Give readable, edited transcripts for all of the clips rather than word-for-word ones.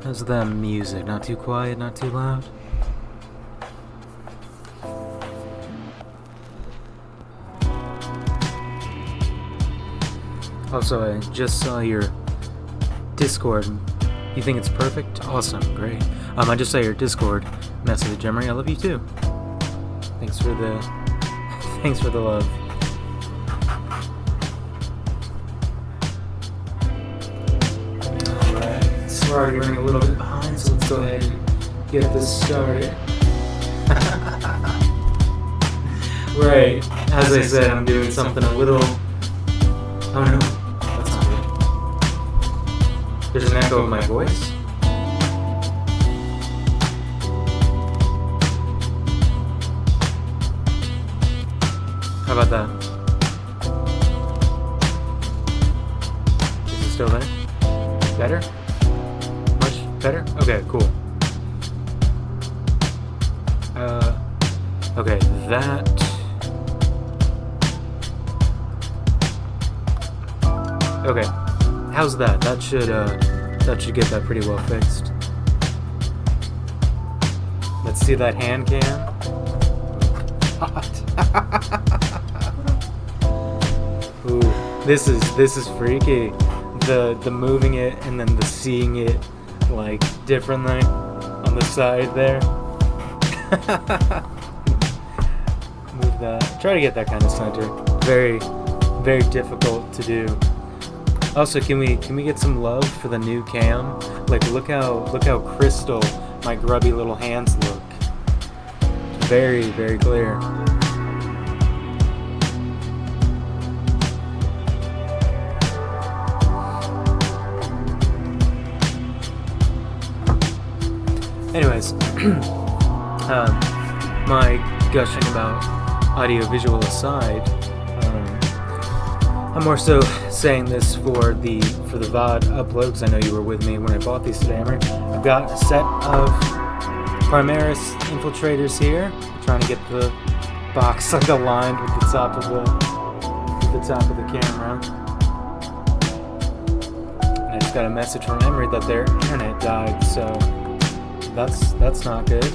How's that music? Not too quiet, not too loud? Also, I just saw your Discord. You think it's perfect? Awesome, great. I just saw your Discord message, Emery. I love you too. Thanks for the love. Alright, sorry, running a little bit behind, so let's go ahead and get this started. Right, as I said, I'm doing something a little... Oh no, that's not good. There's an echo of my voice. How about that? Is it still there? Better? Much better? Okay, cool. Okay, that... Okay, how's that? That should get that pretty well fixed. Let's see that hand cam. Ooh, this is freaky. The moving it and then the seeing it like differently on the side there. Move that. Try to get that kind of center. Very, very difficult to do. Also, can we get some love for the new cam? Like, look how crystal my grubby little hands look. Very, very clear. Anyways, my gushing about audio-visual aside, I'm more so saying this for the VOD upload because I know you were with me when I bought these today, Emery. I've got a set of Primaris infiltrators here. I'm trying to get the box like aligned with the top of the camera. And I just got a message from Emery that their internet died, so that's not good.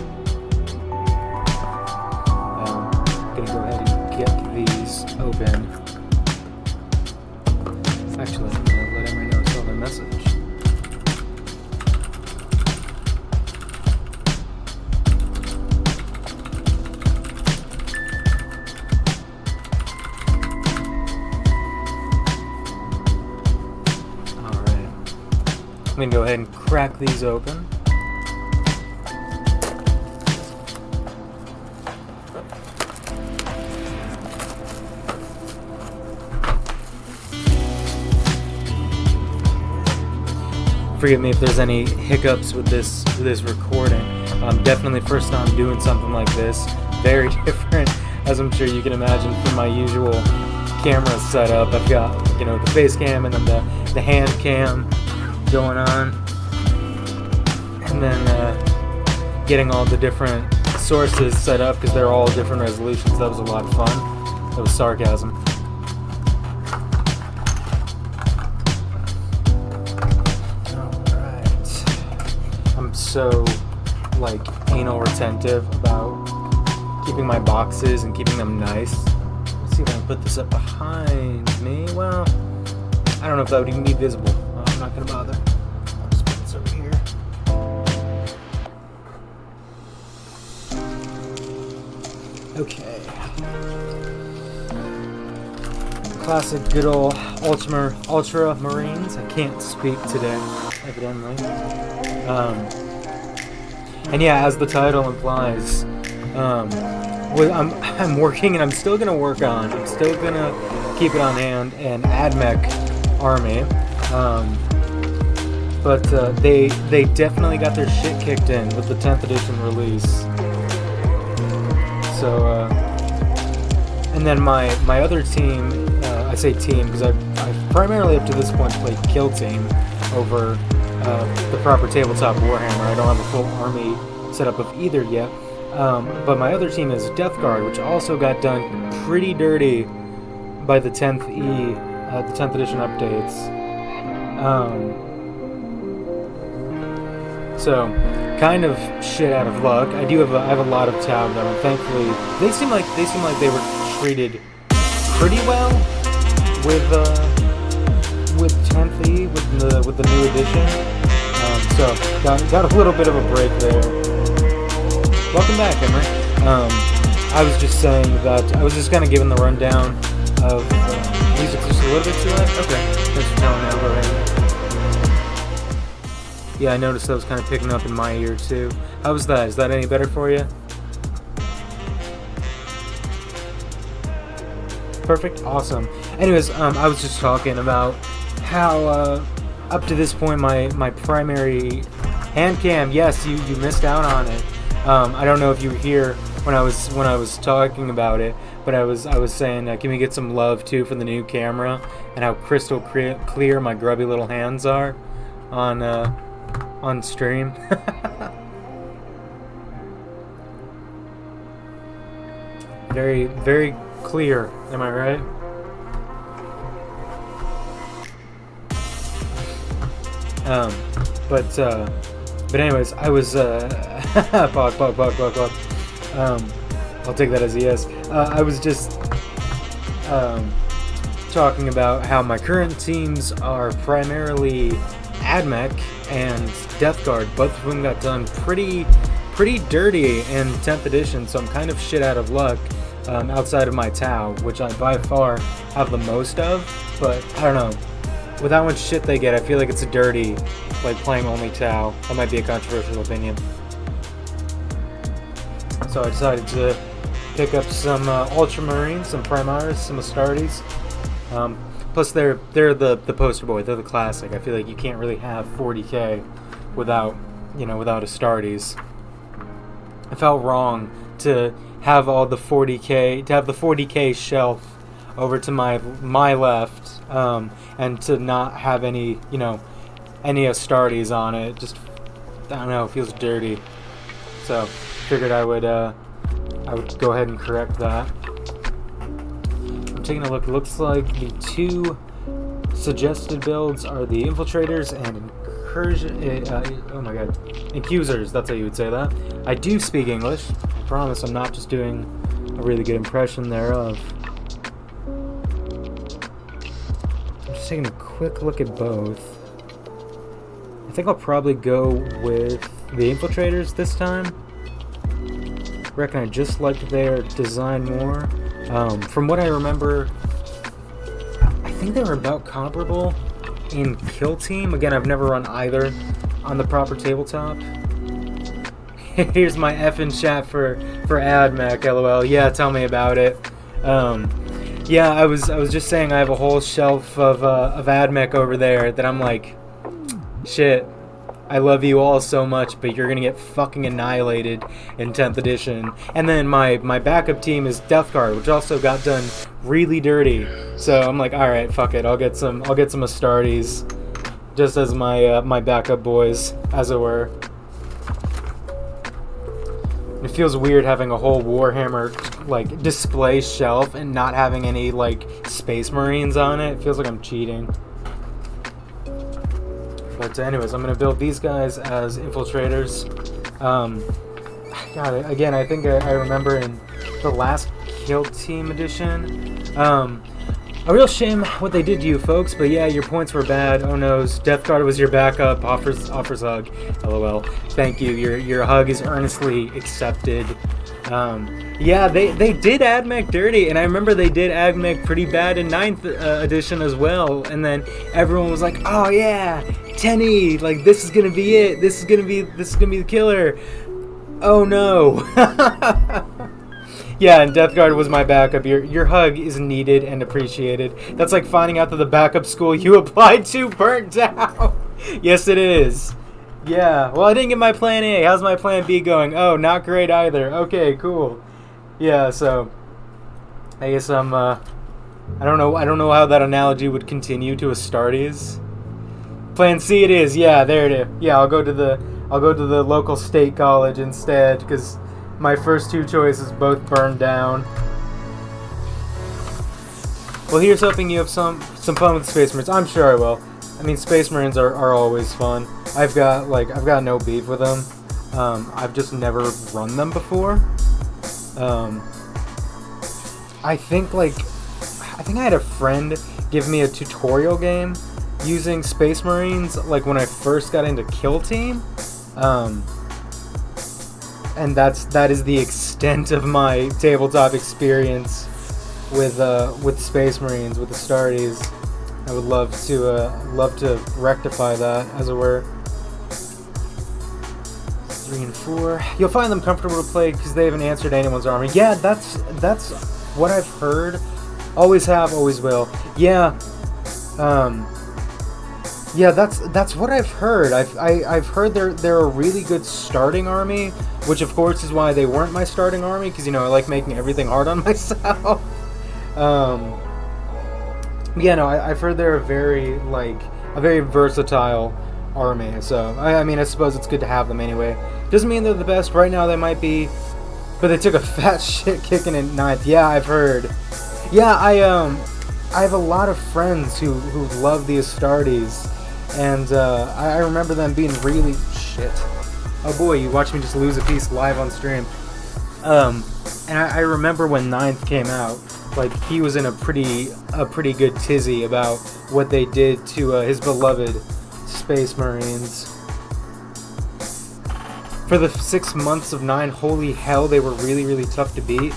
I'm gonna go ahead and get these open. Actually, I'm gonna let Emery know I saw their message. Alright. I'm gonna go ahead and crack these open. Forgive me if there's any hiccups with this recording. Definitely first time doing something like this. Very different, as I'm sure you can imagine, from my usual camera setup. I've got, the face cam and then the hand cam going on, and then getting all the different sources set up because they're all different resolutions. That was a lot of fun. That was sarcasm. So anal retentive about keeping my boxes and keeping them nice. Let's see if I can put this up behind me. Well, I don't know if that would even be visible. I'm not gonna bother. I'll just put this over here. Okay. Classic good old Ultramarines. I can't speak today, evidently. And yeah, as the title implies, I'm working, and I'm still gonna work on. I'm still gonna keep it on hand an Admec army, but they definitely got their shit kicked in with the 10th edition release. So, and then my other team, I say team because I've primarily up to this point played kill team over the proper tabletop Warhammer. I don't have a full army setup of either yet, but my other team is Death Guard, which also got done pretty dirty by the 10th the 10th edition updates. So kind of shit out of luck. I have a lot of Tau though, and thankfully they seem like they were treated pretty well with 10th E with the new edition. So got a little bit of a break there. Welcome back, Emery. I was just saying that I was just kind of giving the rundown of music just a little bit too loud. Okay, thanks for telling me. I'll go ahead. Yeah, I noticed that was kind of picking up in my ear too. How was that? Is that any better for you? Perfect. Awesome. Anyways, I was just talking about how up to this point my primary hand cam, yes, you missed out on it. I don't know if you were here when I was talking about it, but I was saying can we get some love too for the new camera and how crystal clear my grubby little hands are on stream. Very, very clear, am I right? But anyways, I was I'll take that as a yes. I was just talking about how my current teams are primarily Admec and Death Guard. Both of them got done pretty dirty in 10th edition, so I'm kind of shit out of luck outside of my Tau, which I by far have the most of, but I don't know. With how much shit they get, I feel like it's a dirty, playing only Tau. That might be a controversial opinion. So I decided to pick up some Ultramarines, some Primaris, some Astartes. Plus they're the poster boy, they're the classic. I feel like you can't really have 40k without Astartes. I felt wrong to have all the 40k, to have the 40k shelf over to my left, and to not have any, you know, any Astartes on it. Just, I don't know, it feels dirty. So figured I would go ahead and correct that. I'm taking a look. It looks like the two suggested builds are the Infiltrators and oh my god, Accusers. That's how you would say that. I do speak English. I promise I'm not just doing a really good impression thereof. I'm just taking a quick look at both. I think I'll probably go with the Infiltrators this time. Reckon I just liked their design more. From what I remember, I think they were about comparable in Kill Team. Again, I've never run either on the proper tabletop. Here's my effing chat for Admec, lol. Yeah, tell me about it. Yeah, I was just saying I have a whole shelf of Admec over there that I'm like, shit, I love you all so much, but you're gonna get fucking annihilated in 10th edition. And then my backup team is Death Guard, which also got done really dirty. So I'm like, all right, fuck it, I'll get some Astartes, just as my backup boys, as it were. It feels weird having a whole Warhammer like display shelf and not having any like Space Marines on it. It feels like I'm cheating. But anyways, I'm going to build these guys as Infiltrators. God, again, I think I remember in the last Kill Team edition. A real shame what they did to you folks, but yeah, your points were bad. Oh noes, Death Guard was your backup, offers hug. LOL. Thank you, your hug is earnestly accepted. Yeah, they did Admec dirty, and I remember they did Admec pretty bad in 9th edition as well, and then everyone was like, oh yeah, Tenny, like this is gonna be it, this is gonna be the killer. Oh no. Yeah, and Death Guard was my backup. Your hug is needed and appreciated. That's like finding out that the backup school you applied to burnt down. Yes, it is. Yeah, well, I didn't get my plan A. How's my plan B going? Oh, not great either. Okay, cool. Yeah, so I guess I don't know how that analogy would continue to Astartes. Plan C it is. Yeah, there it is. Yeah, I'll go to the local state college instead, because my first two choices both burned down. Well, here's hoping you have some fun with Space Marines. I'm sure I will. I mean, Space Marines are always fun. I've got no beef with them. I've just never run them before. I think I had a friend give me a tutorial game using Space Marines like when I first got into Kill Team. And that is the extent of my tabletop experience with Space Marines, with Astartes. I would love to rectify that, as it were. 3 and 4. You'll find them comfortable to play because they haven't answered anyone's army. Yeah, that's what I've heard. Always have, always will. Yeah. Yeah, that's what I've heard. I've heard they're a really good starting army, which of course is why they weren't my starting army, because I like making everything hard on myself. Yeah, no, I've heard they're a very versatile army. So I mean, I suppose it's good to have them anyway. Doesn't mean they're the best. Right now they might be, but they took a fat shit kicking in 9th. Yeah, I've heard. Yeah, I have a lot of friends who love the Astartes. And I remember them being really shit. Oh boy, you watched me just lose a piece live on stream. And I remember when 9th came out, he was in a pretty good tizzy about what they did to his beloved Space Marines. For the 6 months of 9, holy hell, they were really, really tough to beat.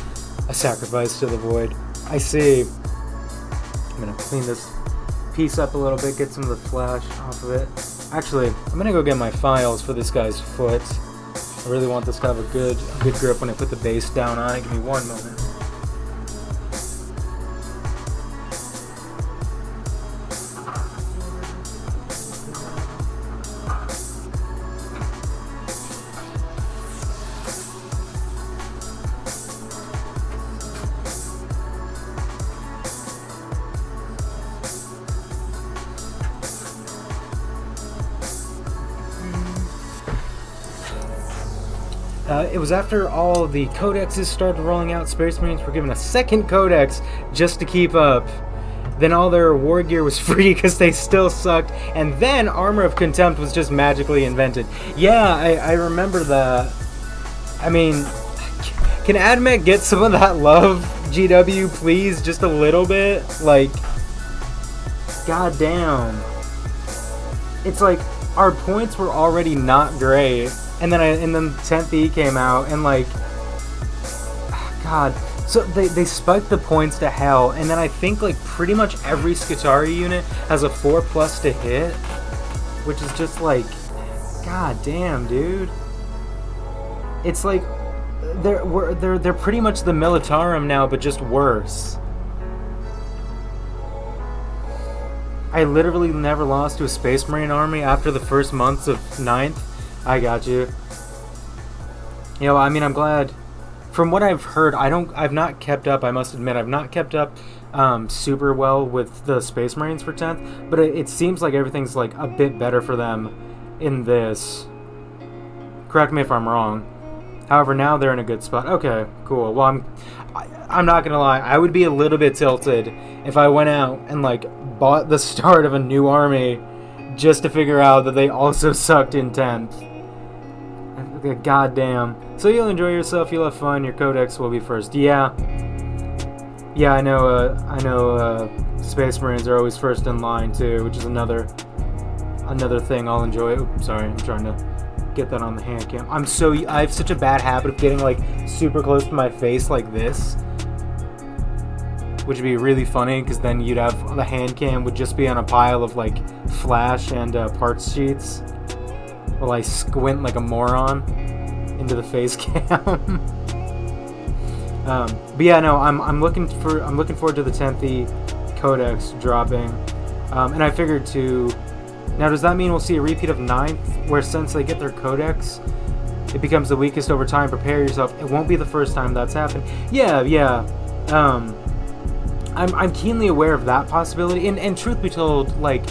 A sacrifice to the void. I see. I'm gonna clean this piece up a little bit, get some of the flash off of it. Actually, I'm gonna go get my files for this guy's foot. I really want this to have a good grip when I put the base down on it. Give me one moment. It was after all the codexes started rolling out. Space Marines were given a second codex just to keep up. Then all their war gear was free because they still sucked. And then Armor of Contempt was just magically invented. Yeah, I remember that. I mean, can Admec get some of that love, GW, please? Just a little bit? Like, goddamn. It's like, our points were already not great. And then 10th E came out, and like, God. So they spiked the points to hell, and then I think like pretty much every Skitarii unit has a 4+ to hit, which is just like, god damn, dude. It's like they're pretty much the Militarum now, but just worse. I literally never lost to a Space Marine army after the first months of 9th. I got you. You know, I mean, I'm glad. From what I've heard, I've not kept up, I must admit, I've not kept up super well with the Space Marines for 10th, but it seems like everything's like a bit better for them in this. Correct me if I'm wrong. However, now they're in a good spot. Okay, cool. Well, I'm not gonna lie, I would be a little bit tilted if I went out and like bought the start of a new army just to figure out that they also sucked in 10th. Goddamn. So you'll enjoy yourself, you'll have fun, your codex will be first. Yeah. Yeah, I know Space Marines are always first in line too, which is another thing I'll enjoy. Oops, sorry, I'm trying to get that on the hand cam. I have such a bad habit of getting like super close to my face like this, which would be really funny because then you'd have the hand cam would just be on a pile of like flash and parts sheets while I squint like a moron into the face cam. But yeah, no, I'm looking forward to the 10th E Codex dropping, and I figured to. Now, does that mean we'll see a repeat of 9th, where since they get their Codex, it becomes the weakest over time? Prepare yourself. It won't be the first time that's happened. Yeah. I'm keenly aware of that possibility, and truth be told, like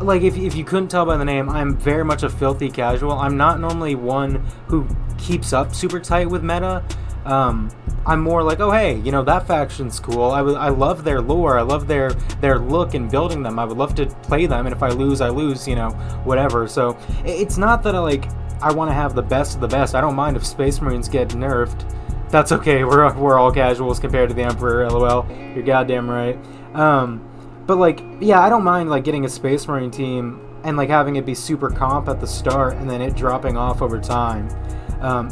if you couldn't tell by the name, I'm very much a filthy casual. I'm not normally one who keeps up super tight with meta. I'm more like, oh hey, you know, that faction's cool. I love their lore. I love their look and building them. I would love to play them, and if I lose, I lose. You know, whatever. So it's not that I want to have the best of the best. I don't mind if Space Marines get nerfed. That's okay. We're all casuals compared to the Emperor. LOL. You're goddamn right. But like, yeah, I don't mind like getting a Space Marine team and like having it be super comp at the start and then it dropping off over time.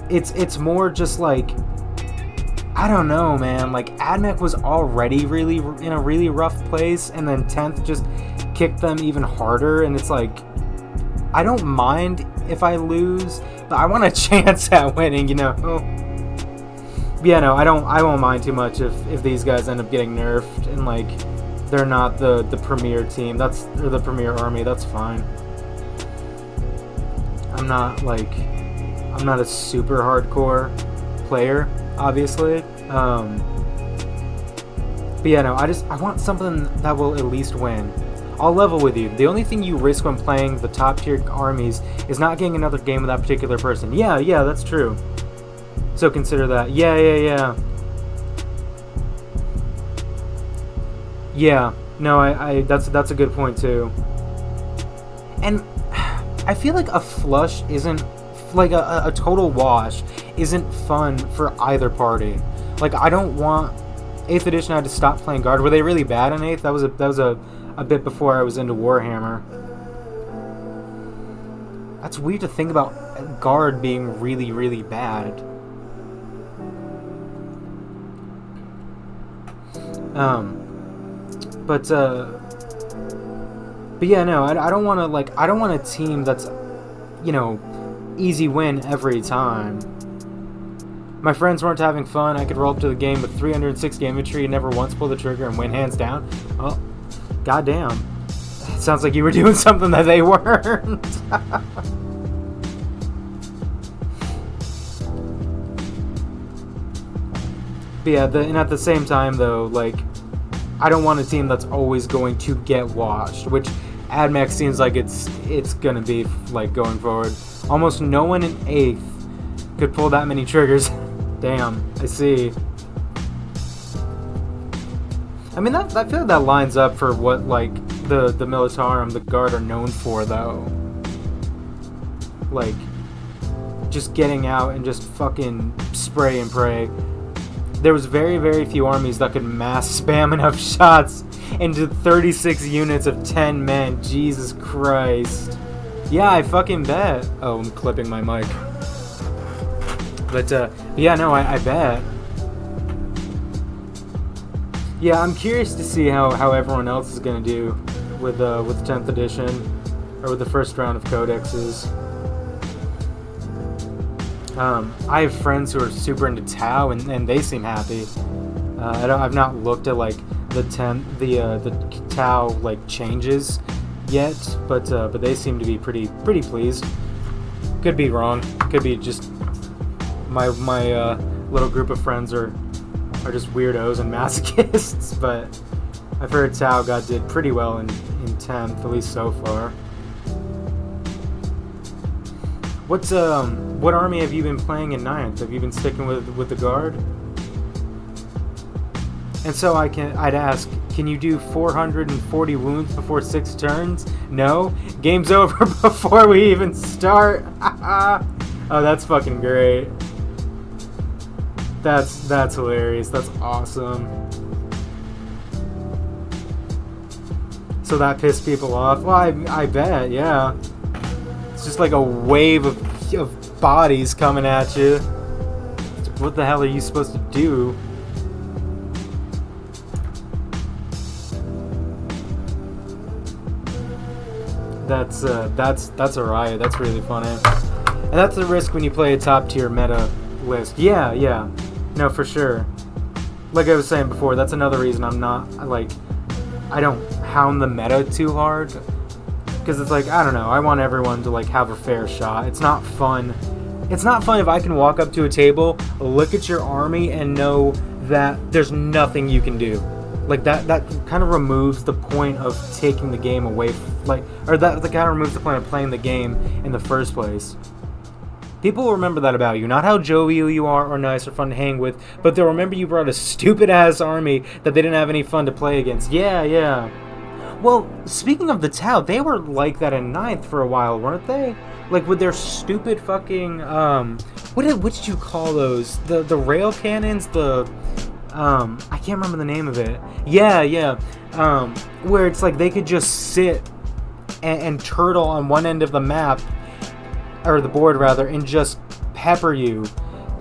It's more just like, I don't know, man. Like, Admec was already really in a really rough place, and then 10th just kicked them even harder, and it's like, I don't mind if I lose, but I want a chance at winning, you know? But yeah, no, I won't mind too much if these guys end up getting nerfed, and like, they're not the premier team, or the premier army, that's fine. I'm not a super hardcore player, obviously. But yeah, no, I want something that will at least win. I'll level with you. The only thing you risk when playing the top tier armies is not getting another game with that particular person. Yeah, that's true. So consider that. Yeah. Yeah, no, that's a good point too. And I feel like a flush isn't, like a total wash isn't fun for either party. Like, I don't want 8th edition. I had to stop playing Guard. Were they really bad in 8th? That was a bit before I was into Warhammer. That's weird to think about Guard being really, really bad. But yeah, no, I don't want to I don't want a team that's, you know, easy win every time. My friends weren't having fun. I could roll up to the game with 306 infantry and never once pull the trigger and win hands down. Well, goddamn. It sounds like you were doing something that they weren't. But yeah, and at the same time though, like, I don't want a team that's always going to get washed, which Admec seems like it's gonna be like going forward. Almost no one in 8th could pull that many triggers. Damn, I see. I mean, I feel like that lines up for what, like, the Militarum, the Guard, are known for, though. Like, just getting out and just fucking spray and pray. There was very, very few armies that could mass spam enough shots into 36 units of 10 men. Jesus Christ. Yeah, I fucking bet. Oh, I'm clipping my mic. But, yeah, no, I bet. Yeah, I'm curious to see how everyone else is gonna do with 10th edition, or with the first round of codexes. I have friends who are super into Tau, and they seem happy. I've not looked at like the Tau like changes yet, but they seem to be pretty pleased. Could be wrong. Could be just my little group of friends are just weirdos and masochists. But I've heard Tau did pretty well in 10th, at least so far. What army have you been playing in 9th? Have you been sticking with the Guard? And so I'd ask, can you do 440 wounds before 6 turns? No? Game's over before we even start. Oh, that's fucking great. That's hilarious. That's awesome. So that pissed people off? Well, I bet, yeah. It's just like a wave of bodies coming at you. What the hell are you supposed to do? That's a riot. That's really funny. And that's the risk when you play a top tier meta list. Yeah. No, for sure. Like I was saying before, that's another reason I'm not, like, I don't hound the meta too hard. Because it's like, I don't know, I want everyone to like have a fair shot. It's not fun. It's not fun if I can walk up to a table, look at your army, and know that there's nothing you can do. Like that kind of removes the point of taking the game away, that kind of removes the point of playing the game in the first place. People will remember that about you, not how jovial you are or nice or fun to hang with, but they'll remember you brought a stupid ass army that they didn't have any fun to play against. Yeah. Well, speaking of the Tau, they were like that in 9th for a while, weren't they? Like with their stupid fucking what did you call those? The rail cannons, I can't remember the name of it. Yeah. Where it's like they could just sit and turtle on one end of the map, or the board rather, and just pepper you.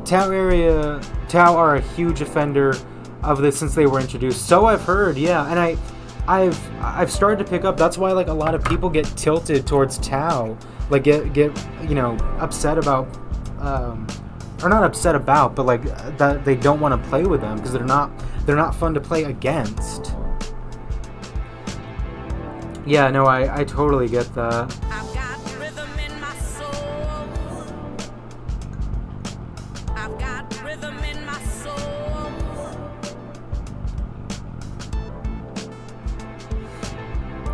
Tau are a huge offender of this since they were introduced. So I've heard, yeah, and I've started to pick up. That's why like a lot of people get tilted towards Tau, like get upset about, or not upset about, but like that they don't want to play with them because they're not fun to play against. Yeah, no, I totally get that. I've got rhythm in my soul. I've got rhythm in my soul.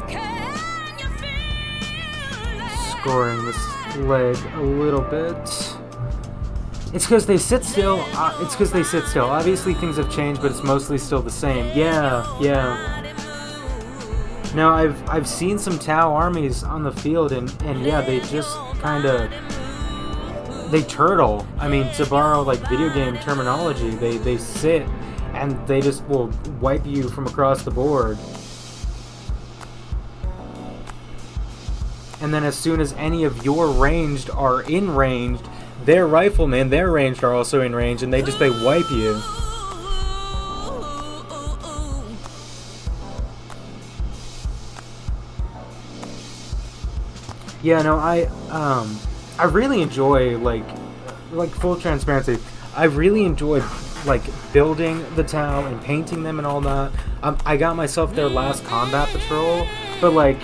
Can you feel it? Scoring this leg a little bit. It's because they sit still. Obviously things have changed, but it's mostly still the same. Yeah. Now I've seen some Tau armies on the field, and yeah, they just kind of they turtle. I mean, to borrow like video game terminology, they sit and they just will wipe you from across the board. And then as soon as any of your ranged are in range, their riflemen, their ranged are also in range, and they wipe you. Yeah, no, I really enjoy like full transparency. I really enjoyed like building the Tau and painting them and all that. I got myself their last combat patrol, but like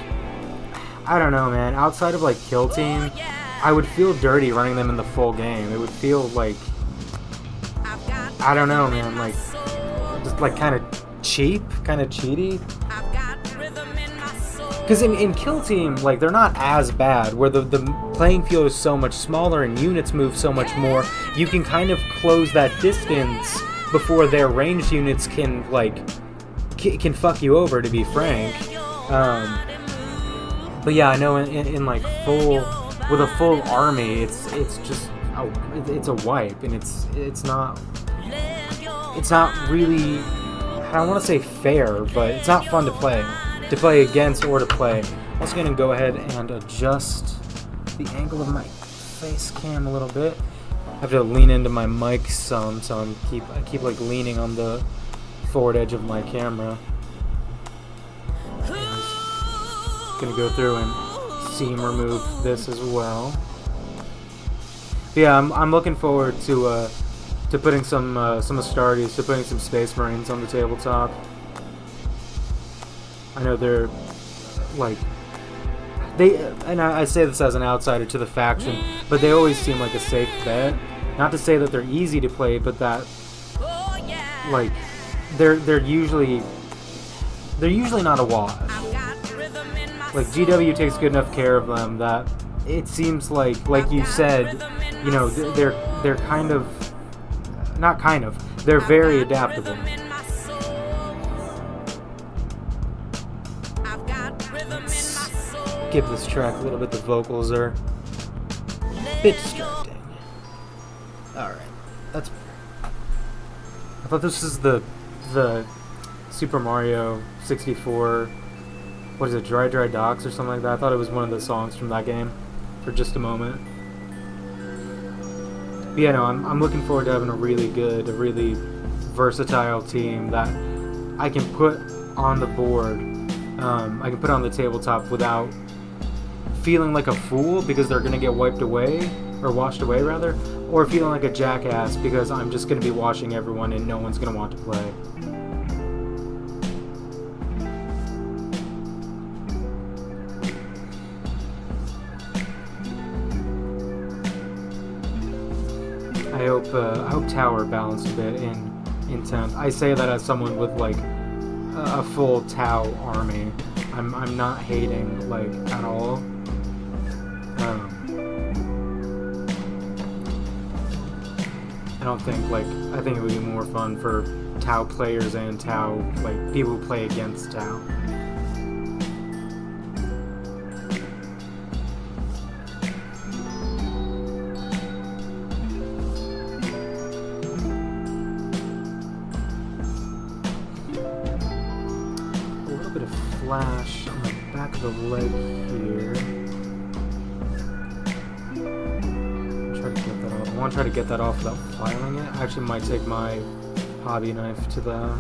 I don't know, man. Outside of like kill team, I would feel dirty running them in the full game. It would feel like I don't know, man. Like just like kind of cheap, kind of cheaty. I've got rhythm in my soul. Because in Kill Team, like, they're not as bad, where the playing field is so much smaller and units move so much more, you can kind of close that distance before their ranged units can, like, can fuck you over, to be frank. But yeah, I know in like with a full army, it's just it's a wipe, and it's not really, I don't want to say fair, but it's not fun to play against or to play. I'm also gonna go ahead and adjust the angle of my face cam a little bit. I have to lean into my mic some, so I keep like leaning on the forward edge of my camera. Gonna go through and seam remove this as well. But yeah, I'm looking forward to putting some Astartes, to putting some Space Marines on the tabletop. I know they're like and I say this as an outsider to the faction, but they always seem like a safe bet. Not to say that they're easy to play, but that like they're usually not a wash. Like, GW takes good enough care of them that it seems like you said, you know, they're kind of, not kind of, they're very adaptable. Let's give this track a little bit. The vocals are a bit distracting. Alright, I thought this is the Super Mario 64, what is it, Dry Docks or something like that. I thought it was one of the songs from that game for just a moment. But yeah, no, I'm looking forward to having a really versatile team that I can put on the board, I can put on the tabletop without feeling like a fool because they're going to get wiped away, or washed away rather, or feeling like a jackass because I'm just going to be watching everyone and no one's going to want to play. I hope Tower balanced a bit in 10th. I say that as someone with like a full Tau army. I'm not hating like at all. I don't think I think it would be more fun for Tau players and Tau like people who play against Tau. Flash on the back of the leg here. Try to get that off. I want to try to get that off without filing it. I actually might take my hobby knife to that,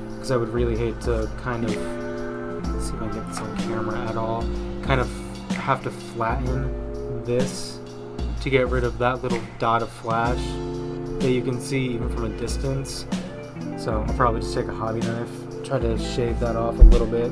because I would really hate to kind of, let's see if I can get this on camera at all, kind of have to flatten this to get rid of that little dot of flash that you can see even from a distance. So I'll probably just take a hobby knife, try to shave that off a little bit.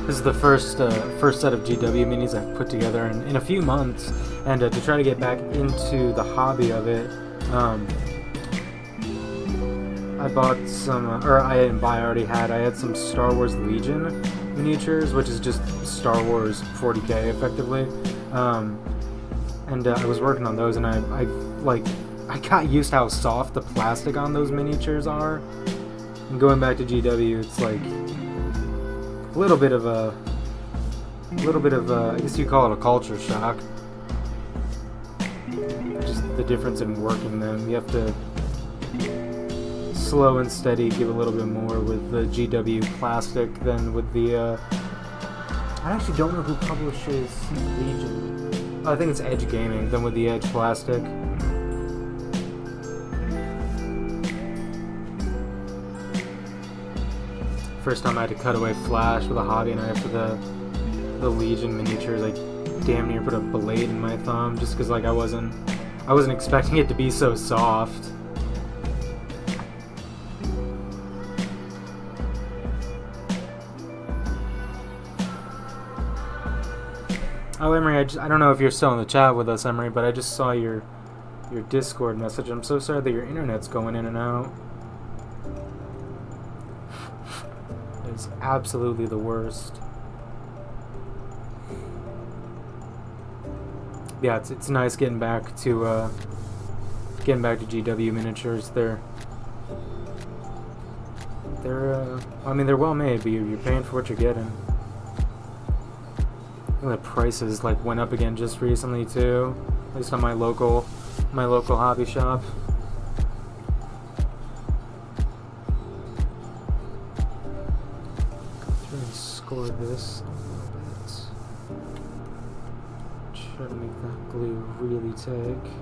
This is the first set of GW minis I've put together in a few months, and to try to get back into the hobby of it, I bought some, or I didn't buy, I had some Star Wars Legion miniatures, which is just Star Wars 40K effectively, and I was working on those, and I got used to how soft the plastic on those miniatures are, and going back to GW, it's like a little bit of a, I guess you call it a culture shock. Just the difference in working them. You have to slow and steady, give a little bit more with the GW plastic than with the, I actually don't know who publishes Legion. I think it's Edge Gaming, than with the Edge plastic. First time I had to cut away flash with a hobby knife for the Legion miniatures, I damn near put a blade in my thumb just because like I wasn't expecting it to be so soft. Oh, Emery, I don't know if you're still in the chat with us, Emery, but I just saw your Discord message. I'm so sorry that your internet's going in and out. It's absolutely the worst. Yeah, it's nice getting back to GW miniatures. They're I mean, they're well made, but you're paying for what you're getting. The prices like went up again just recently too, at least on my local hobby shop. Go through and score this a little bit. Try to make that glue really take.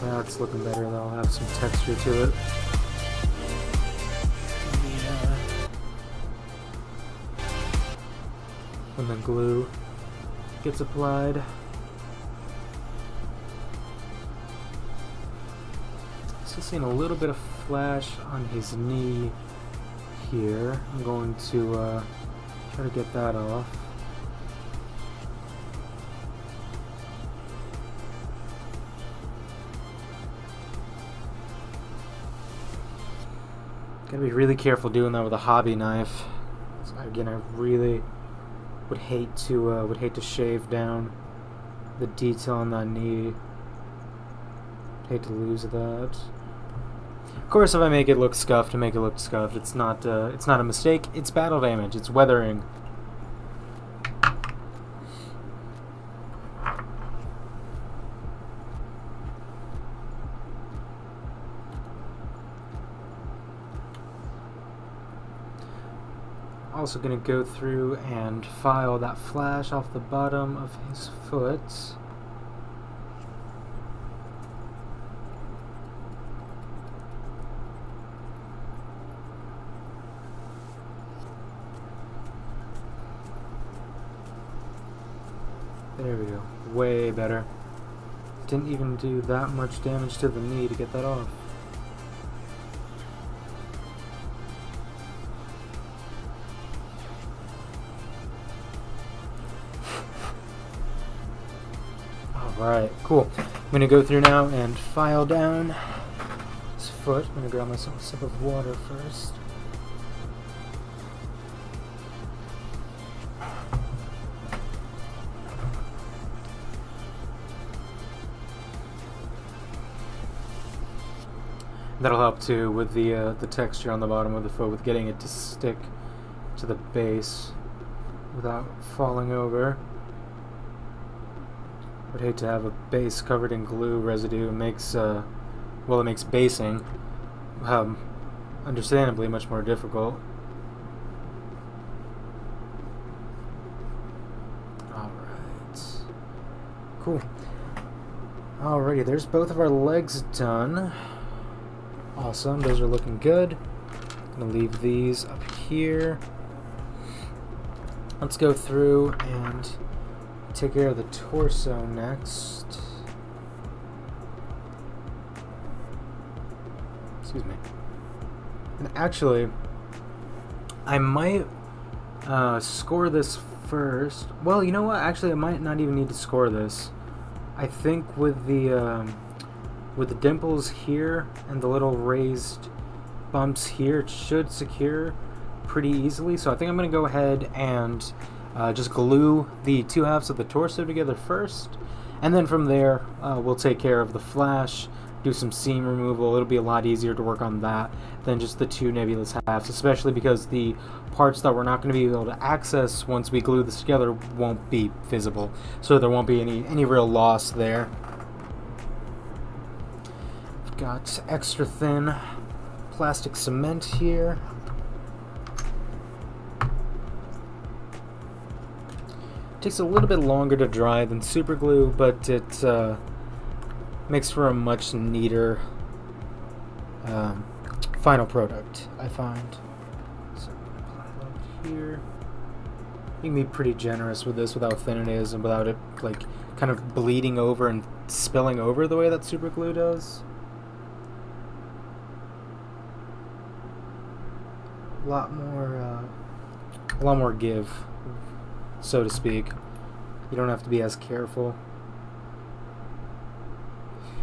That's looking better. That'll have some texture to it. Yeah. When the glue gets applied. Still seeing a little bit of flash on his knee here. I'm going to try to get that off. Gotta be really careful doing that with a hobby knife. So again, I really would hate to shave down the detail on that knee. Hate to lose that. Of course, if I make it look scuffed, to make it look scuffed, it's not a mistake. It's battle damage. It's weathering. Also going to go through and file that flash off the bottom of his foot. There we go. Way better. Didn't even do that much damage to the knee to get that off. Alright, cool. I'm going to go through now and file down his foot. I'm going to grab myself a sip of water first. That'll help too with the texture on the bottom of the foot, with getting it to stick to the base without falling over. Would hate to have a base covered in glue residue. It makes it makes basing understandably much more difficult. Alright. Cool. Alrighty, there's both of our legs done. Awesome, those are looking good. Gonna leave these up here. Let's go through and take care of the torso next. Excuse me. And actually, I might score this first. Well, you know what? Actually, I might not even need to score this. I think with the dimples here and the little raised bumps here, it should secure pretty easily. So I think I'm going to go ahead and just glue the two halves of the torso together first, and then from there we'll take care of the flash, do some seam removal. It'll be a lot easier to work on that than just the two nebulous halves, especially because the parts that we're not going to be able to access once we glue this together won't be visible, so there won't be any real loss there. Got extra thin plastic cement here. Takes a little bit longer to dry than super glue, but it makes for a much neater final product, I find. So I'm gonna apply that here. You can be pretty generous with this without thinning it and without it like kind of bleeding over and spilling over the way that super glue does. A lot more give, so to speak. You don't have to be as careful.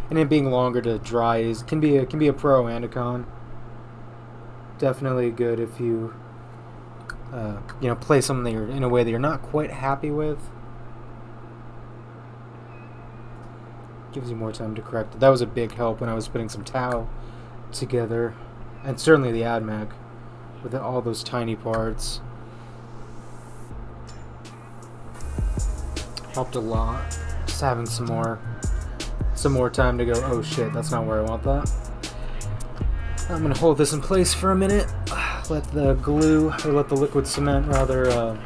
And it being longer to dry can be a pro and a con. Definitely good if you play something in a way that you're not quite happy with. Gives you more time to correct it. That was a big help when I was putting some towel together, and certainly the Admec with all those tiny parts helped a lot. Just having some more time to go, oh shit, that's not where I want that. I'm gonna hold this in place for a minute, let the liquid cement rather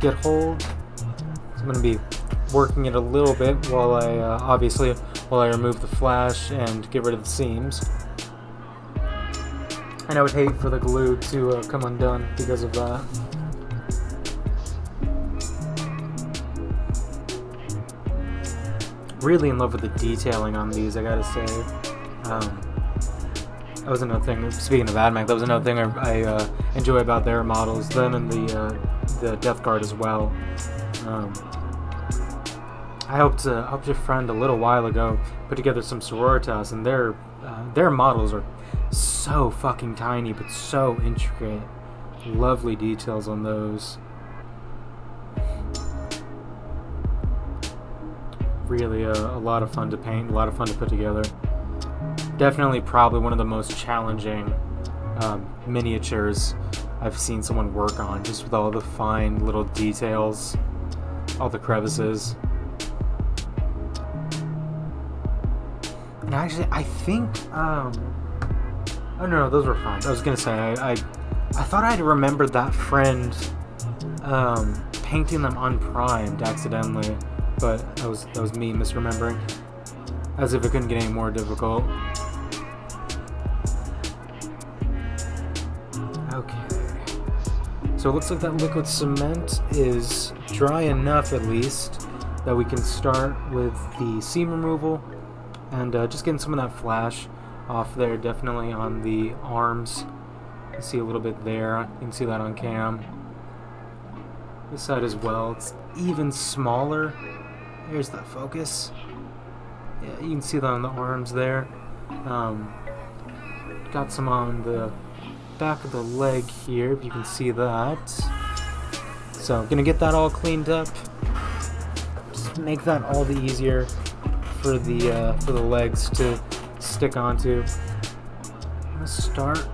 get hold. So I'm gonna be working it a little bit while I remove the flash and get rid of the seams. And I would hate for the glue to come undone because of that. Really in love with the detailing on these, I gotta say. That was another thing. Speaking of Admec, that was another thing I enjoy about their models, them and the Death Guard as well. I helped a friend a little while ago put together some sororitas, and their models are so fucking tiny but so intricate. Lovely details on those. Really a lot of fun to paint, a lot of fun to put together. Definitely probably one of the most challenging miniatures I've seen someone work on, just with all the fine little details, all the crevices. And actually, I think, oh no, those were fine. I was gonna say, I thought I'd remembered that friend painting them unprimed accidentally, but that was me misremembering, as if it couldn't get any more difficult. Okay, so it looks like that liquid cement is dry enough, at least, that we can start with the seam removal and just getting some of that flash off there, definitely on the arms. You can see a little bit there. You can see that on cam. This side as well. It's even smaller. Here's that focus. Yeah, you can see that on the arms there. Got some on the back of the leg here, if you can see that. So I'm gonna get that all cleaned up. Just make that all the easier for the legs to stick onto. I'm gonna start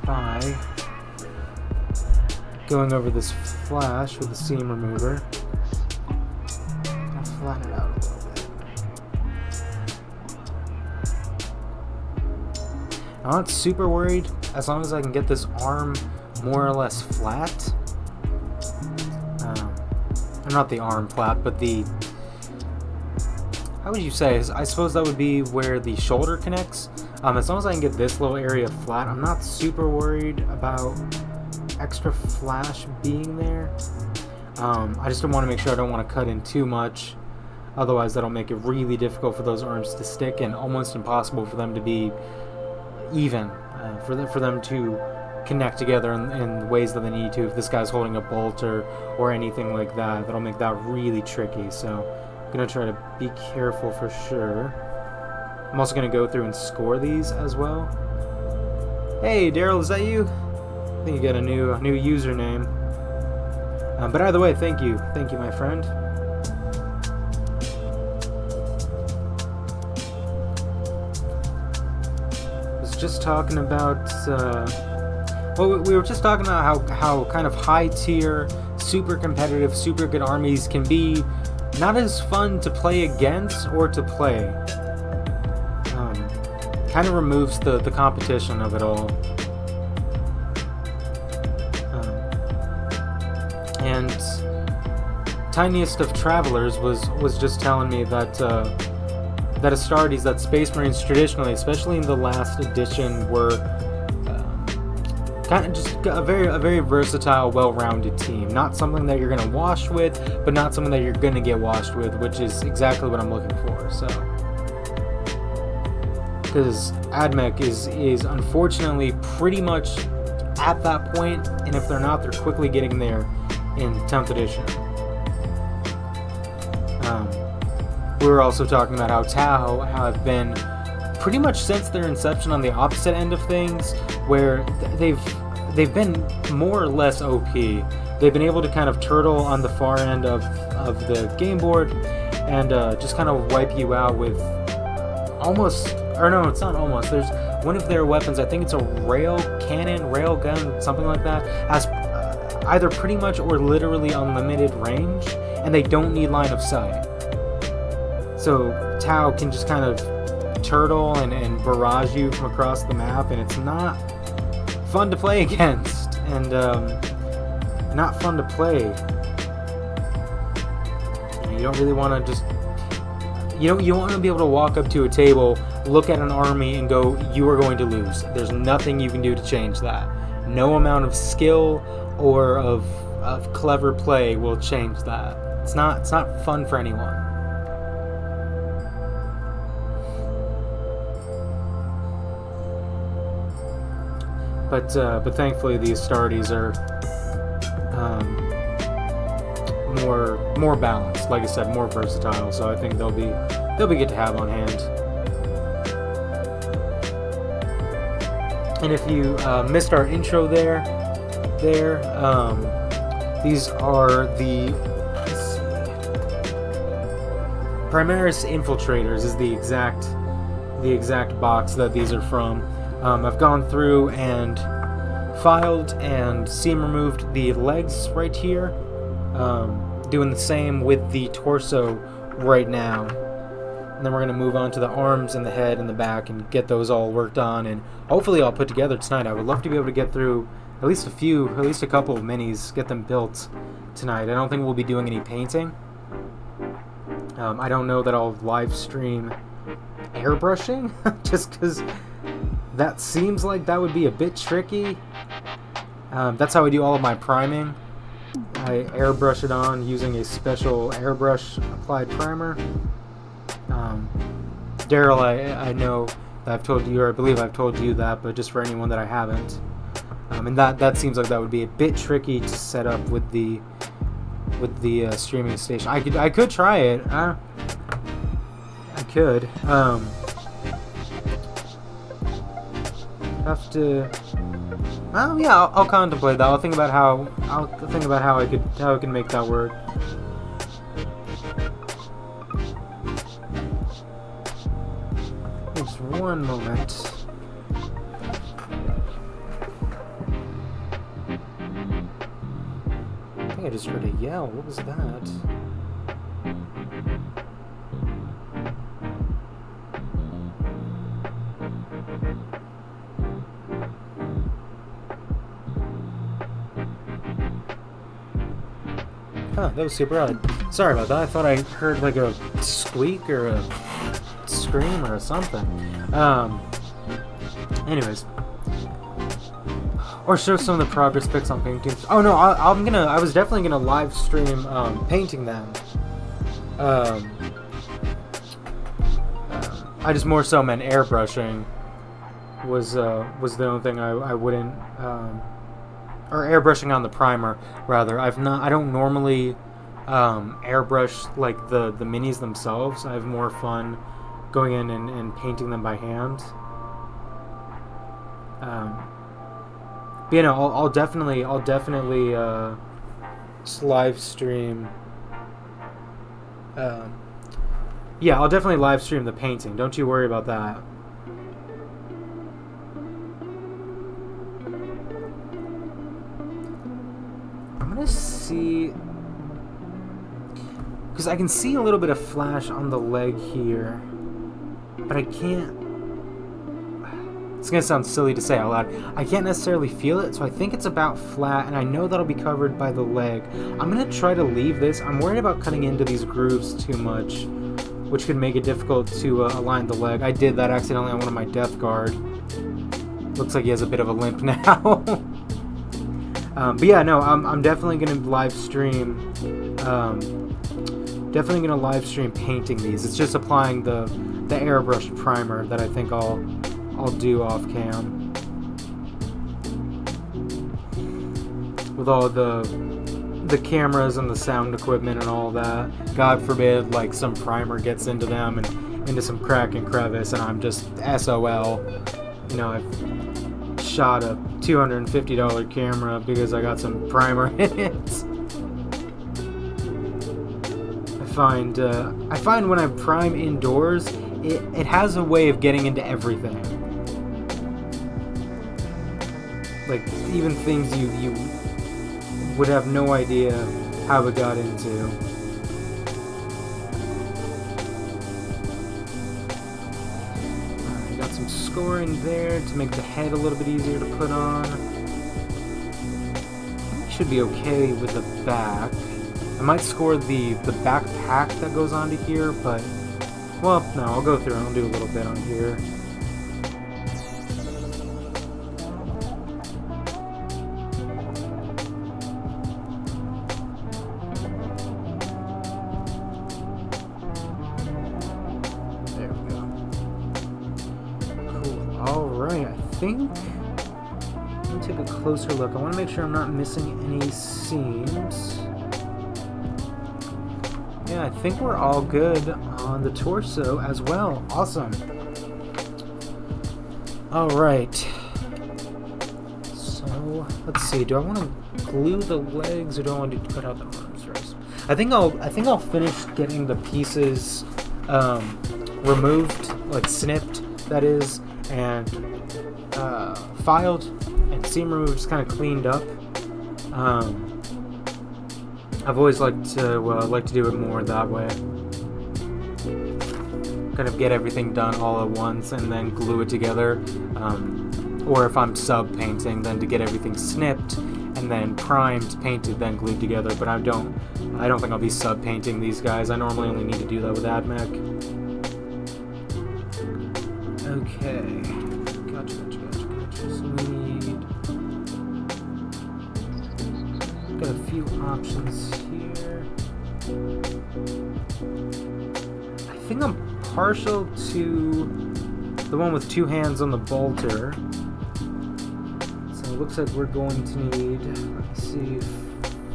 by going over this flash with the seam remover. I'll flatten it out a little bit. I'm not super worried as long as I can get this arm more or less flat. Not the arm flat, but the, how would you say? I suppose that would be where the shoulder connects. As long as I can get this little area flat, I'm not super worried about extra flash being there. I just don't want to make sure I don't want to cut in too much. Otherwise, that'll make it really difficult for those arms to stick and almost impossible for them to be even, for them to connect together in ways that they need to. If this guy's holding a bolt or anything like that, that'll make that really tricky. So I'm going to try to be careful for sure. I'm also going to go through and score these as well. Hey, Daryl, is that you? I think you got a new username. But either way, thank you, my friend. I was just talking about. We were just talking about how kind of high tier, super competitive, super good armies can be not as fun to play against or to play. Kind of removes the competition of it all. And Tiniest of Travelers was just telling me that that Astartes, that Space Marines traditionally, especially in the last edition, were kind of just a very versatile, well-rounded team. Not something that you're gonna wash with, but not something that you're gonna get washed with, which is exactly what I'm looking for. So, because Admec is unfortunately pretty much at that point, and if they're not, they're quickly getting there in 10th edition. We were also talking about how Tau have been pretty much since their inception on the opposite end of things, where they've been more or less OP. They've been able to kind of turtle on the far end of the game board and just kind of wipe you out with almost, or no, it's not almost. There's one of their weapons, I think it's a rail cannon, rail gun, something like that, has either pretty much or literally unlimited range, and they don't need line of sight. So Tau can just kind of turtle and barrage you from across the map, and it's not fun to play against, and not fun to play. You don't really want to just, you want to be able to walk up to a table, look at an army, and go, you are going to lose. There's nothing you can do to change that. No amount of skill or of clever play will change that. It's not fun for anyone. But thankfully the Astartes are more balanced. Like I said, more versatile. So I think they'll be good to have on hand. And if you missed our intro there, these are the Primaris Infiltrators is the exact box that these are from. I've gone through and filed and seam removed the legs right here, doing the same with the torso right now, and then we're going to move on to the arms and the head and the back and get those all worked on and hopefully all put together tonight. I would love to be able to get through at least a couple of minis, get them built tonight. I don't think we'll be doing any painting. I don't know that I'll live stream airbrushing just because that seems like that would be a bit tricky. That's how I do all of my priming. I airbrush it on using a special airbrush applied primer. Daryl, I know that I've told you, or I believe I've told you that, but just for anyone that I haven't. And that seems like that would be a bit tricky to set up with the streaming station. I could try it. I could. Have to. Oh yeah, I'll contemplate that. I'll think about how I can make that work. Just one moment. I think I just heard a yell. What was that? Huh, that was super odd. Sorry about that. I thought I heard like a squeak or a scream or something. Anyways. Or show some of the progress pics on paintings. Oh no, I was definitely gonna live stream painting them. I just more so meant airbrushing was the only thing I wouldn't or airbrushing on the primer rather. I don't normally airbrush like the minis themselves. I have more fun going in and painting them by hand. But, you know, I'll definitely live stream. Yeah, I'll definitely live stream the painting. Don't you worry about that. I'm gonna see, because I can see a little bit of flash on the leg here, but I can't. It's gonna sound silly to say out loud. I can't necessarily feel it, so I think it's about flat, and I know that'll be covered by the leg. I'm gonna try to leave this. I'm worried about cutting into these grooves too much, which could make it difficult to align the leg. I did that accidentally on one of my Death Guard. Looks like he has a bit of a limp now. But yeah, no, I'm definitely gonna live stream. Definitely gonna live stream painting these. It's just applying the airbrush primer that I think I'll do off cam. With all the cameras and the sound equipment and all that. God forbid, like, some primer gets into them and into some crack and crevice, and I'm just SOL. You know, I've shot a $250 camera because I got some primer in it. I find when I prime indoors, it has a way of getting into everything. Like, even things you would have no idea how it got into. Got some scoring there to make the head a little bit easier to put on. Should be okay with the back. I might score the backpack that goes onto here, but, well, no, I'll go through and I'll do a little bit on here. Alright, I think I'm gonna take a closer look. I want to make sure I'm not missing any seams. Yeah, I think we're all good on the torso as well. Awesome. Alright. So, let's see. Do I want to glue the legs or do I want to cut out the arms first? I think I'll finish getting the pieces removed, like snipped, that is, and filed and seam removed, just kind of cleaned up. I've always liked to do it more that way. Kind of get everything done all at once and then glue it together. Or if I'm sub painting, then to get everything snipped and then primed, painted, then glued together. But I don't think I'll be sub painting these guys. I normally only need to do that with Admec. Okay. Gotcha. So we need... Got a few options here. I think I'm partial to the one with two hands on the bolter. So it looks like we're going to need, let's see,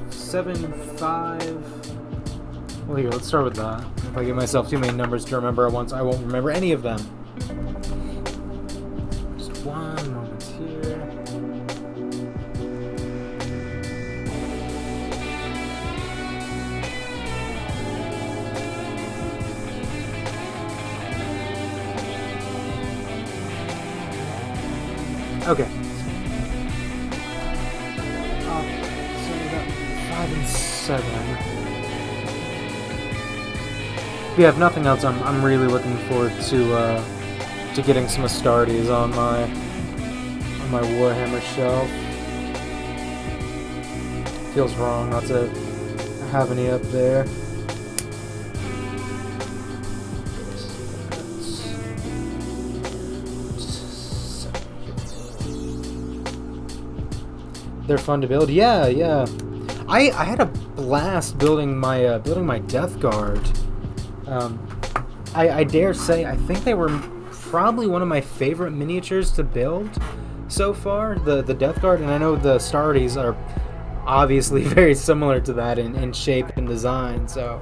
7.5. Well, here, let's start with that. If I give myself too many numbers to remember at once, I won't remember any of them. Just one moment here. Okay. So we got 5 and 7. Yeah, if nothing else, I'm really looking forward to getting some Astartes on my Warhammer shelf. Feels wrong not to have any up there. They're fun to build. Yeah. I had a blast building my Death Guard. I dare say I think they were probably one of my favorite miniatures to build so far. The Death Guard, and I know the Astartes are obviously very similar to that in shape and design. So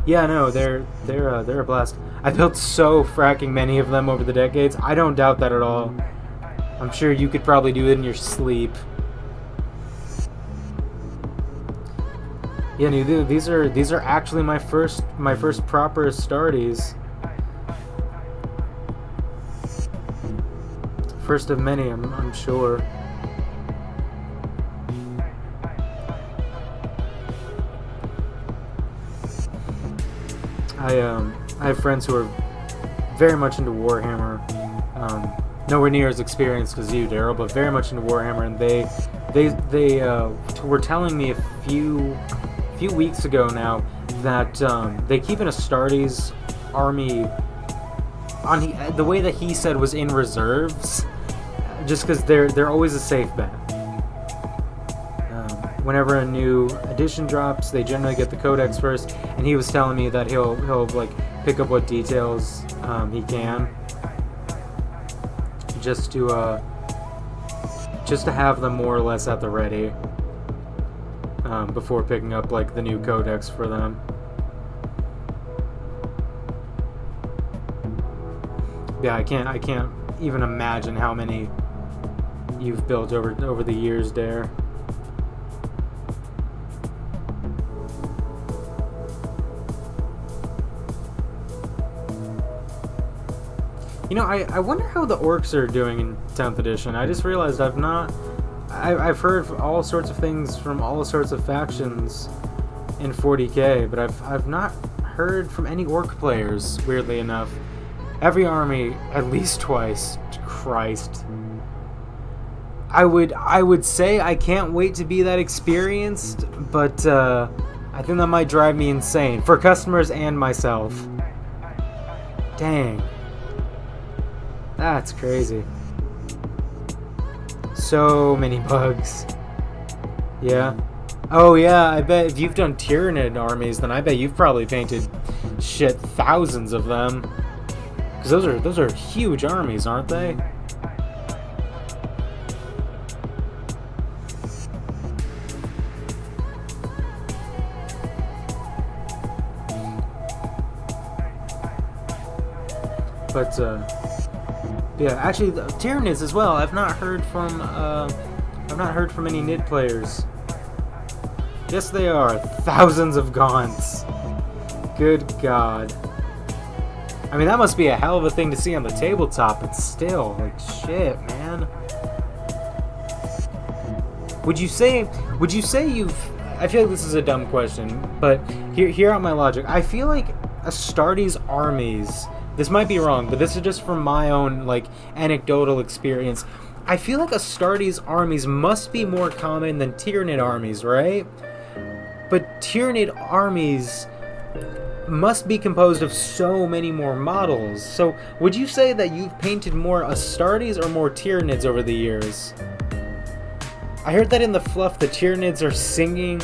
yeah, no, they're a blast. I built so fracking many of them over the decades. I don't doubt that at all. I'm sure you could probably do it in your sleep. Yeah, no, these are actually my first proper Astartes. First of many, I'm sure. I have friends who are very much into Warhammer. nowhere near as experienced as you, Daryl, but very much into Warhammer, and they were telling me a few weeks ago now that they keep an Astartes army on the way that he said was in reserves, just because they're always a safe bet. Whenever a new edition drops, they generally get the codex first, and he was telling me that he'll like pick up what details he can, just to have them more or less at the ready before picking up like the new codex for them. Yeah, I can't even imagine how many you've built over the years, Dare. You know, I wonder how the orcs are doing in 10th edition. I just realized I've heard all sorts of things from all sorts of factions in 40k, but I've not heard from any orc players, weirdly enough. Every army at least twice. Christ. I would say I can't wait to be that experienced, but I think that might drive me insane for customers and myself. Dang. That's crazy. So many bugs. Yeah. Oh yeah, I bet if you've done Tyranid armies, then I bet you've probably painted thousands of them. Because those are huge armies, aren't they? But yeah, actually, Tyranids as well. I've not heard from any Nid players. Yes, they are thousands of Gaunts. Good God. I mean, that must be a hell of a thing to see on the tabletop, but still, like, shit, man. Would you say you've... I feel like this is a dumb question, but hear out my logic. I feel like Astartes armies... This might be wrong, but this is just from my own, like, anecdotal experience. I feel like Astartes armies must be more common than Tyranid armies, right? But Tyranid armies must be composed of so many more models. So, would you say that you've painted more Astartes or more Tyranids over the years? I heard that in the fluff, the Tyranids are singing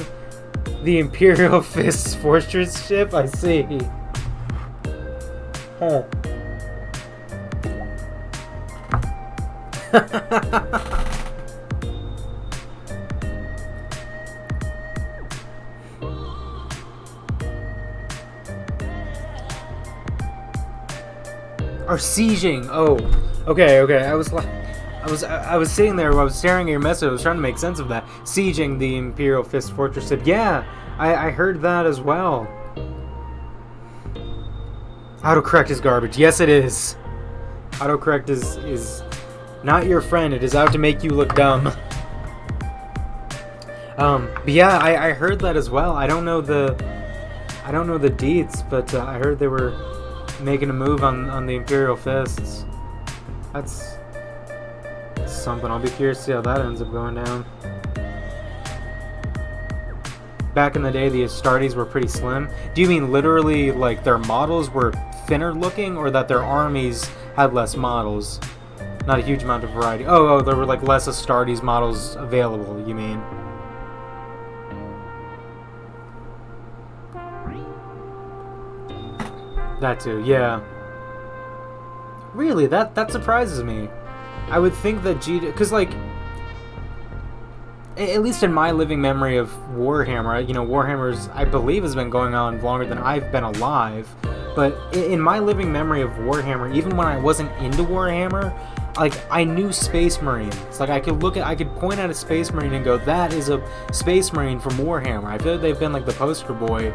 the Imperial Fist's Fortress ship. I see. Huh. Are sieging. Oh, okay. I was sitting there. I was staring at your message. I was trying to make sense of that. Sieging the Imperial Fist Fortress ship. Yeah, I heard that as well. Autocorrect is garbage. Yes, it is. Autocorrect is not your friend. It is out to make you look dumb. But yeah, I heard that as well. I don't know the deets, but I heard they were making a move on the Imperial Fists. That's something. I'll be curious to see how that ends up going down. Back in the day, the Astartes were pretty slim. Do you mean literally like their models were thinner looking, or that their armies had less models? Not a huge amount of variety. Oh, there were like less Astartes models available, you mean? That too, yeah. Really, that surprises me. I would think that because like, at least in my living memory of Warhammer, you know, Warhammer's, I believe, has been going on longer than I've been alive. But in my living memory of Warhammer, even when I wasn't into Warhammer, like, I knew Space Marines. Like, I could point at a Space Marine and go, that is a Space Marine from Warhammer. I feel like they've been like the poster boy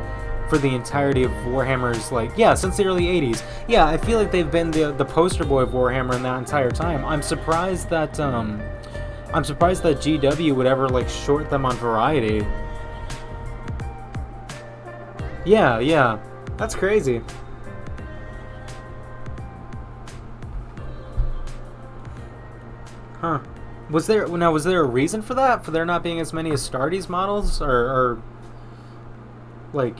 for the entirety of Warhammer's, like, yeah, since the early 80s. Yeah, I feel like they've been the poster boy of Warhammer in that entire time. I'm surprised that GW would ever, like, short them on variety. Yeah, that's crazy. Huh. Was there a reason for that? For there not being as many Astartes models, or like,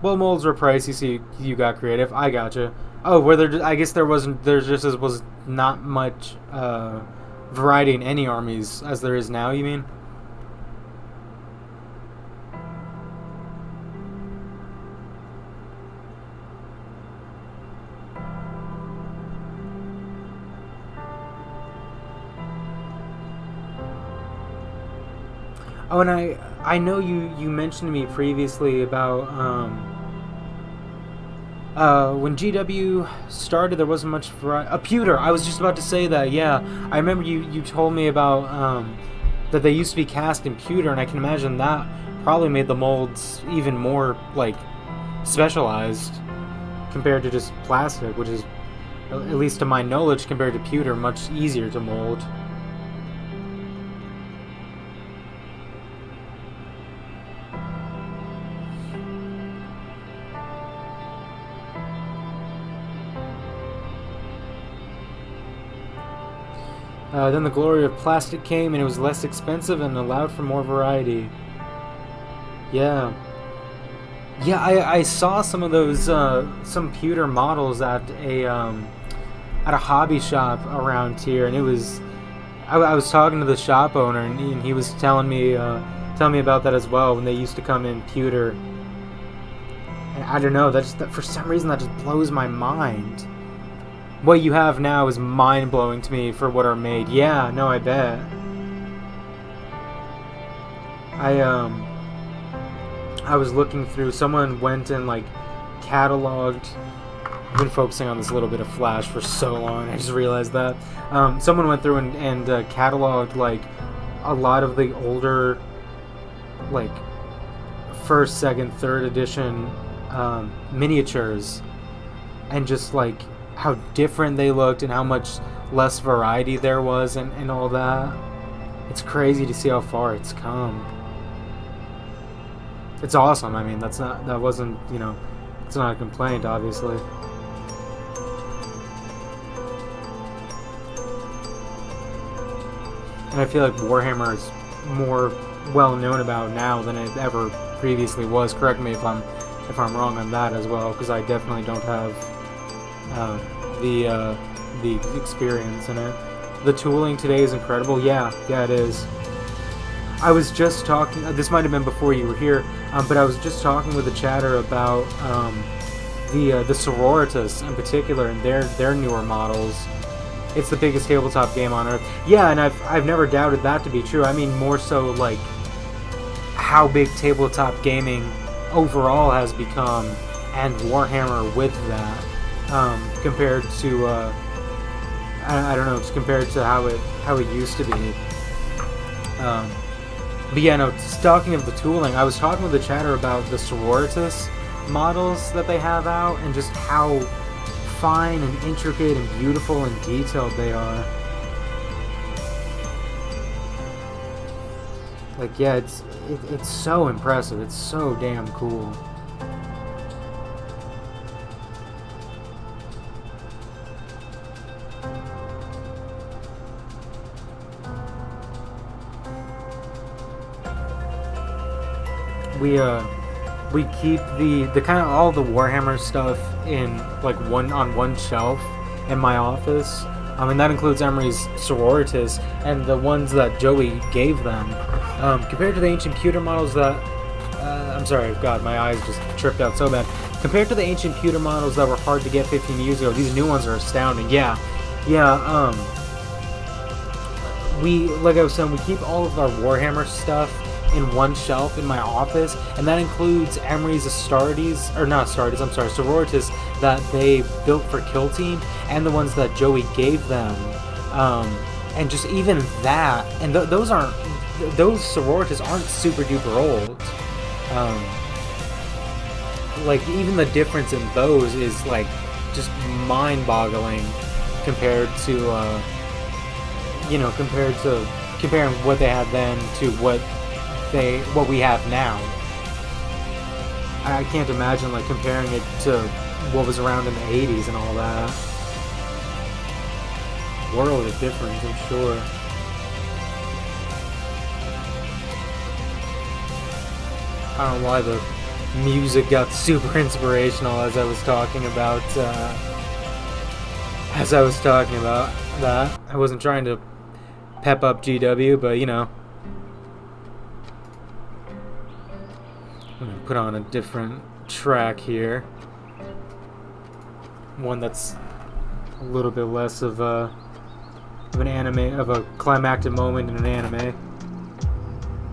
well, molds were pricey, so you got creative. I gotcha. Oh, were there? I guess there wasn't. There just was not much variety in any armies as there is now. You mean? Oh, and I know you mentioned to me previously about when GW started, there wasn't much variety. A pewter. I was just about to say that. Yeah, I remember you told me about that they used to be cast in pewter, and I can imagine that probably made the molds even more like specialized compared to just plastic, which is, at least to my knowledge, compared to pewter, much easier to mold. Then the glory of plastic came, and it was less expensive and allowed for more variety. Yeah. Yeah, I saw some of those, some pewter models at a hobby shop around here, and it was... I was talking to the shop owner, and he was telling me about that as well, when they used to come in pewter. And I don't know, that for some reason that just blows my mind. What you have now is mind-blowing to me for what are made. Yeah, no, I bet. I was looking through, someone went and like cataloged, I've been focusing on this little bit of Flash for so long, I just realized that. Someone went through and cataloged like a lot of the older, like first, second, third edition miniatures, and just like how different they looked and how much less variety there was, and all that. It's crazy to see how far it's come. It's awesome. I mean, that wasn't, you know, it's not a complaint, obviously. And I feel like Warhammer is more well known about now than it ever previously was. Correct me if I'm wrong on that as well, because I definitely don't have the experience in it. The tooling today is incredible. Yeah, it is. I was just talking, this might have been before you were here, but I was just talking with a chatter about the Sororitas in particular, and their newer models. It's the biggest tabletop game on Earth. Yeah, and I've never doubted that to be true. I mean, more so like how big tabletop gaming overall has become, and Warhammer with that. Compared to I don't know, just compared to how it used to be. But yeah, no, talking of the tooling, I was talking with the chatter about the Sororitas models that they have out, and just how fine and intricate and beautiful and detailed they are. Like, yeah, it's so impressive. It's so damn cool. We keep the kind of all the Warhammer stuff in like on one shelf in my office. And that includes Emery's Sororitas and the ones that Joey gave them. Compared to the ancient pewter models that I'm sorry, God, my eyes just tripped out so bad. Compared to the ancient pewter models that were hard to get 15 years ago, these new ones are astounding. Yeah. We, like I was saying, we keep all of our Warhammer stuff in one shelf in my office, and that includes Emery's Astartes, or not Astartes, I'm sorry, Sororitas that they built for Kill Team, and the ones that Joey gave them, and just even that, and those Sororitas aren't super duper old. Like, even the difference in those is like just mind-boggling compared to comparing what they had then to what we have now. I can't imagine like comparing it to what was around in the 80s and all that. world of difference, I'm sure. I don't know why the music got super inspirational as I was talking about that. I wasn't trying to pep up GW, but you know. I'm gonna put on a different track here. One that's a little bit less of an anime, of a climactic moment in an anime.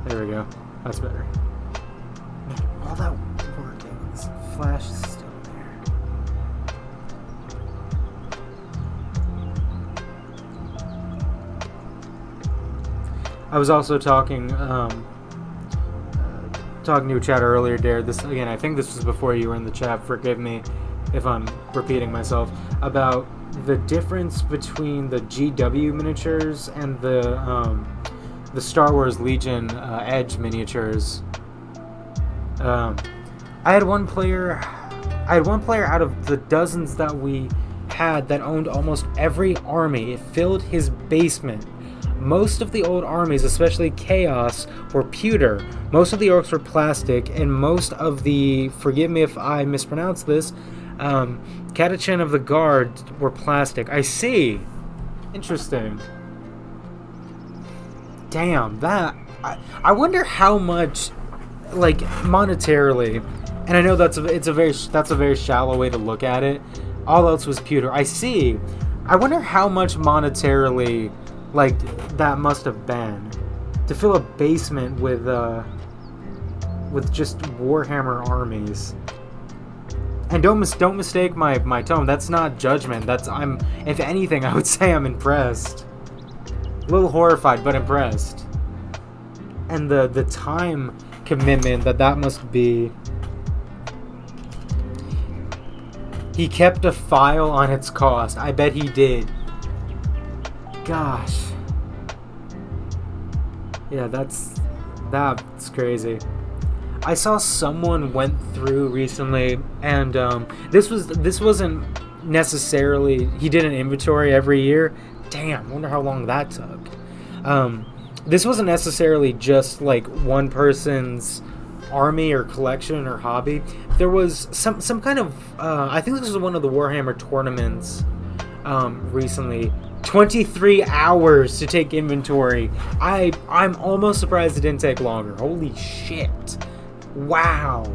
There we go. That's better. All that working. This flash is still there. I was also talking to a chat earlier, Dare. This again, I think this was before you were in the chat. Forgive me if I'm repeating myself. About the difference between the GW miniatures and the Star Wars Legion Edge miniatures. I had one player out of the dozens that we had that owned almost every army. It filled his basement. Most of the old armies, especially Chaos, were pewter. Most of the orcs were plastic, and most of the, forgive me if I mispronounce this, Catachan of the Guard were plastic. I see. Interesting. Damn, that... I wonder how much, like, monetarily, and I know that's a very shallow way to look at it. All else was pewter. I see. I wonder how much monetarily, like, that must have been to fill a basement with just Warhammer armies. And don't mistake my tone. That's not judgment. If anything, I would say I'm impressed. A little horrified, but impressed. And the time commitment that must be. He kept a file on its cost. I bet he did. Gosh. Yeah, that's crazy. I saw someone went through recently, and this wasn't necessarily, he did an inventory every year. Damn, wonder how long that took. This wasn't necessarily just like one person's army or collection or hobby. There was some kind of I think this was one of the Warhammer tournaments recently. 23 hours to take inventory. I'm almost surprised it didn't take longer. Holy shit. Wow.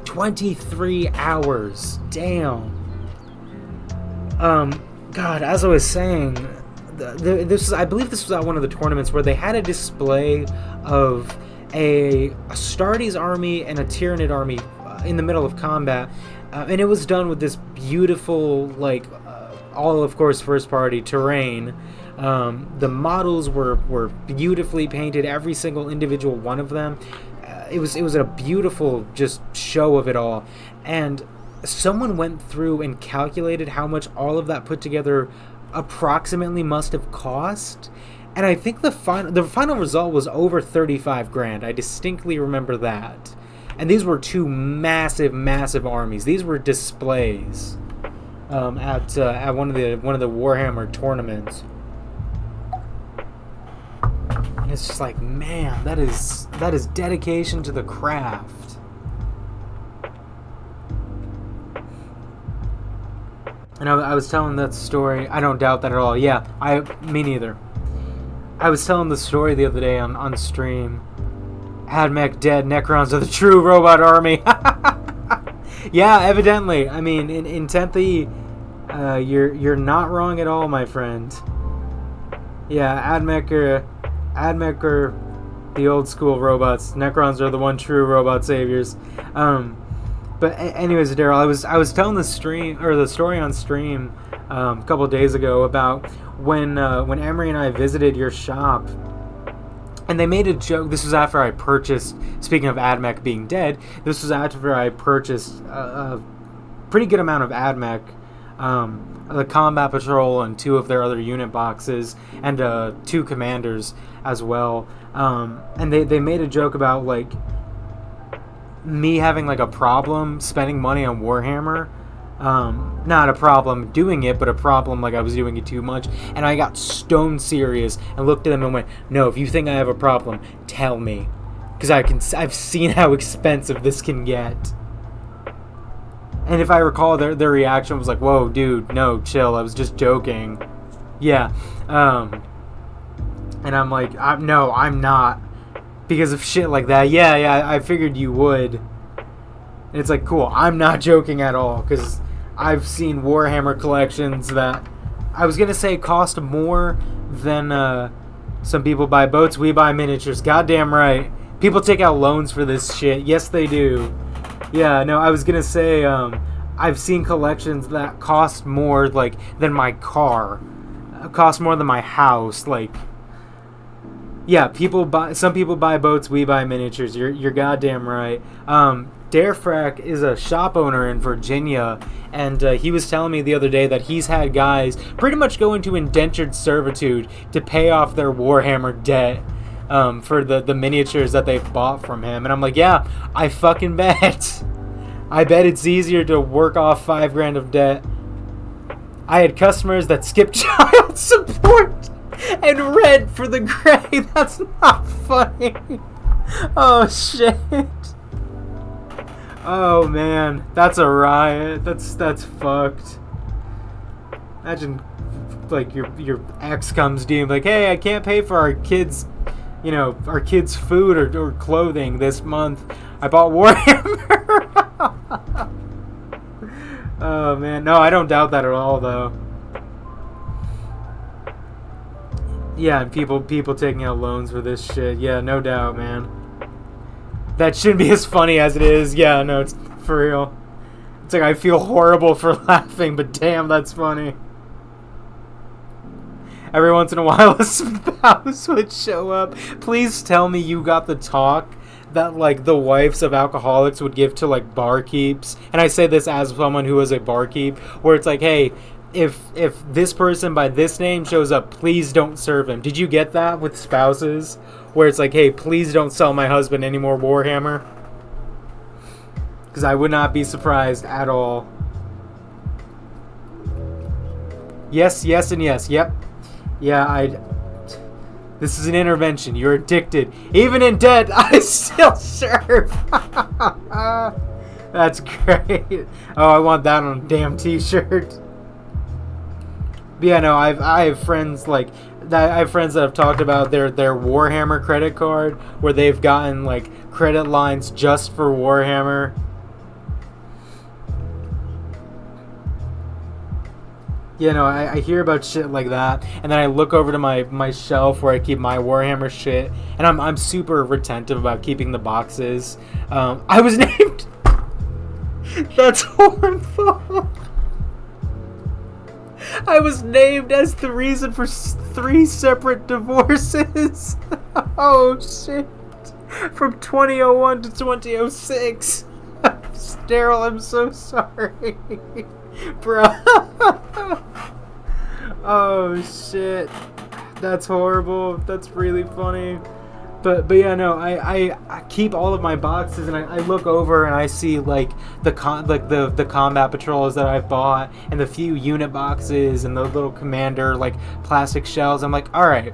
23 hours. Damn. God, as I was saying, I believe this was at one of the tournaments where they had a display of a Astartes army and a Tyranid army in the middle of combat, and it was done with this beautiful, like, all, of course, first-party terrain. The models were beautifully painted, every single individual one of them. It was a beautiful just show of it all. And someone went through and calculated how much all of that put together approximately must have cost. And I think the final result was over 35 grand. I distinctly remember that. And these were two massive, massive armies. These were displays. At one of the Warhammer tournaments, and it's just like, man, that is dedication to the craft. And I was telling that story. I don't doubt that at all. Yeah, me neither. I was telling the story the other day on stream. Admec dead. Necrons are the true robot army. Yeah, evidently. I mean, in 10th E, you're not wrong at all, my friend. Yeah, Admec are the old school robots. Necrons are the one true robot saviors. But anyways, Daryl, I was telling the story on stream a couple of days ago about when Emery and I visited your shop. And they made a joke. This was after I purchased, speaking of Admec being dead, this was after I purchased a pretty good amount of Admec, the Combat Patrol and 2 of their other unit boxes, and 2 commanders as well. And they made a joke about, like, me having, like, a problem spending money on Warhammer. Not a problem doing it, but a problem like I was doing it too much. And I got stone serious and looked at them and went, no, if you think I have a problem, tell me. Because I've seen how expensive this can get. And if I recall, their reaction was like, whoa, dude, no, chill, I was just joking. Yeah. And I'm like, no, I'm not. Because of shit like that. Yeah, I figured you would. And it's like, cool, I'm not joking at all. Because I've seen Warhammer collections that I was going to say cost more than some people buy boats. We buy miniatures. Goddamn right. People take out loans for this shit. Yes, they do. Yeah, no, I was going to say I've seen collections that cost more like than my car. Cost more than my house. Like, yeah, some people buy boats, we buy miniatures. You're goddamn right. Darefrack is a shop owner in Virginia, and he was telling me the other day that he's had guys pretty much go into indentured servitude to pay off their Warhammer debt for the miniatures that they've bought from him. And I'm like, yeah, I fucking bet. I bet it's easier to work off $5,000 of debt. I had customers that skipped child support and rent for the gray. That's not funny. Oh, shit. Oh, man. That's a riot. That's fucked. Imagine, like, your ex comes to you and like, hey, I can't pay for our kids, our kids' food or clothing this month. I bought Warhammer. Oh, man. No, I don't doubt that at all, though. Yeah, and people taking out loans for this shit. Yeah, no doubt, man. That shouldn't be as funny as it is. Yeah, no, it's for real. It's like I feel horrible for laughing, but damn, that's funny. Every once in a while, a spouse would show up. Please tell me you got the talk that, like, the wives of alcoholics would give to, like, barkeeps. And I say this as someone who is a barkeep, where it's like, hey, if this person by this name shows up, please don't serve him. Did you get that with spouses? Where it's like, hey, please don't sell my husband any more Warhammer? Because I would not be surprised at all. Yes, and yes. Yep. Yeah, this is an intervention. You're addicted. Even in debt, I still serve. That's great. Oh, I want that on a damn t-shirt. But yeah, no, I have friends like that. I have friends that have talked about their Warhammer credit card, where they've gotten like credit lines just for Warhammer. You know, I hear about shit like that, and then I look over to my shelf where I keep my Warhammer shit, and I'm super retentive about keeping the boxes. I was named. That's horrible. I was named as the reason for 3 separate divorces. Oh shit! From 2001 to 2006. Daryl, I'm so sorry. Bro. Oh shit, that's horrible. That's really funny. But yeah, no, I keep all of my boxes, and I look over and I see like the combat patrols that I've bought, and the few unit boxes and the little commander like plastic shells. I'm like, all right,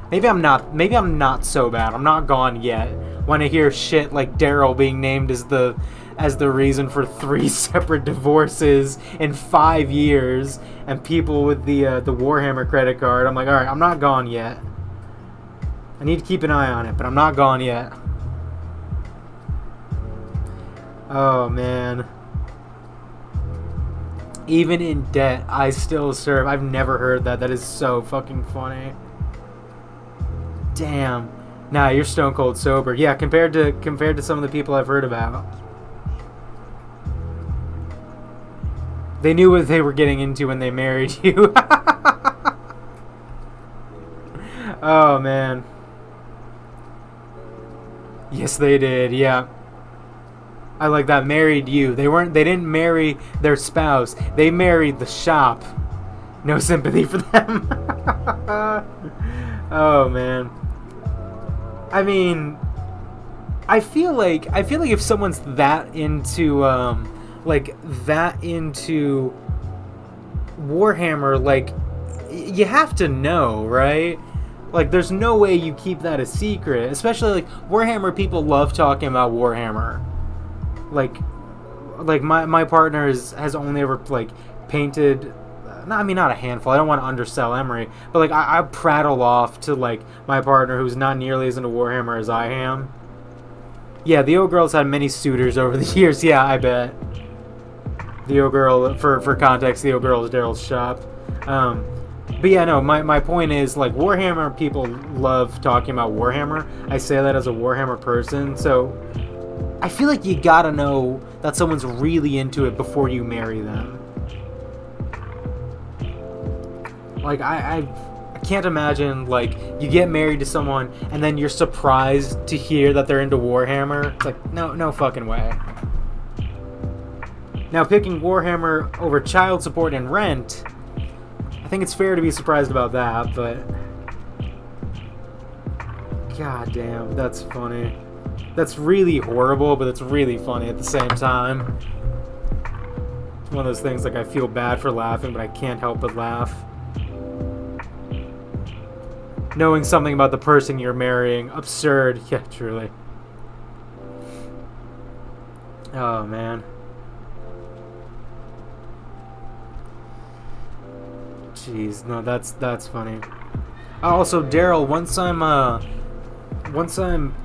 maybe I'm not so bad. I'm not gone yet. When I hear shit like Daryl being named as the reason for 3 separate divorces in 5 years, and people with the Warhammer credit card, I'm like, all right, I'm not gone yet. I need to keep an eye on it, but I'm not gone yet. Oh man. Even in debt, I still serve. I've never heard that. That is so fucking funny. Damn. Nah, you're stone cold sober. Yeah, compared to some of the people I've heard about. They knew what they were getting into when they married you. Oh, man. Yes, they did. Yeah. I like that. Married you. They didn't marry their spouse. They married the shop. No sympathy for them. Oh, man. I mean, I feel like if someone's that into like that into Warhammer, like you have to know, right? Like there's no way you keep that a secret, especially like Warhammer people love talking about Warhammer. Like my partner has only ever like painted, not a handful, I don't want to undersell Emery, but like I prattle off to like my partner who's not nearly as into Warhammer as I am. Yeah, the old girl's had many suitors over the years. Yeah, I bet. The old girl, for context, the old girl is Daryl's shop. But yeah, no, my point is, like, Warhammer people love talking about Warhammer. I say that as a Warhammer person, so I feel like you gotta know that someone's really into it before you marry them. Like, I can't imagine, like, you get married to someone and then you're surprised to hear that they're into Warhammer. It's like, no fucking way. Now, picking Warhammer over child support and rent, I think it's fair to be surprised about that, but god damn, that's funny. That's really horrible, but it's really funny at the same time. It's one of those things, like, I feel bad for laughing, but I can't help but laugh. Knowing something about the person you're marrying, absurd. Yeah, truly. Oh, man. Jeez, no, that's funny. Also, Daryl, once I'm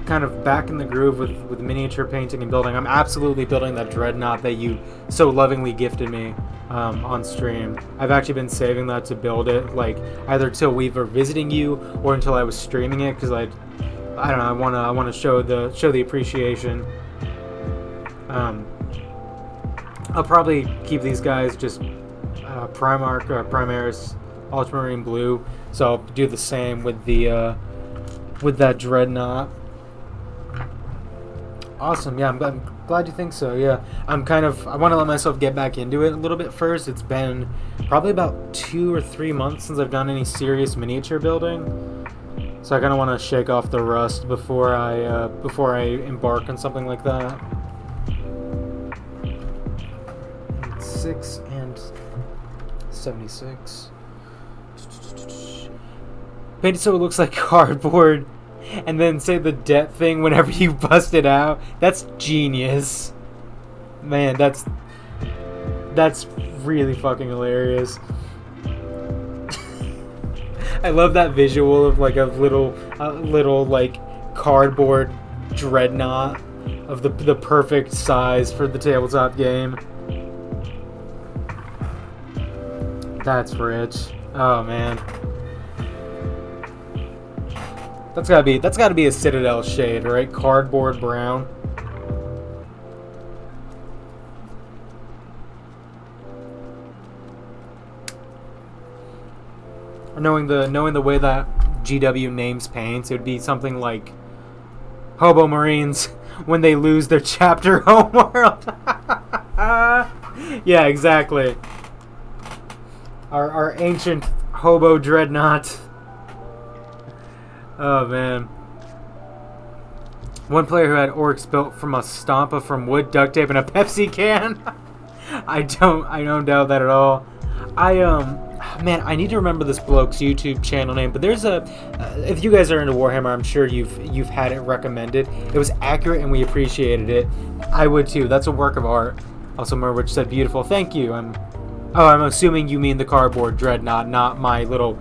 kind of back in the groove with miniature painting and building, I'm absolutely building that dreadnought that you so lovingly gifted me on stream. I've actually been saving that to build it, like either till we were visiting you or until I was streaming it, because I don't know, I want to show the appreciation. I'll probably keep these guys just Primaris Ultramarine Blue, so I'll do the same with the with that dreadnought. Awesome. Yeah, I'm glad you think so. Yeah, I want to let myself get back into it a little bit first. It's been probably about 2 or 3 months since I've done any serious miniature building, so I kind of want to shake off the rust before I embark on something like that. 6 and 76. Paint it so it looks like cardboard, and then say the debt thing whenever you bust it out. That's genius. Man, that's really fucking hilarious. I love that visual of like a little like cardboard dreadnought of the perfect size for the tabletop game. That's rich. Oh man. That's gotta be a Citadel shade, right? Cardboard brown. Knowing the way that GW names paints, it would be something like Hobo Marines when they lose their chapter homeworld. Yeah, exactly. Our ancient hobo dreadnought. Oh man. One player who had orcs built from a stompa from wood, duct tape, and a Pepsi can. I don't doubt that at all. Man, I need to remember this bloke's YouTube channel name, but there's if you guys are into Warhammer, I'm sure you've had it recommended. It was accurate and we appreciated it. I would too. That's a work of art. Also, Merwich said beautiful. Thank you. I'm assuming you mean the cardboard dreadnought, not my little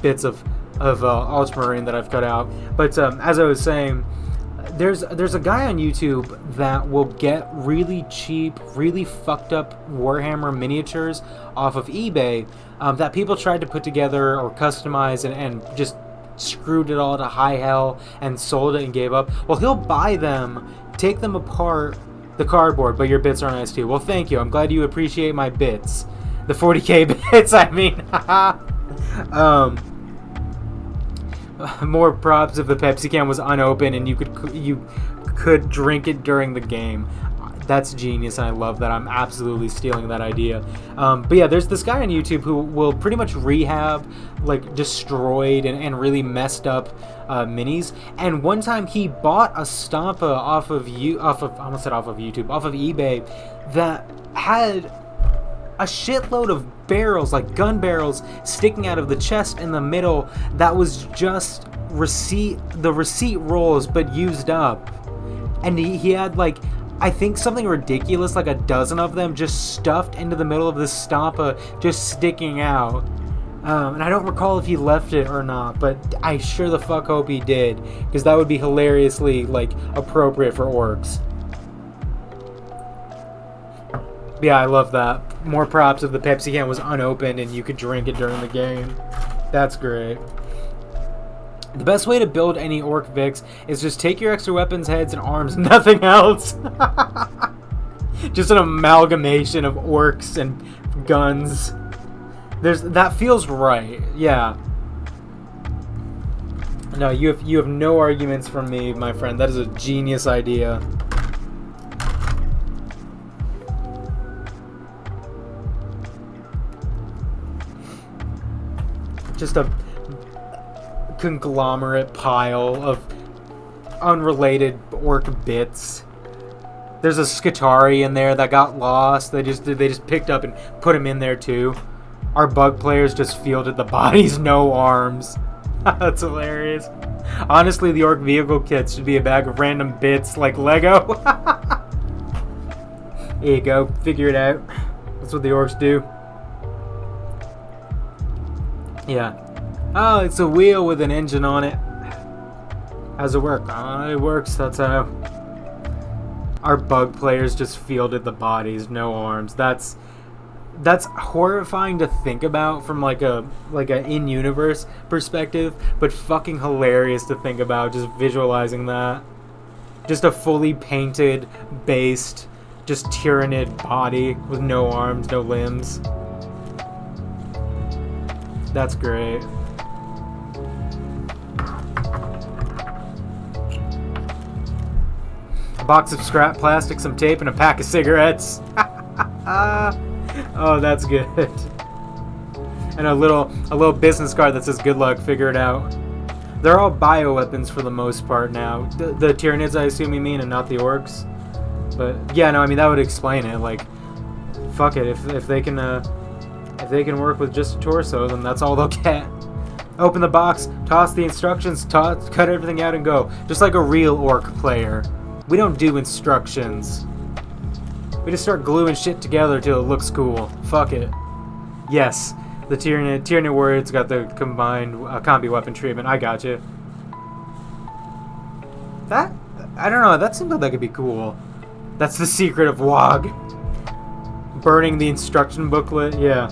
bits of ultramarine that I've cut out. But as I was saying, there's a guy on YouTube that will get really cheap, really fucked up Warhammer miniatures off of eBay that people tried to put together or customize and just screwed it all to high hell and sold it and gave up. Well, he'll buy them, take them apart, the cardboard, but your bits are nice too. Well, thank you. I'm glad you appreciate my bits. The 40k bits, I mean. More props if the Pepsi can was unopened and you could drink it during the game. That's genius, and I love that. I'm absolutely stealing that idea. But yeah, there's this guy on YouTube who will pretty much rehab like destroyed and really messed up minis. And one time he bought a Stompa off of eBay that had a shitload of barrels, like gun barrels, sticking out of the chest in the middle that was just the receipt rolls but used up. And he had like, I think something ridiculous, like a dozen of them just stuffed into the middle of this stampa, just sticking out. And I don't recall if he left it or not, but I sure the fuck hope he did, because that would be hilariously, like, appropriate for orcs. Yeah, I love that. More props if the Pepsi can was unopened and you could drink it during the game. That's great. The best way to build any orc Vix is just take your extra weapons, heads, and arms, nothing else. Just an amalgamation of orcs and guns. That feels right, yeah. No, you have no arguments from me, my friend. That is a genius idea. Just a conglomerate pile of unrelated orc bits. There's a Skitari in there that got lost. They just picked up and put him in there too. Our bug players just fielded the bodies, no arms. That's hilarious. Honestly, the orc vehicle kits should be a bag of random bits like Lego. Here you go, figure it out. That's what the orcs do. Yeah. Oh, it's a wheel with an engine on it. How's it work? Oh, it works, that's how. Our bug players just fielded the bodies, no arms. That's horrifying to think about from like a in-universe perspective, but fucking hilarious to think about just visualizing that. Just a fully painted, based, just tyrannid body with no arms, no limbs. That's great. A box of scrap plastic, some tape, and a pack of cigarettes. Oh, that's good. And a little business card that says "Good luck, figure it out." They're all bioweapons for the most part now. The Tyranids, I assume you mean, and not the orcs. But yeah, no, I mean that would explain it. Like, fuck it, if they can work with just a torso, then that's all they'll get. Open the box, toss the instructions, cut everything out, and go. Just like a real orc player. We don't do instructions. We just start gluing shit together till it looks cool. Fuck it. Yes, the Tyranid Warrior's got the combined combi weapon treatment. I got you. That, I don't know, that seems like that could be cool. That's the secret of WoG. Burning the instruction booklet, yeah.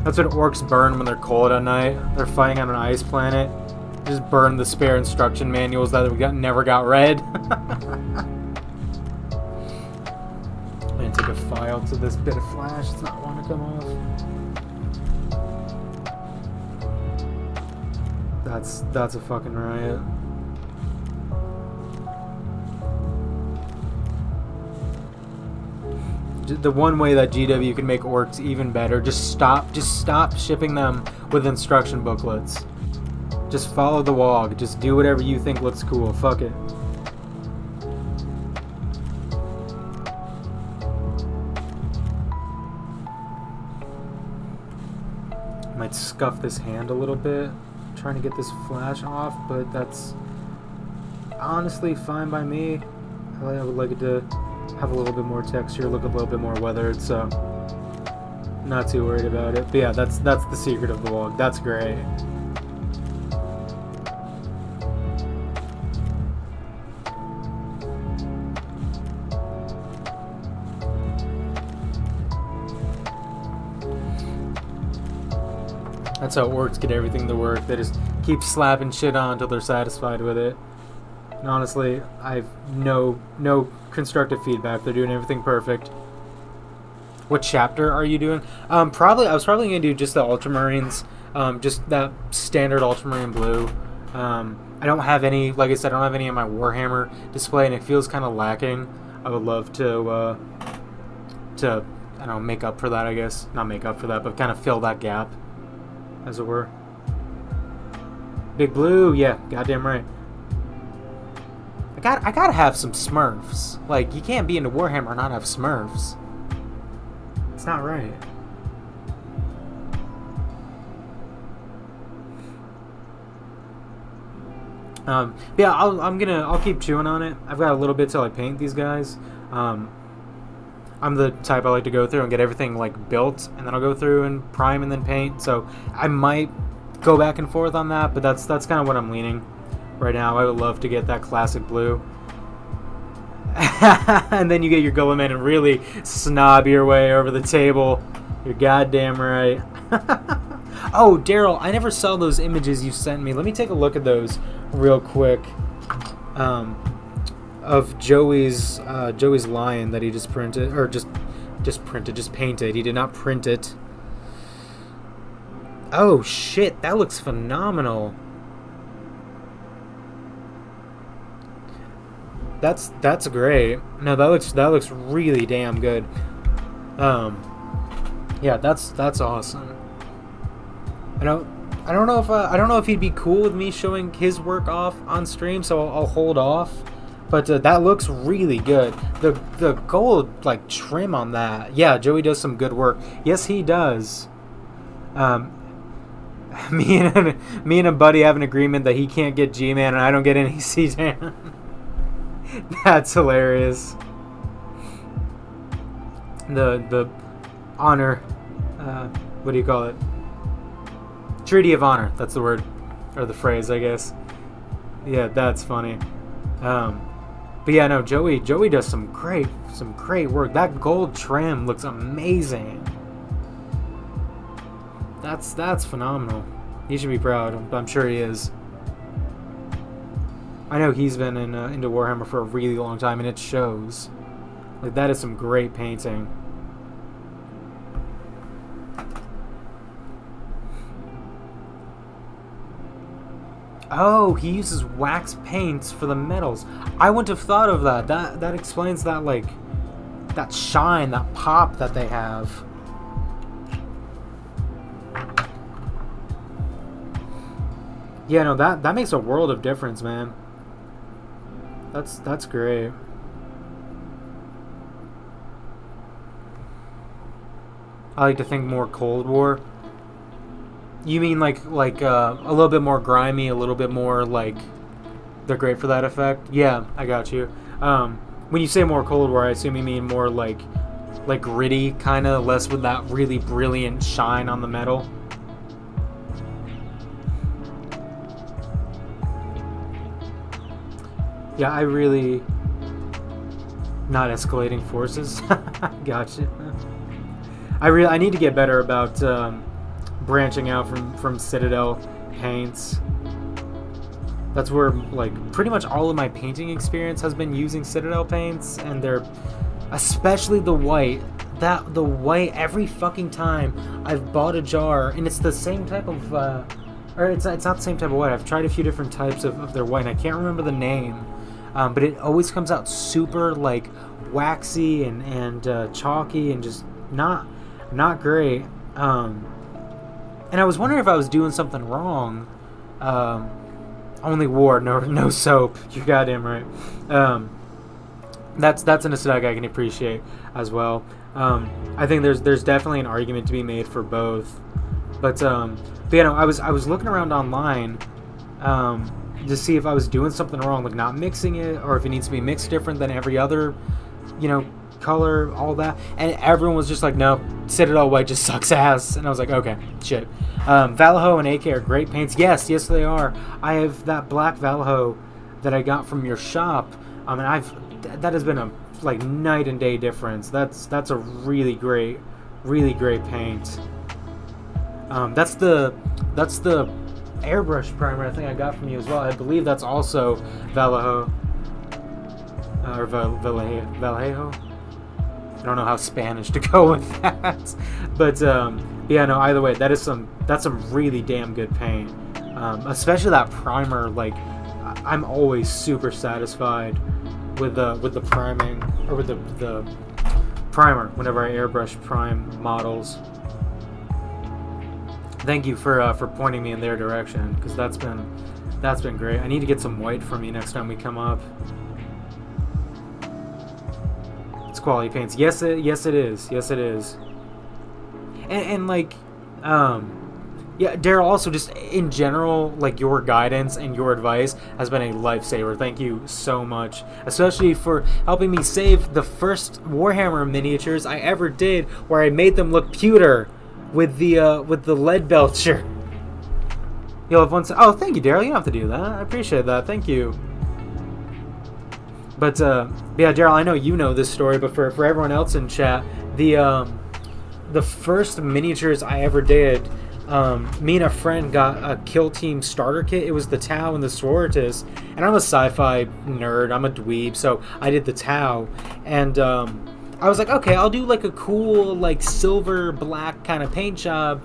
That's what orcs burn when they're cold at night. They're fighting on an ice planet. Just burn the spare instruction manuals that never got read. I'm gonna take a file to this bit of flash. It's not wanting to come off. That's a fucking riot. The one way that GW can make orcs even better, just stop shipping them with instruction booklets. Just follow the WoG. Just do whatever you think looks cool. Fuck it. Might scuff this hand a little bit, trying to get this flash off, but that's honestly fine by me. I would like it to have a little bit more texture, look a little bit more weathered, so not too worried about it. But yeah, that's the secret of the WoG. That's great. That's how orcs get everything to work. They just keep slapping shit on until they're satisfied with it. And honestly, I've no constructive feedback. They're doing everything perfect. What chapter are you doing? I was probably gonna do just the Ultramarines, just that standard Ultramarine blue. I don't have any, like I said, I don't have any in my Warhammer display, and it feels kind of lacking. I would love to I don't know, make up for that. I guess not make up for that, but kind of fill that gap, as it were. Big blue, yeah, goddamn right. I gotta have some Smurfs. Like, you can't be into Warhammer and not have Smurfs. It's not right. Yeah, I'll keep chewing on it. I've got a little bit till I paint these guys. I'm the type I like to go through and get everything like built, and then I'll go through and prime and then paint. So I might go back and forth on that, but that's kind of what I'm leaning right now. I would love to get that classic blue. And then you get your Guilliman and really snob your way over the table. You're goddamn right. Oh, Daryl, I never saw those images you sent me. Let me take a look at those real quick. Of Joey's lion that he just printed, or just painted. He did not print it. Oh shit, that looks phenomenal. That's great. No, that looks really damn good. Yeah, that's awesome. I don't know if he'd be cool with me showing his work off on stream, so I'll hold off. But that looks really good. The gold like trim on that. Yeah, Joey does some good work. Yes, he does. Me and a buddy have an agreement that he can't get G-Man and I don't get any C-Dan. That's hilarious. The honor, what do you call it? Treaty of honor. That's the word, or the phrase, I guess. Yeah, that's funny. But yeah, no, Joey does some great work. That gold trim looks amazing. That's phenomenal. He should be proud. I'm sure he is. I know he's been into Warhammer for a really long time, and it shows. Like, that is some great painting. Oh, he uses wax paints for the metals. I wouldn't have thought of that. That explains that, like, that shine, that pop that they have. Yeah, no, that makes a world of difference, man. That's great. I like to think more Cold War. You mean like a little bit more grimy, a little bit more like they're great for that effect? Yeah, I got you. When you say more Cold War, I assume you mean more like gritty, kind of, less with that really brilliant shine on the metal. Yeah, I really... Not escalating forces. Gotcha. I need to get better about branching out from Citadel paints. That's where, like, pretty much all of my painting experience has been using Citadel paints, and they're... Especially the white. The white, every fucking time I've bought a jar, and it's the same type of... or it's not the same type of white. I've tried a few different types of their white, and I can't remember the name. But it always comes out super, like, waxy and chalky and just not great. And I was wondering if I was doing something wrong. Only war, no soap. You're goddamn right. That's an aesthetic I can appreciate as well. I think there's definitely an argument to be made for both. But you know, I was looking around online to see if I was doing something wrong, like not mixing it, or if it needs to be mixed different than every other, you know, color, all that. And everyone was just like, no, Citadel white just sucks ass. And I was like, okay, shit. Vallejo and AK are great paints. Yes, they are. I have that black Vallejo that I got from your shop. And that has been a like night and day difference. That's a really great paint. That's the airbrush primer I think I got from you as well. I believe that's also Vallejo or Vallejo. I don't know how Spanish to go with that, but yeah, no. Either way, that's some really damn good paint. Especially that primer. Like, I'm always super satisfied with the priming, or with the primer whenever I airbrush prime models. Thank you for pointing me in their direction, because that's been great. I need to get some white from you next time we come up. It's quality paints. Yes, it is. Yes, it is. And like, yeah, Daryl, also just in general, like your guidance and your advice has been a lifesaver. Thank you so much, especially for helping me save the first Warhammer miniatures I ever did, where I made them look pewter with the lead belcher. You'll have one. Oh, thank you, Daryl. You don't have to do that. I appreciate that. Thank you. But yeah, Daryl, I know you know this story, but for everyone else in chat, the first miniatures I ever did, me and a friend got a Kill Team starter kit. It was the Tau and the Sororitas, and I'm a sci-fi nerd. I'm a dweeb, so I did the Tau, and I was like, okay, I'll do like a cool like silver black kind of paint job.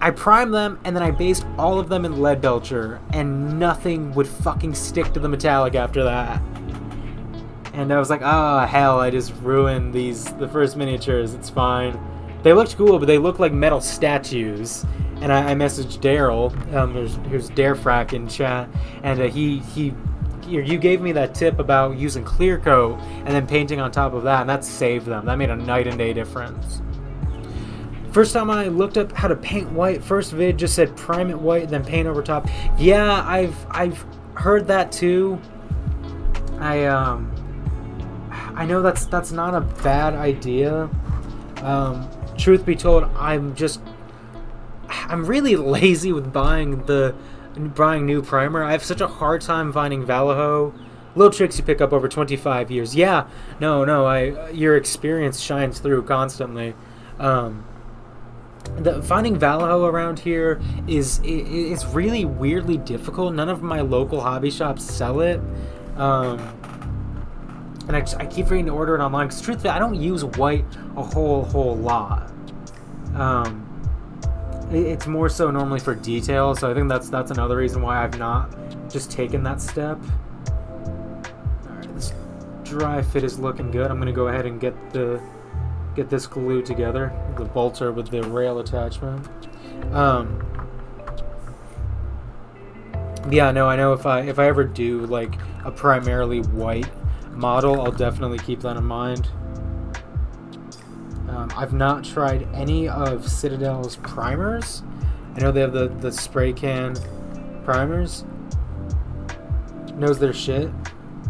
I primed them, and then I based all of them in lead belcher, and nothing would fucking stick to the metallic after that. And I was like, oh hell, I just ruined the first miniatures. It's fine. They looked cool, but they looked like metal statues. And I messaged Daryl. Here's Darefrack in chat, and you gave me that tip about using clear coat and then painting on top of that, and that saved them. That made a night and day difference. First time I looked up how to paint white, first vid just said prime it white, then paint over top. Yeah, I've heard that too. I know that's not a bad idea. Truth be told, I'm really lazy with buying new primer. I have such a hard time finding Vallejo. Little tricks you pick up over 25 years. Yeah, no, your experience shines through constantly. Finding Vallejo around here is really weirdly difficult. None of my local hobby shops sell it, and I keep forgetting to order it online. Because truthfully, I don't use white a whole lot. It's more so normally for detail. So I think that's another reason why I've not just taken that step. All right, this dry fit is looking good. I'm gonna go ahead and get this glue together, the bolter with the rail attachment. Yeah, no, I know if I ever do like a primarily white model, I'll definitely keep that in mind. I've not tried any of Citadel's primers. I know they have the spray can primers. Knows their shit.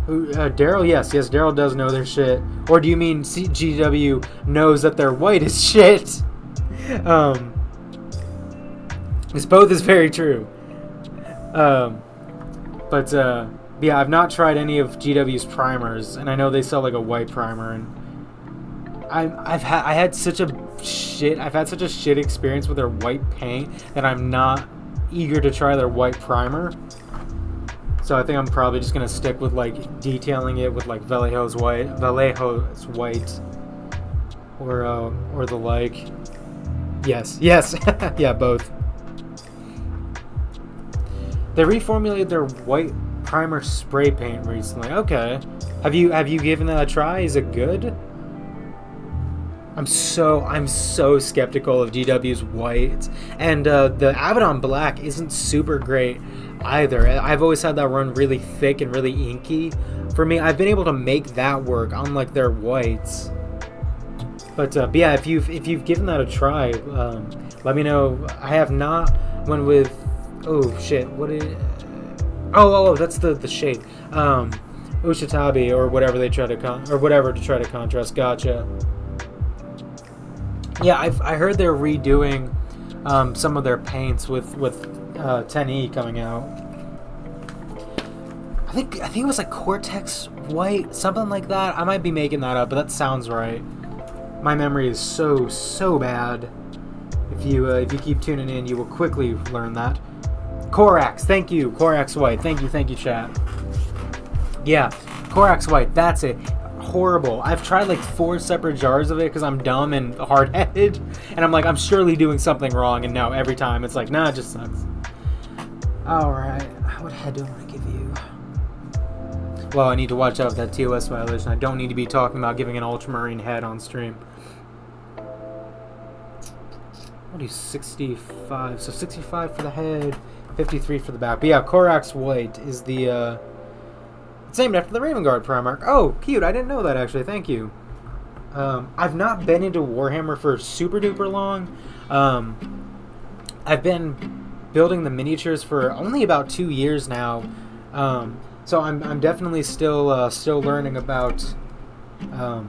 Daryl, yes, Daryl does know their shit. Or do you mean GW knows that their white is shit? This both is very true. But yeah, I've not tried any of GW's primers, and I know they sell like a white primer, and I've had such a shit experience with their white paint that I'm not eager to try their white primer. So I think I'm probably just gonna stick with like detailing it with like Vallejo's white, or the like. Yes, yeah, both. They reformulated their white primer spray paint recently. Okay, have you given that a try? Is it good? I'm so skeptical of GW's white, and the Abaddon black isn't super great either. I've always had that run really thick and really inky. For me, I've been able to make that work on like their whites. But yeah, if you've given that a try, let me know. I have not. When with oh shit, what is? Oh, that's the shade. Ushitabi or whatever they try to to try to contrast. Gotcha. Yeah, I heard they're redoing some of their paints with 10E coming out. I think it was like Cortex white, something like that. I might be making that up, but that sounds right. My memory is so bad. If you keep tuning in, you will quickly learn that. Corax, thank you. Corax white, thank you, chat. Yeah, Corax white. That's it. Horrible. I've tried like 4 separate jars of it because I'm dumb and hard-headed, and I'm like, I'm surely doing something wrong, and no, every time it's like, nah, it just sucks. Alright, what head do I want to give you? Well, I need to watch out with that TOS violation. I don't need to be talking about giving an ultramarine head on stream. I'll do 65. So 65 for the head, 53 for the back. But yeah, Corax white is the It's named after the Raven Guard Primarch. Oh, cute. I didn't know that, actually. Thank you. I've not been into Warhammer for super duper long. I've been building the miniatures for only about 2 years now. So I'm definitely still learning about all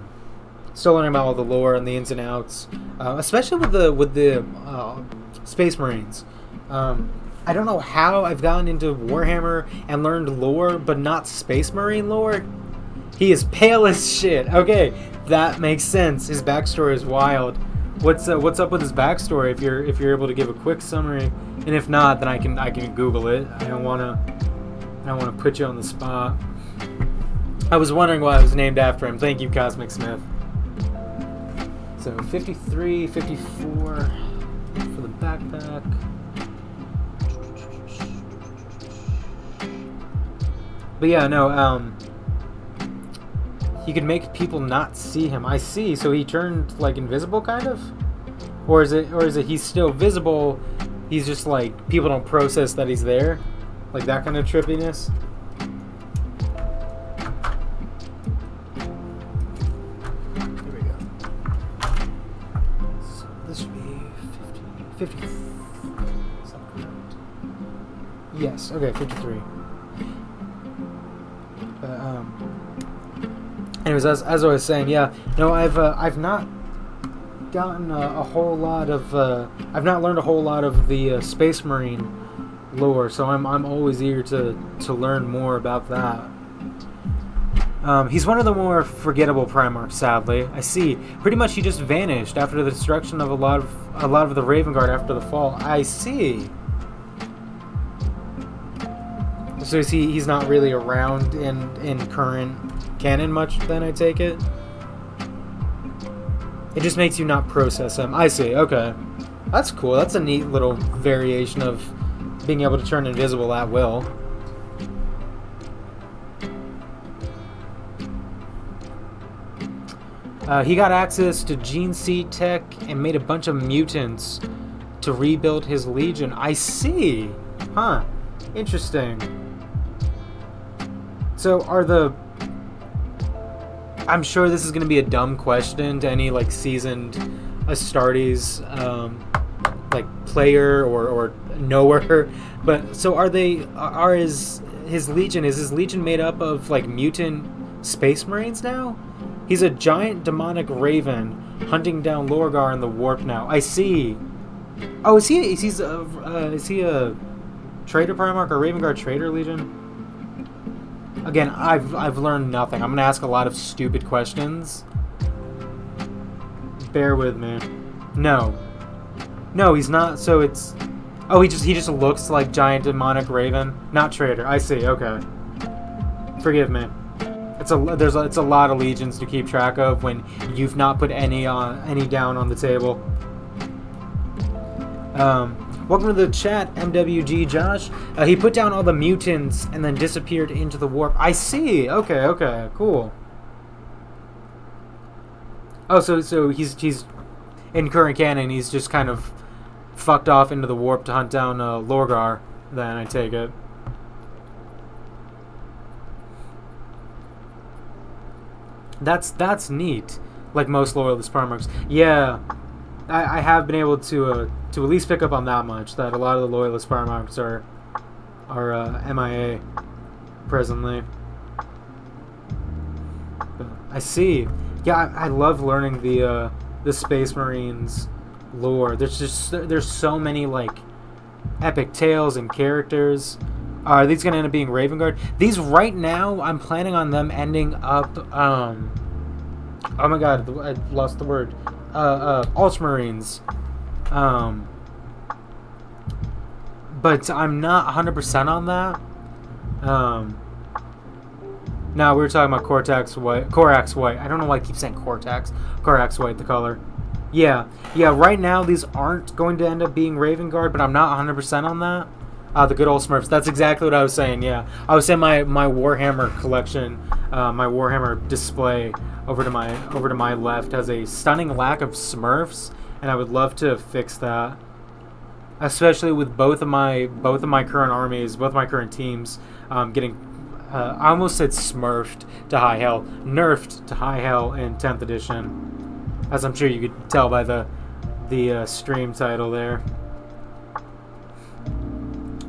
the lore and the ins and outs, especially with the Space Marines. I don't know how I've gotten into Warhammer and learned lore, but not Space Marine lore. He is pale as shit. Okay, that makes sense. His backstory is wild. What's up with his backstory? If you're able to give a quick summary, and if not, then I can Google it. I don't wanna put you on the spot. I was wondering why it was named after him. Thank you, Cosmic Smith. So 53, 54 for the backpack. But yeah, no, he could make people not see him. I see. So he turned like invisible, kind of, or is it he's still visible? He's just like people don't process that he's there, like that kind of trippiness. Here we go. So this should be 50. Yes. Okay, 53. Anyways, as I was saying, yeah, no, I've not gotten a whole lot of I've not learned a whole lot of the Space Marine lore, so I'm always eager to learn more about that. He's one of the more forgettable Primarchs, sadly. I see. Pretty much he just vanished after the destruction of a lot of the Raven Guard after the fall. I see. So he's not really around in current canon much, then, I take it? It just makes you not process him. I see, okay. That's cool. That's a neat little variation of being able to turn invisible at will. He got access to Gene Seed Tech and made a bunch of mutants to rebuild his Legion. I see! Huh. Interesting. So are the... I'm sure this is going to be a dumb question to any like seasoned Astartes like player or knower, but so is his Legion made up of like mutant Space Marines now? He's a giant demonic raven hunting down Lorgar in the warp now. I see. Oh, is he a Traitor Primarch or Raven Guard Traitor Legion? Again, I've learned nothing. I'm gonna ask a lot of stupid questions. Bear with me. No, he's not. So it's. Oh, he just looks like giant demonic raven, not traitor. I see. Okay. Forgive me. It's a lot of legions to keep track of when you've not put any down on the table. Welcome to the chat, MWG Josh. He put down all the mutants and then disappeared into the warp. I see. Okay, cool. Oh, so he's in current canon. He's just kind of fucked off into the warp to hunt down Lorgar. Then I take it. That's neat. Like most loyalist Primarchs. Yeah. I have been able to at least pick up on that much, that a lot of the loyalist Primarchs are MIA presently. But I see. Yeah, I love learning the Space Marines lore. There's so many like epic tales and characters. Are these gonna end up being Raven Guard? These right now, I'm planning on them ending up. Oh my god, I lost the word. Ultramarines. But I'm not 100% on that. No, we were talking about Corax White. I don't know why I keep saying Corax White, the color. Yeah. Right now, these aren't going to end up being Raven Guard, but I'm not 100% on that. The good old Smurfs. That's exactly what I was saying. Yeah, I was saying my Warhammer collection, my Warhammer display over to my left has a stunning lack of Smurfs, and I would love to fix that. Especially with both of my current armies, both my current teams, getting I almost said smurfed to high hell, nerfed to high hell in 10th edition, as I'm sure you could tell by the stream title there.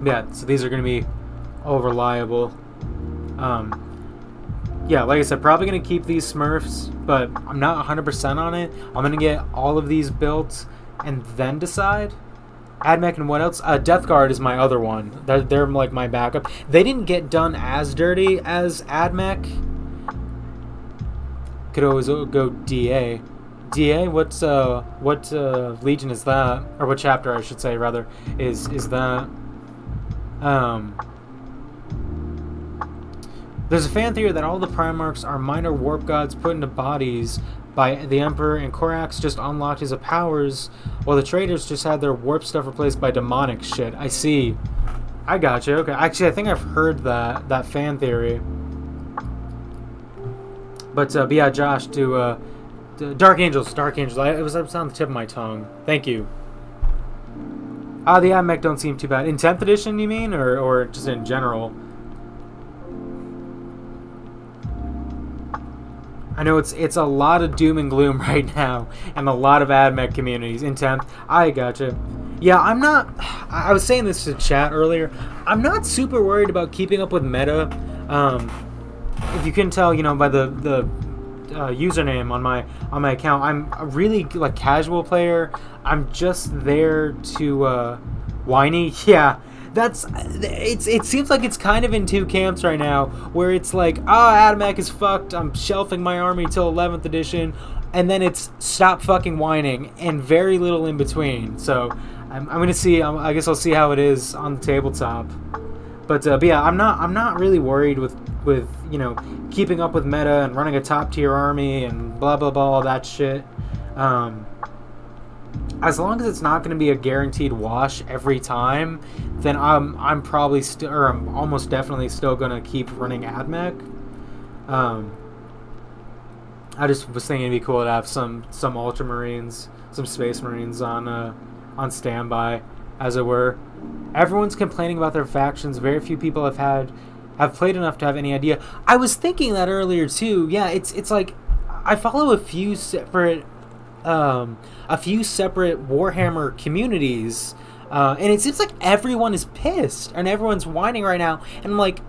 Yeah, so these are going to be all reliable. Yeah, like I said, probably going to keep these smurfs, but I'm not 100% on it. I'm going to get all of these built and then decide. Admec and what else? Death Guard is my other one. They're like my backup. They didn't get done as dirty as Admec. Could always go DA. DA? What Legion is that? Or what chapter, I should say, rather, is that? There's a fan theory that all the Primarchs are minor warp gods put into bodies by the Emperor, and Korax just unlocked his powers, while the traders just had their warp stuff replaced by demonic shit. I see. I gotcha. Okay. Actually, I think I've heard that fan theory. But yeah, Josh, to Dark Angels. It was on the tip of my tongue. Thank you. The Admec don't seem too bad. In 10th edition, you mean? Or just in general? I know it's a lot of doom and gloom right now, and a lot of Admec communities in 10th. I gotcha. Yeah, I'm not... I was saying this to chat earlier. I'm not super worried about keeping up with meta. If you can tell, you know, by the username on my account, I'm a really like casual player. I'm just there to whiny. Yeah. It seems like it's kind of in two camps right now, where it's like, Admec is fucked, I'm shelving my army till 11th edition, and then it's stop fucking whining, and very little in between. So I'm gonna see. I guess I'll see how it is on the tabletop. But yeah, I'm not really worried with you know, keeping up with meta and running a top tier army and blah blah blah, all that shit. As long as it's not going to be a guaranteed wash every time, then I'm probably still, or I'm almost definitely still going to keep running Admec. I just was thinking it'd be cool to have some Ultramarines, some Space Marines on standby, as it were. Everyone's complaining about their factions. Very few people have played enough to have any idea. I was thinking that earlier too. Yeah, it's like I follow a few separate Warhammer communities, and it seems like everyone is pissed and everyone's whining right now. And I'm like,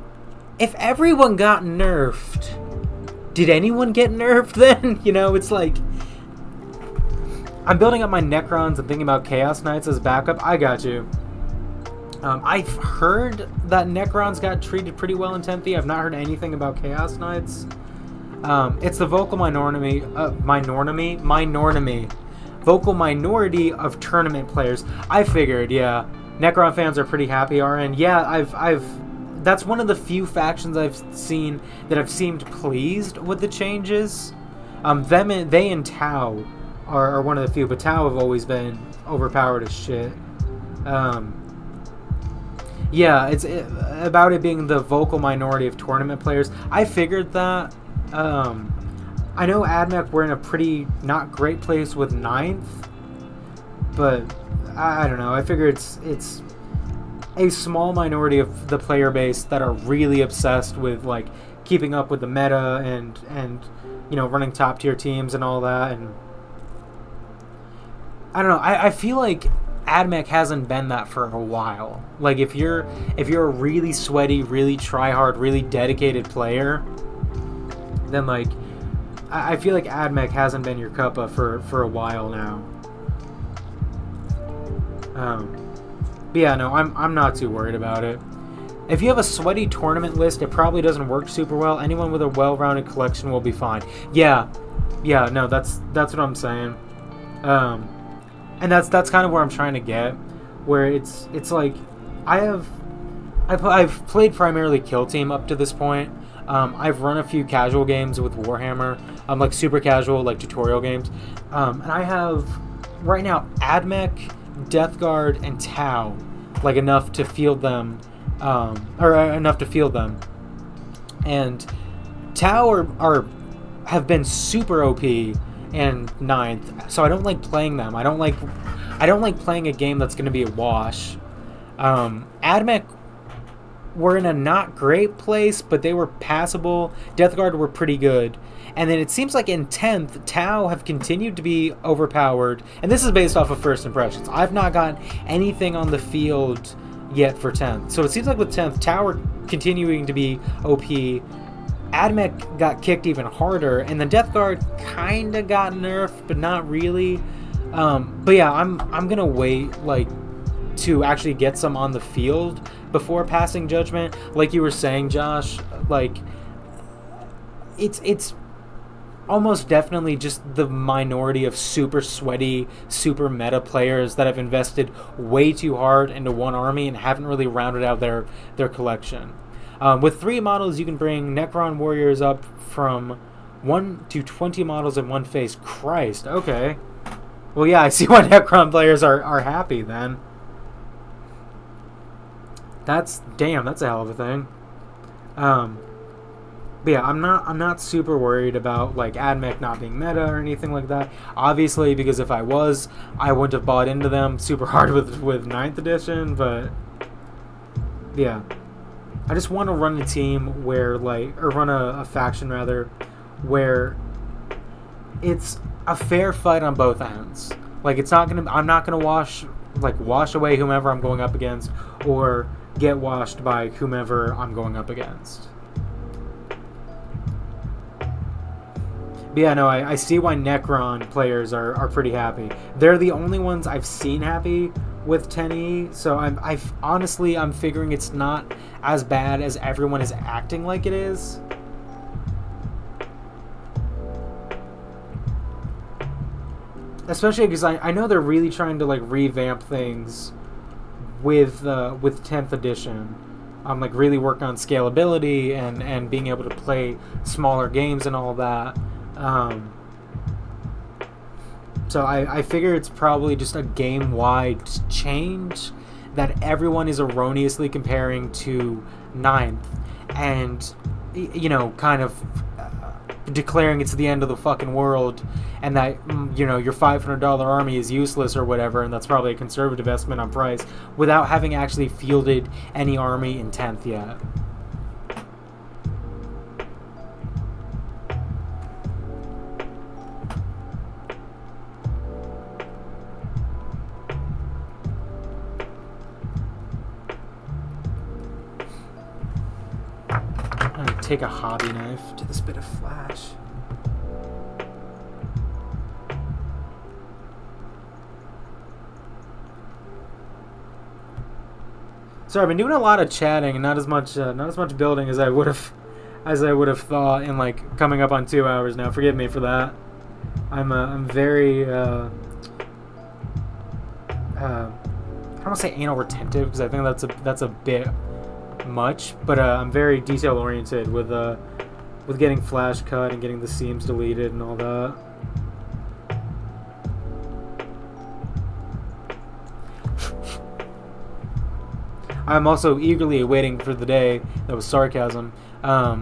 if everyone got nerfed, did anyone get nerfed then? You know, it's like, I'm building up my Necrons and thinking about Chaos Knights as backup. I got you. I've heard that Necrons got treated pretty well in 10th. I've not heard anything about Chaos Knights. It's the vocal minority of tournament players. I figured, yeah. Necron fans are pretty happy, RN. Yeah, that's one of the few factions I've seen that have seemed pleased with the changes. They and Tau are one of the few, but Tau have always been overpowered as shit. Yeah, it's about it being the vocal minority of tournament players. I figured that. I know Admec were in a pretty not great place with 9th, but I don't know. I figure it's a small minority of the player base that are really obsessed with like keeping up with the meta and you know, running top tier teams and all that. And I don't know. I feel like Admec hasn't been that for a while. Like if you're a really sweaty, really try hard, really dedicated player, then like I feel like Admec hasn't been your cuppa for a while now. But yeah, no, I'm not too worried about it. If you have a sweaty tournament list, it probably doesn't work super well. Anyone with a well-rounded collection will be fine. Yeah, no, that's what I'm saying. And that's kind of where I'm trying to get, where it's like I've played primarily Kill Team up to this point. I've run a few casual games with Warhammer, like super casual, like tutorial games, and I have right now Admec, Death Guard, and Tau, like enough to field them, and Tau have been super OP and 9th, so I don't like playing them. I don't like playing a game that's going to be a wash. Admec were in a not great place, but they were passable. Death Guard were pretty good. And then it seems like in 10th, Tau have continued to be overpowered. And this is based off of first impressions. I've not gotten anything on the field yet for 10th. So it seems like with 10th, Tau are continuing to be OP. Admec got kicked even harder. And the Death Guard kind of got nerfed, but not really. But yeah, I'm going to wait, like, to actually get some on the field before passing judgment. Like you were saying, Josh, like, it's almost definitely just the minority of super sweaty, super meta players that have invested way too hard into one army and haven't really rounded out their collection. With 3 models, you can bring Necron warriors up from 1 to 20 models in one phase. Christ, okay. Well, yeah, I see why Necron players are happy then. That's a hell of a thing. But yeah, I'm not super worried about like Admec not being meta or anything like that. Obviously, because if I was, I wouldn't have bought into them super hard with 9th edition. But yeah, I just want to run a team where run a faction rather, where it's a fair fight on both ends. Like I'm not gonna wash away whomever I'm going up against, or get washed by whomever I'm going up against. But yeah, no, I see why Necron players are pretty happy. They're the only ones I've seen happy with 10E, so I'm figuring it's not as bad as everyone is acting like it is. Especially because I know they're really trying to like revamp things with 10th edition. Like really work on scalability and being able to play smaller games and all that. So I figure it's probably just a game-wide change that everyone is erroneously comparing to 9th and, you know, kind of declaring it's the end of the fucking world and that, you know, your $500 army is useless or whatever, and that's probably a conservative estimate on price, without having actually fielded any army in 10th yet. Take a hobby knife to this bit of flash. Sorry, I've been doing a lot of chatting and not as much building as I would have thought in like coming up on 2 hours now. Forgive me for that. I'm very I don't want to say anal retentive because I think that's a bit much, but I'm very detail oriented with getting flash cut and getting the seams deleted and all that. I'm also eagerly awaiting for the day that was sarcasm. Let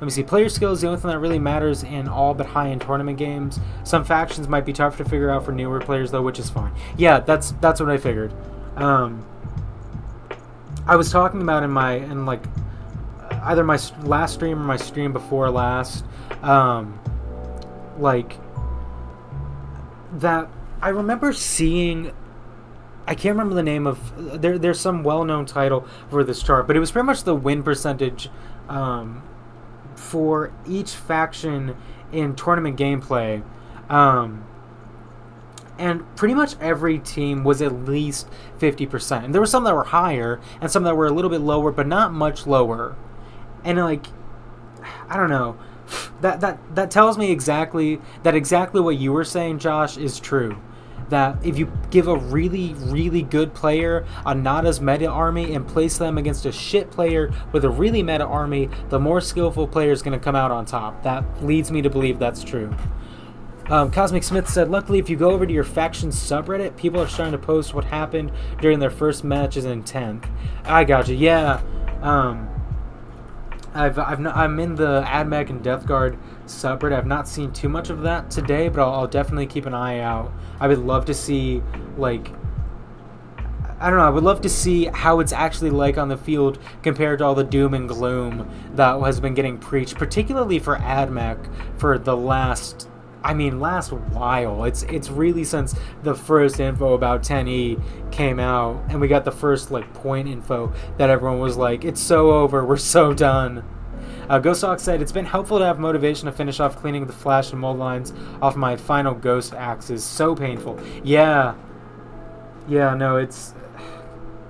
me see. Player skill is the only thing that really matters in all but high-end tournament games. Some factions might be tough to figure out for newer players though, which is fine. Yeah, that's what I figured. I was talking about in either my last stream or my stream before last, like that I remember seeing. I can't remember the name of there's some well-known title for this chart, but it was pretty much the win percentage for each faction in tournament gameplay. And pretty much every team was at least 50%. And there were some that were higher and some that were a little bit lower, but not much lower. And like, I don't know. That tells me exactly what you were saying, Josh, is true. That if you give a really, really good player a not as meta army and place them against a shit player with a really meta army, the more skillful player is going to come out on top. That leads me to believe that's true. Cosmic Smith said, luckily if you go over to your faction subreddit, people are starting to post what happened during their first matches in 10th. I gotcha. Yeah. I'm in the Admec and Death Guard subreddit. I've not seen too much of that today, but I'll definitely keep an eye out. I would love to see, like, I don't know, I would love to see how it's actually like on the field compared to all the doom and gloom that has been getting preached, particularly for Admec for the last while. It's really since the first info about 10E came out, and we got the first like point info that everyone was like, it's so over, we're so done. Ghost Hawk said, it's been helpful to have motivation to finish off cleaning the flash and mold lines off my final ghost axes. So painful. Yeah, no, it's...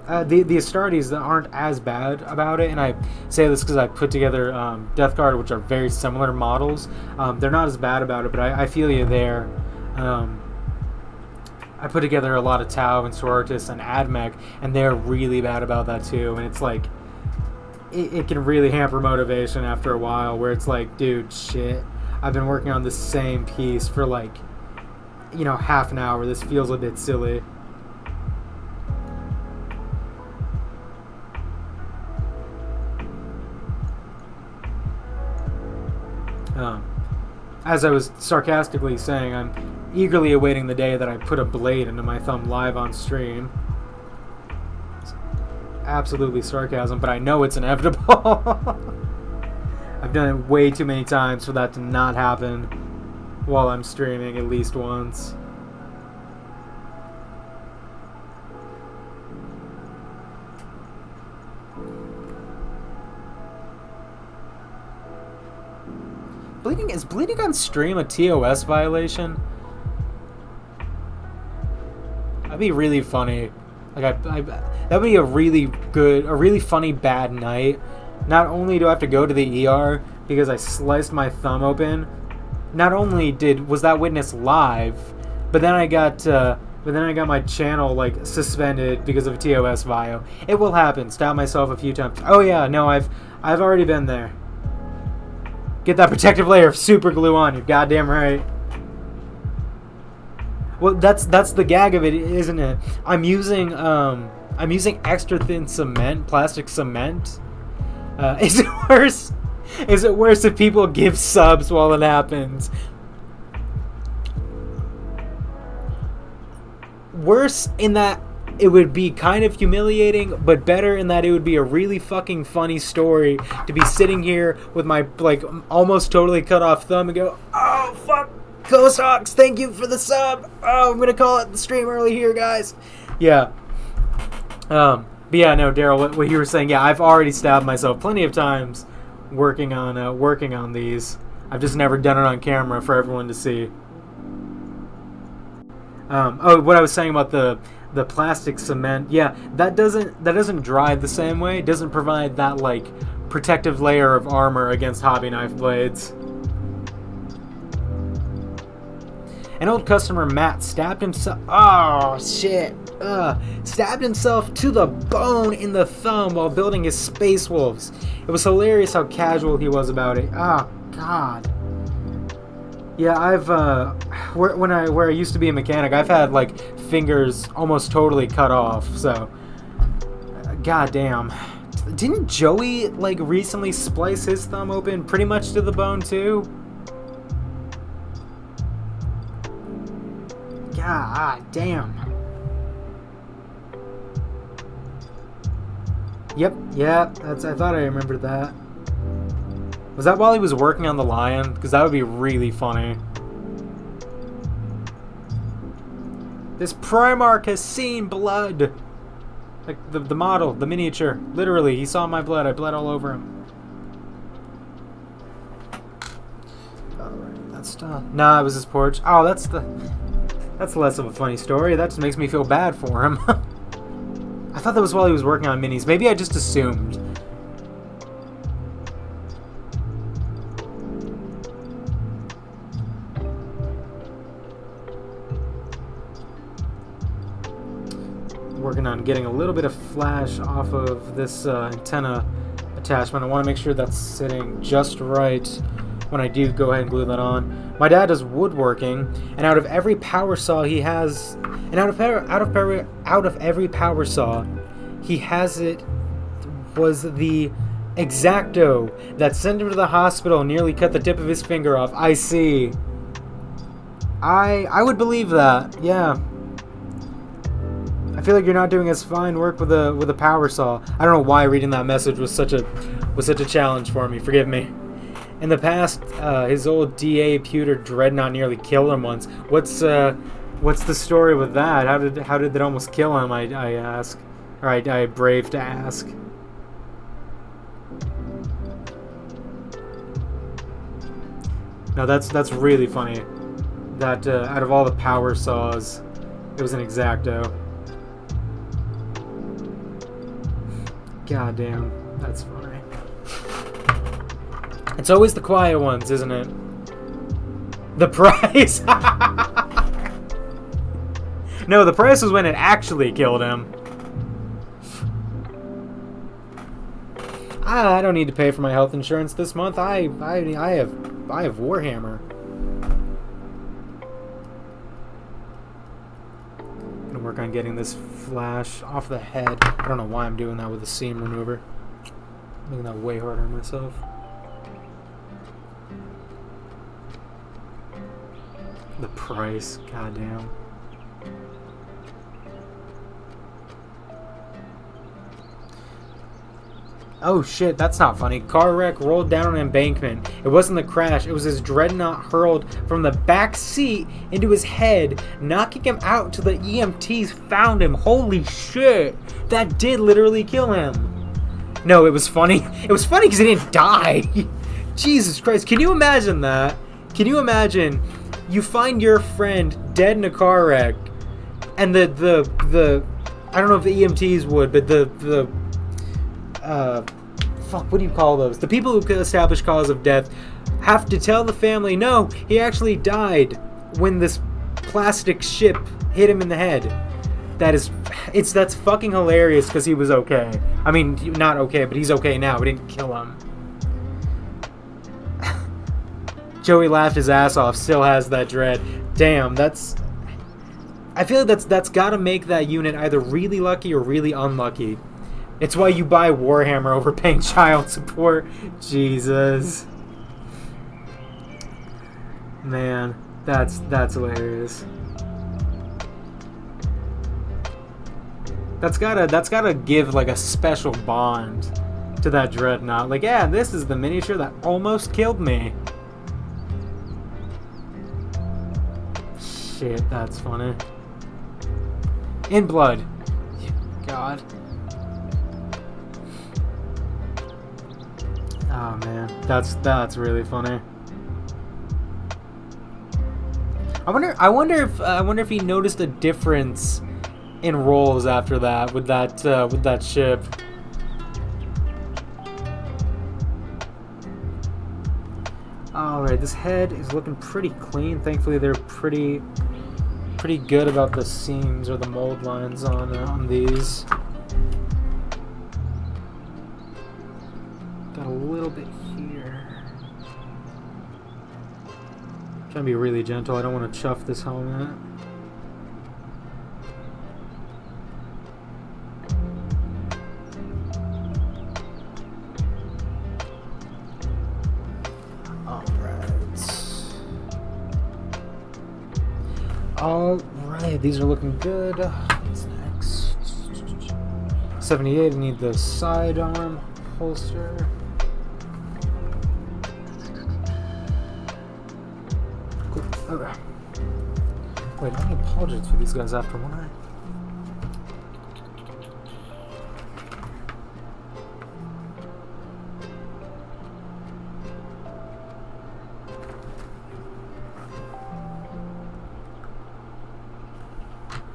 the Astartes that aren't as bad about it, and I say this because I put together Death Guard, which are very similar models. They're not as bad about it, but I feel you there. I put together a lot of Tau and Sororitas and Admec, and they're really bad about that too. And it's like, it can really hamper motivation after a while, where it's like, dude, shit, I've been working on the same piece for like, half an hour. This feels a bit silly. As I was sarcastically saying, I'm eagerly awaiting the day that I put a blade into my thumb live on stream. It's absolutely sarcasm, but I know it's inevitable. I've done it way too many times for that to not happen while I'm streaming at least once. Is bleeding on stream a TOS violation? That'd be really funny. Like that'd be a really funny bad night. Not only do I have to go to the ER because I sliced my thumb open, not only was that witness live, but then I got my channel like suspended because of a TOS vio. It will happen. Stopped myself a few times. Oh yeah, no, I've already been there. Get that protective layer of super glue on. You're goddamn right. Well, that's the gag of it, isn't it? I'm using extra thin cement, plastic cement. Is it worse? Is it worse if people give subs while it happens? Worse in that it would be kind of humiliating, but better in that it would be a really fucking funny story to be sitting here with my like almost totally cut off thumb and go, oh fuck, Ghost Hawks, thank you for the sub. Oh, I'm gonna call it the stream early here, guys. Yeah. But yeah, no, Daryl, what you were saying, yeah, I've already stabbed myself plenty of times working on these. I've just never done it on camera for everyone to see. What I was saying about the plastic cement, yeah, that doesn't dry the same way. It doesn't provide that like protective layer of armor against hobby knife blades. An old customer, Matt, stabbed himself. Oh shit! Stabbed himself to the bone in the thumb while building his Space Wolves. It was hilarious how casual he was about it. Oh god. Yeah, I've where I used to be a mechanic, I've had like fingers almost totally cut off. So, goddamn. Didn't Joey like recently splice his thumb open pretty much to the bone too? God damn. Yep, yeah, I thought I remembered that. Was that while he was working on the lion? Because that would be really funny. This Primarch has seen blood. Like the model, the miniature. Literally, he saw my blood. I bled all over him. Alright, that's done. Nah, it was his porch. Oh, that's less of a funny story. That just makes me feel bad for him. I thought that was while he was working on minis. Maybe I just assumed. Working on getting a little bit of flash off of this antenna attachment. I want to make sure that's sitting just right when I do go ahead and glue that on. My dad does woodworking, and out of every power saw he has, and out of every power saw he has, it was the X-Acto that sent him to the hospital and nearly cut the tip of his finger off. I see. I would believe that. Yeah. I feel like you're not doing as fine work with a power saw. I don't know why reading that message was such a challenge for me. Forgive me. In the past, his old DA pewter dreadnought nearly killed him once. What's the story with that? How did that almost kill him? I ask, or I brave to ask. No, that's really funny. That out of all the power saws, it was an X-Acto. God damn, that's funny. It's always the quiet ones, isn't it? The price. No, the price was when it actually killed him. I don't need to pay for my health insurance this month. I have Warhammer. I'm gonna work on getting this flash off the head. I don't know why I'm doing that with the seam remover. I'm making that way harder on myself. The price, goddamn. Oh shit, that's not funny. Car wreck rolled down an embankment. It wasn't the crash, it was his dreadnought hurled from the back seat into his head, knocking him out until the EMTs found him. Holy shit, that did literally kill him. No, it was funny. It was funny because he didn't die. Jesus Christ, can you imagine that? Can you imagine you find your friend dead in a car wreck, and the I don't know if the EMTs would, but fuck, what do you call those? The people who could establish cause of death have to tell the family, no, he actually died when this plastic ship hit him in the head. That's fucking hilarious because he was okay. I mean, not okay, but he's okay now. We didn't kill him. Joey laughed his ass off, still has that dread. Damn, I feel like that's gotta make that unit either really lucky or really unlucky. It's why you buy Warhammer over paying child support. Jesus. Man, that's hilarious. That's gotta give like a special bond to that dreadnought. Like, yeah, this is the miniature that almost killed me. Shit, that's funny. In blood. God. Oh man, that's really funny. I wonder if he noticed a difference in roles after that with that ship. Alright, this head is looking pretty clean. Thankfully, they're pretty good about the seams or the mold lines on these. Got a little bit here. Trying to be really gentle. I don't want to chuff this helmet. Alright, these are looking good. What's next? 78, I need the sidearm holster. Cool. Okay. Wait, I need pauldrons for these guys after one eye.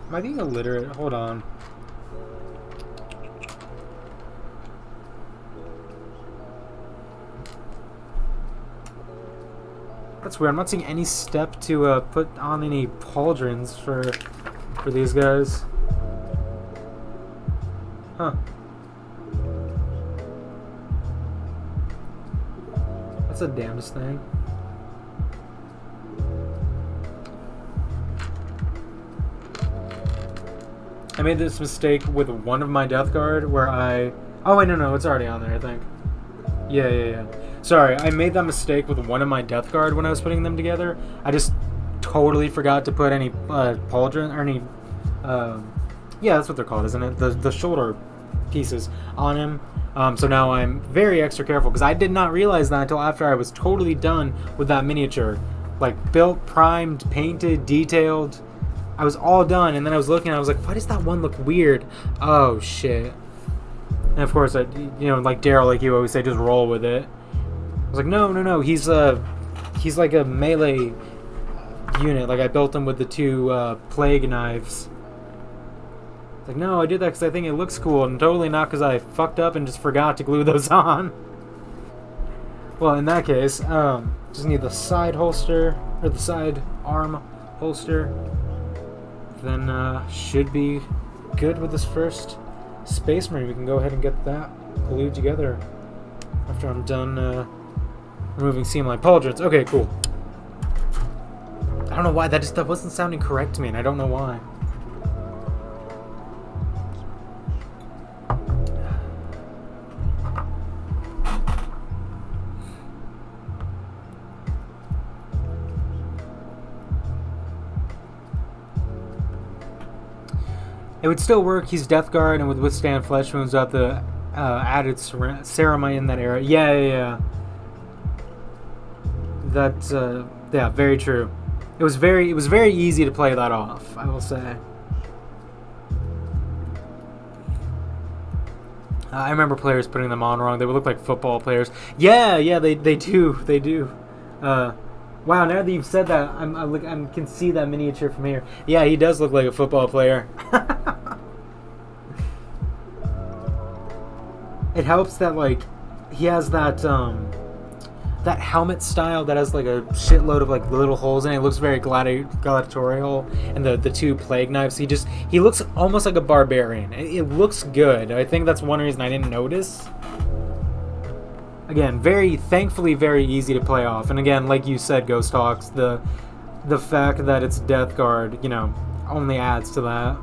Am I being illiterate? Hold on. That's weird. I'm not seeing any step to put on any pauldrons for these guys. Huh. That's the damnedest thing. I made this mistake with one of my Death Guard where oh wait, no, it's already on there, I think. Yeah. Sorry, I made that mistake with one of my Death Guard when I was putting them together. I just totally forgot to put any pauldron or any Yeah, that's what they're called, isn't it? The shoulder pieces on him. So now I'm very extra careful because I did not realize that until after I was totally done with that miniature. Like, built, primed, painted, detailed. I was all done, and then I was looking and I was like, why does that one look weird? Oh, shit. And of course, like Daryl, like you always say, just roll with it. I was like, no, he's like a melee unit. Like, I built him with the 2 plague knives. Like, no, I did that because I think it looks cool, and totally not because I fucked up and just forgot to glue those on. Well, in that case, just need the side holster, or the side arm holster. Then should be good with this first Space Marine. We can go ahead and get that glued together after I'm done removing seam-line pauldrons. Okay, cool. I don't know why, that wasn't sounding correct to me, and I don't know why. It would still work. He's Death Guard and would withstand flesh wounds without the added ceremony in that era. Yeah. That's yeah, very true. It was very easy to play that off, I will say. I remember players putting them on wrong. They would look like football players. Yeah, they do. Wow, now that you've said that, I can see that miniature from here. Yeah, he does look like a football player. It helps that, like, he has that that helmet style that has like a shitload of like little holes in it. It looks very gladiatorial, and the 2 plague knives. He looks almost like a barbarian. It looks good. I think that's one reason I didn't notice. Again, thankfully very easy to play off. And again, like you said, Ghost Hawks, the fact that it's Death Guard, only adds to that.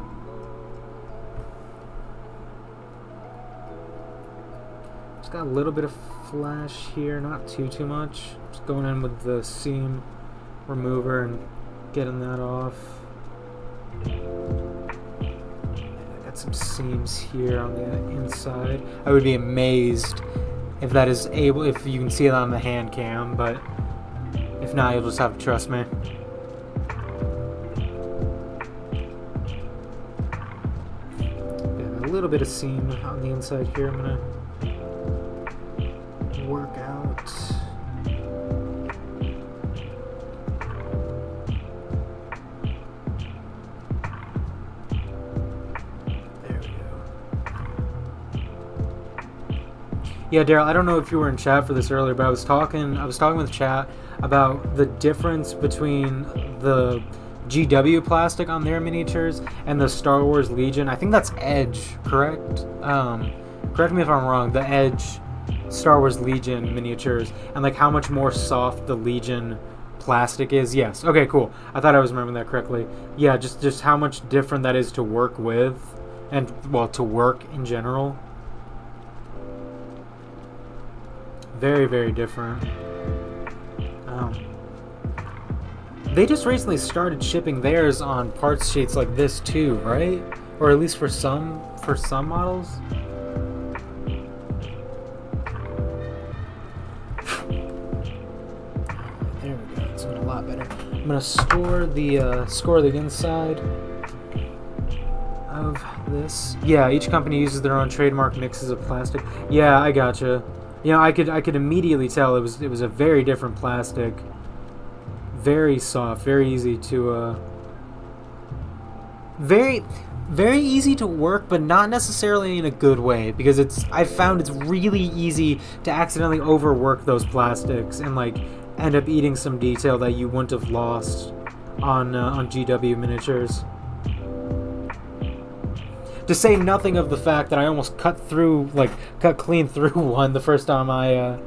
Just got a little bit of flash here, not too much. Just going in with the seam remover and getting that off. Got some seams here on the inside. I would be amazed if that is able, if you can see it on the hand cam, but if not, you'll just have to trust me. Got a little bit of seam on the inside here. I'm gonna work out. There we go. Yeah, Daryl, I don't know if you were in chat for this earlier, but I was talking with chat about the difference between the GW plastic on their miniatures and the Star Wars Legion. I think that's Edge, correct? Correct me if I'm wrong. The Edge Star Wars Legion miniatures, and like how much more soft the Legion plastic is. Yes. Okay, cool. I thought I was remembering that correctly. Yeah, just how much different that is to work with, and well, to work in general. Very, very different. They just recently started shipping theirs on parts sheets like this too, right? Or at least for some models. There we go. It's looking a lot better. I'm gonna score the inside of this. Yeah, each company uses their own trademark mixes of plastic. Yeah, I gotcha. I could immediately tell it was a very different plastic. Very soft, very easy to very easy to work, but not necessarily in a good way, because I've found it's really easy to accidentally overwork those plastics and like end up eating some detail that you wouldn't have lost on GW miniatures. To say nothing of the fact that I almost cut clean through one the first time I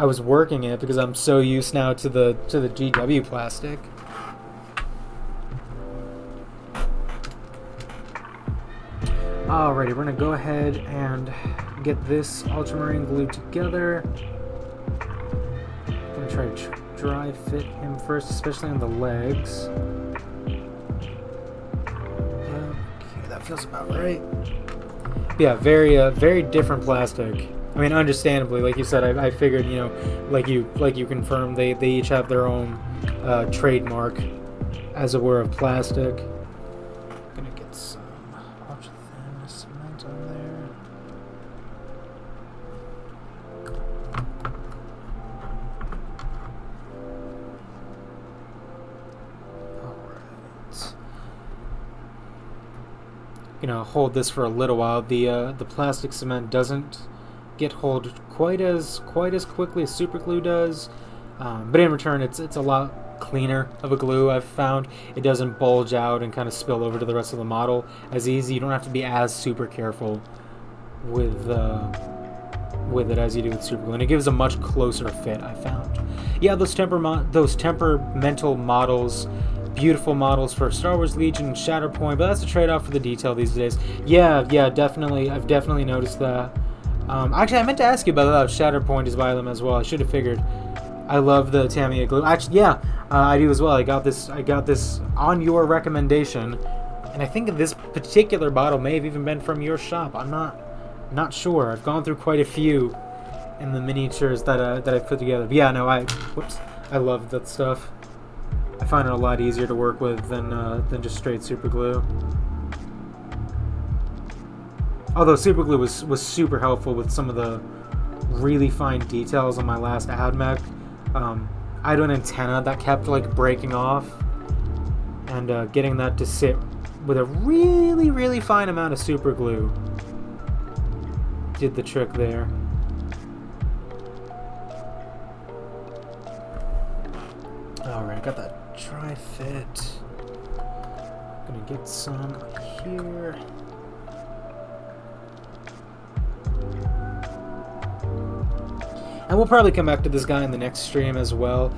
was working it, because I'm so used now to the GW plastic. Alrighty, we're gonna go ahead and get this Ultramarine glued together. I'm gonna try to dry fit him first, especially on the legs. Okay, that feels about right. Yeah, very different plastic. I mean, understandably, like you said, I figured, you know, like you confirmed, they each have their own trademark, as it were, of plastic. Gonna get some ultra thin cement on there. Alright. Gonna hold this for a little while. The plastic cement doesn't get hold quite as quickly as super glue does, but in return it's a lot cleaner of a glue. I've found it doesn't bulge out and kind of spill over to the rest of the model as easy. You don't have to be as super careful with it as you do with super glue, and it gives a much closer fit, I found. Yeah, those temperamental models, beautiful models for Star Wars Legion and Shatterpoint, but that's a trade-off for the detail these days. Yeah, definitely. I've definitely noticed that. Actually, I meant to ask you about that. Shatterpoint is by them as well. I should have figured. I love the Tamiya glue. Actually, yeah, I do as well. I got this on your recommendation, and I think this particular bottle may have even been from your shop. I'm not sure. I've gone through quite a few in the miniatures that I've put together. But yeah, no, I love that stuff. I find it a lot easier to work with than just straight super glue. Although super glue was super helpful with some of the really fine details on my last Admec. I had an antenna that kept like breaking off, and getting that to sit with a really fine amount of super glue did the trick there. Alright, got that dry fit. Gonna get some here. And we'll probably come back to this guy in the next stream as well,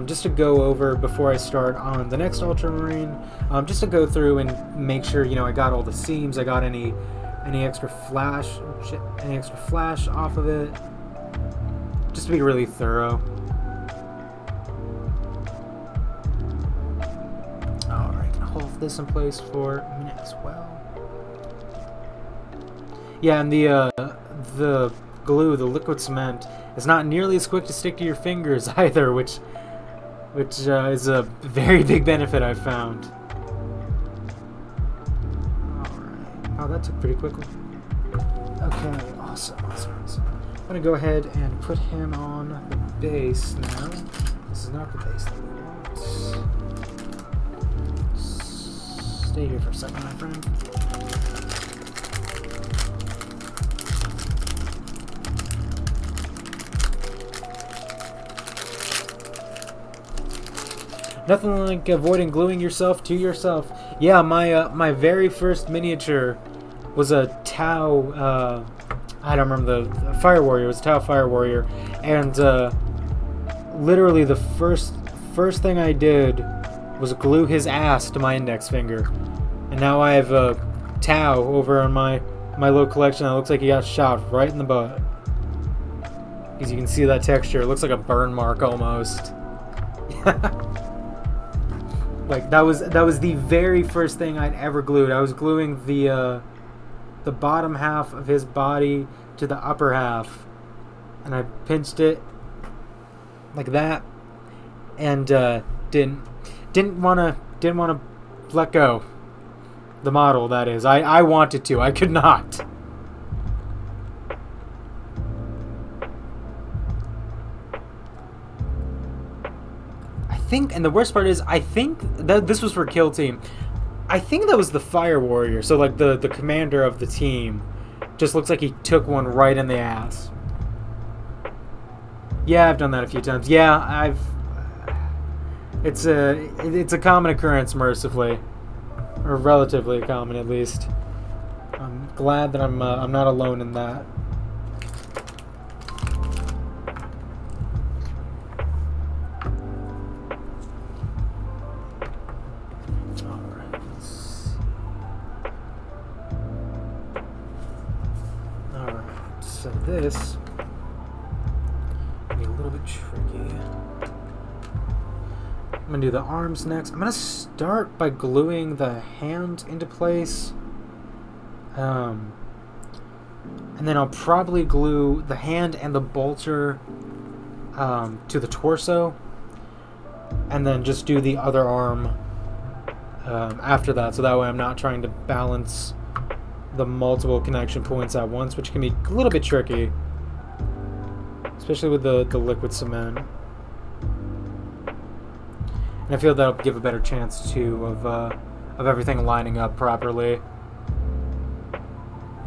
just to go over before I start on the next Ultramarine, just to go through and make sure, you know, I got all the seams, I got any extra flash off of it, just to be really thorough. All right, gonna hold this in place for a minute as well. Yeah, and the glue, the liquid cement, is not nearly as quick to stick to your fingers either, which is a very big benefit I've found. Alright. Oh, that took pretty quickly. Okay, awesome. I'm gonna go ahead and put him on the base now. This is not the base that we want. Stay here for a second, my friend. Nothing like avoiding gluing yourself to yourself. Yeah, my very first miniature was a Tau. I don't remember the Fire Warrior. It was a Tau Fire Warrior, and literally the first thing I did was glue his ass to my index finger, and now I have a Tau over on my little collection that looks like he got shot right in the butt. Because you can see that texture. It looks like a burn mark almost. Like that was the very first thing I'd ever glued. I was gluing the bottom half of his body to the upper half, and I pinched it like that, and didn't want to let go. The model, that is. I wanted to. I could not. And the worst part is, I think that this was for Kill Team. I think that was the Fire Warrior, so like the commander of the team just looks like he took one right in the ass. Yeah, I've done that a few times. Yeah, it's a common occurrence, mercifully, or relatively common at least. I'm glad that I'm not alone in that. This can be a little bit tricky. I'm gonna do the arms next. I'm gonna start by gluing the hand into place, And then I'll probably glue the hand and the bolter to the torso, and then just do the other arm after that, so that way I'm not trying to balance the multiple connection points at once, which can be a little bit tricky, especially with the liquid cement. And I feel that'll give a better chance too of everything lining up properly.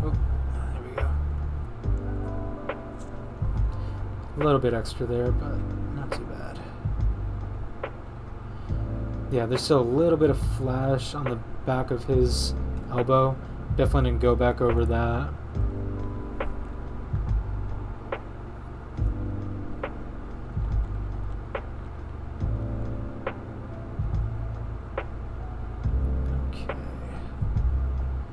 Oh, there we go. A little bit extra there, but not too bad. Yeah, there's still a little bit of flash on the back of his elbow. Definitely didn't go back over that. Okay.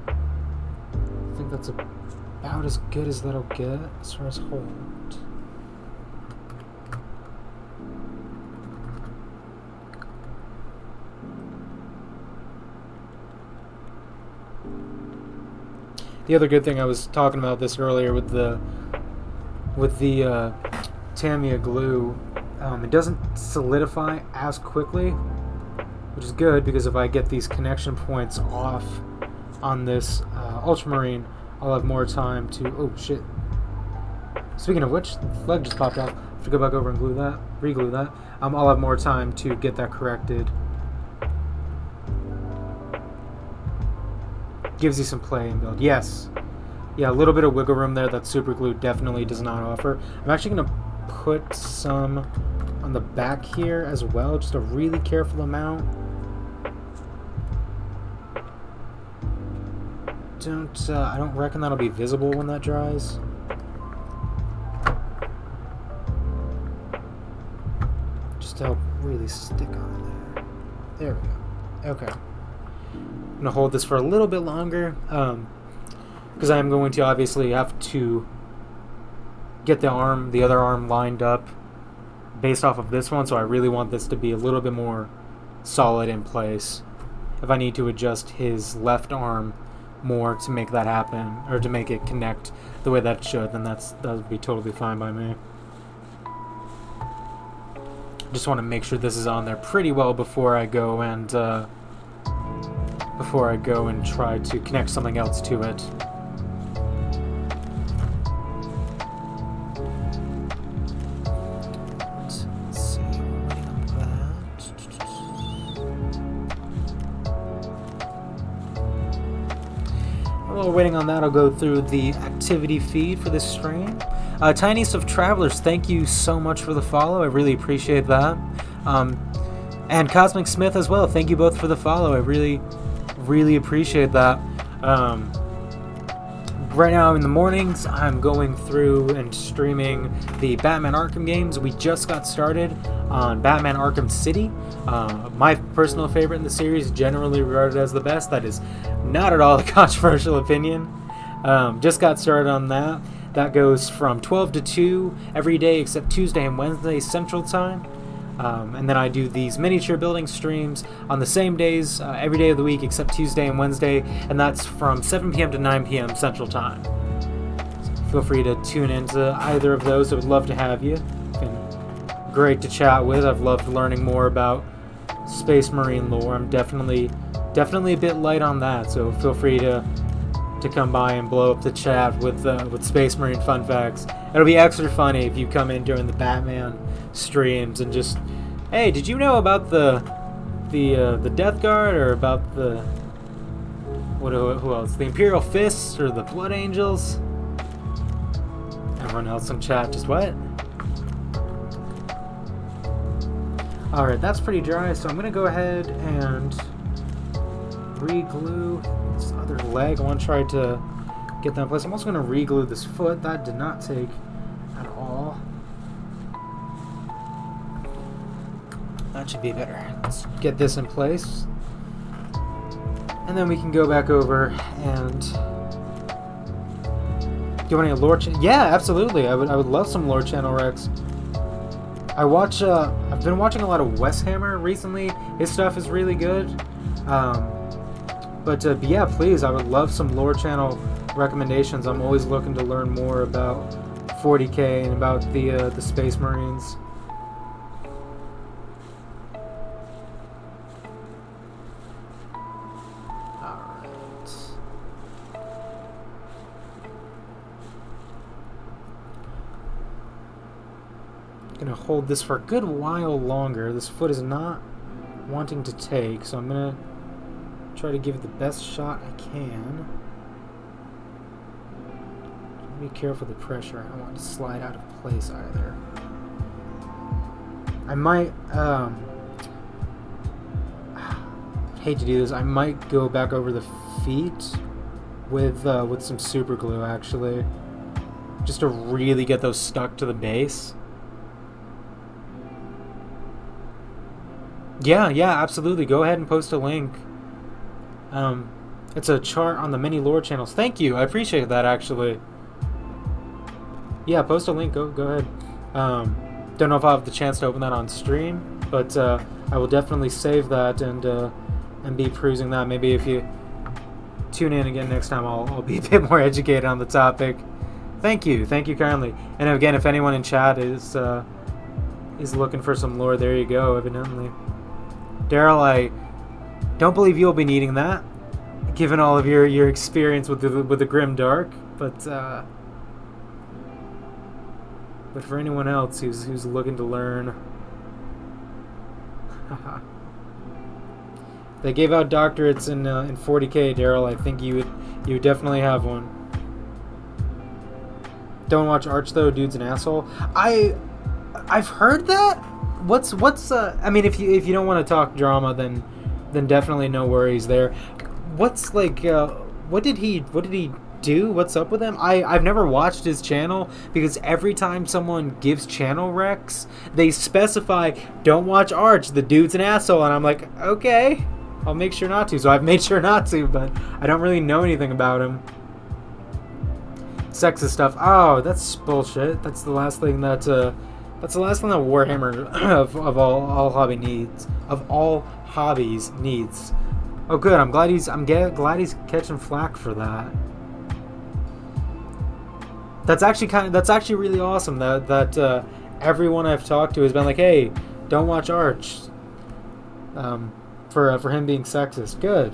I think that's about as good as that'll get as far as hold. The other good thing, I was talking about this earlier with the Tamiya glue, it doesn't solidify as quickly, which is good because if I get these connection points off on this ultramarine, I'll have more time to. Oh shit! Speaking of which, the leg just popped off. I have to go back over and glue that, re-glue that. I'll have more time to get that corrected. Gives you some play and build. Yes. Yeah, a little bit of wiggle room there that super glue definitely does not offer. I'm actually going to put some on the back here as well, just a really careful amount. I don't reckon that'll be visible when that dries. Just to help really stick on there. There we go. Okay. I'm going to hold this for a little bit longer because I am going to obviously have to get the other arm lined up based off of this one, so I really want this to be a little bit more solid in place. If I need to adjust his left arm more to make that happen, or to make it connect the way that it should, then that would be totally fine by me. Just want to make sure this is on there pretty well before I go and try to connect something else to it. Let's see, we're waiting on that. While we're waiting on that, I'll go through the activity feed for this stream. Tiniest of Travelers, thank you so much for the follow. I really appreciate that. And Cosmic Smith as well, thank you both for the follow. I really appreciate that. Right now in the mornings, I'm going through and streaming the Batman Arkham games. We just got started on Batman Arkham City. My personal favorite in the series, generally regarded as the best. That is not at all a controversial opinion. Just got started on that. That goes from 12 to 2 every day except Tuesday and Wednesday Central Time. And then I do these miniature building streams on the same days every day of the week except Tuesday and Wednesday, and that's from 7 p.m. to 9 p.m. Central Time. So feel free to tune into either of those. I would love to have you. Been great to chat with. I've loved learning more about Space Marine lore. I'm definitely a bit light on that, so feel free to come by and blow up the chat with Space Marine fun facts. It'll be extra funny if you come in during the Batman streams and just, hey, did you know about the Death Guard, or about the who else? The Imperial Fists or the Blood Angels? Everyone else in chat just what? All right, that's pretty dry, so I'm gonna go ahead and re-glue this other leg. I want to try to get that in place. I'm also going to re-glue this foot. That did not take at all. That should be better. Let's get this in place, and then we can go back over and. Do you want any lore? Yeah, absolutely. I would love some lore channel Rex. I've been watching a lot of West Hammer recently. His stuff is really good. But yeah, please, I would love some lore channel recommendations. I'm always looking to learn more about 40K and about the Space Marines. Gonna hold this for a good while longer. This foot is not wanting to take, so I'm gonna try to give it the best shot I can. Be careful with the pressure. I don't want it to slide out of place either. I might hate to do this. I might go back over the feet with some super glue actually, just to really get those stuck to the base. Yeah, absolutely. Go ahead and post a link. It's a chart on the many lore channels. Thank you. I appreciate that, actually. Yeah, post a link. Go ahead. Don't know if I'll have the chance to open that on stream, but I will definitely save that and be perusing that. Maybe if you tune in again next time, I'll be a bit more educated on the topic. Thank you kindly. And again, if anyone in chat is looking for some lore, there you go. Evidently. Daryl, I don't believe you'll be needing that, given all of your experience with the Grim Dark. But for anyone else who's looking to learn, they gave out doctorates in 40K, Daryl. I think you would definitely have one. Don't watch Arch though, dude's an asshole. I've heard that. What's I mean, if you don't want to talk drama, then definitely no worries there. What's like what did he do? What's up with him? I've never watched his channel because every time someone gives channel recs, they specify don't watch Arch, the dude's an asshole, and I'm like, okay, I'll make sure not to. So I've made sure not to, but I don't really know anything about him. Sexist stuff. Oh, that's bullshit. That's the last thing that Warhammer of all hobby needs. Of all hobbies needs. Oh, good. I'm glad he's catching flack for that. That's actually really awesome. That everyone I've talked to has been like, hey, don't watch Arch. For him being sexist. Good.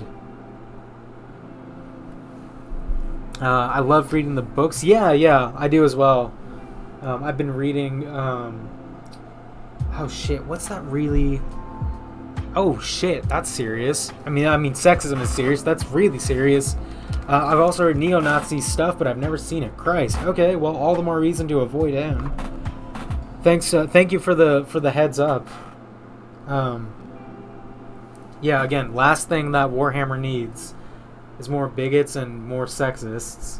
I love reading the books. Yeah, I do as well. I've been reading, oh shit, what's that really? Oh shit, that's serious. I mean, sexism is serious. That's really serious. I've also read neo-Nazi stuff, but I've never seen it. Christ. Okay, well, all the more reason to avoid him. Thank you for the heads up. Yeah, again, last thing that Warhammer needs is more bigots and more sexists.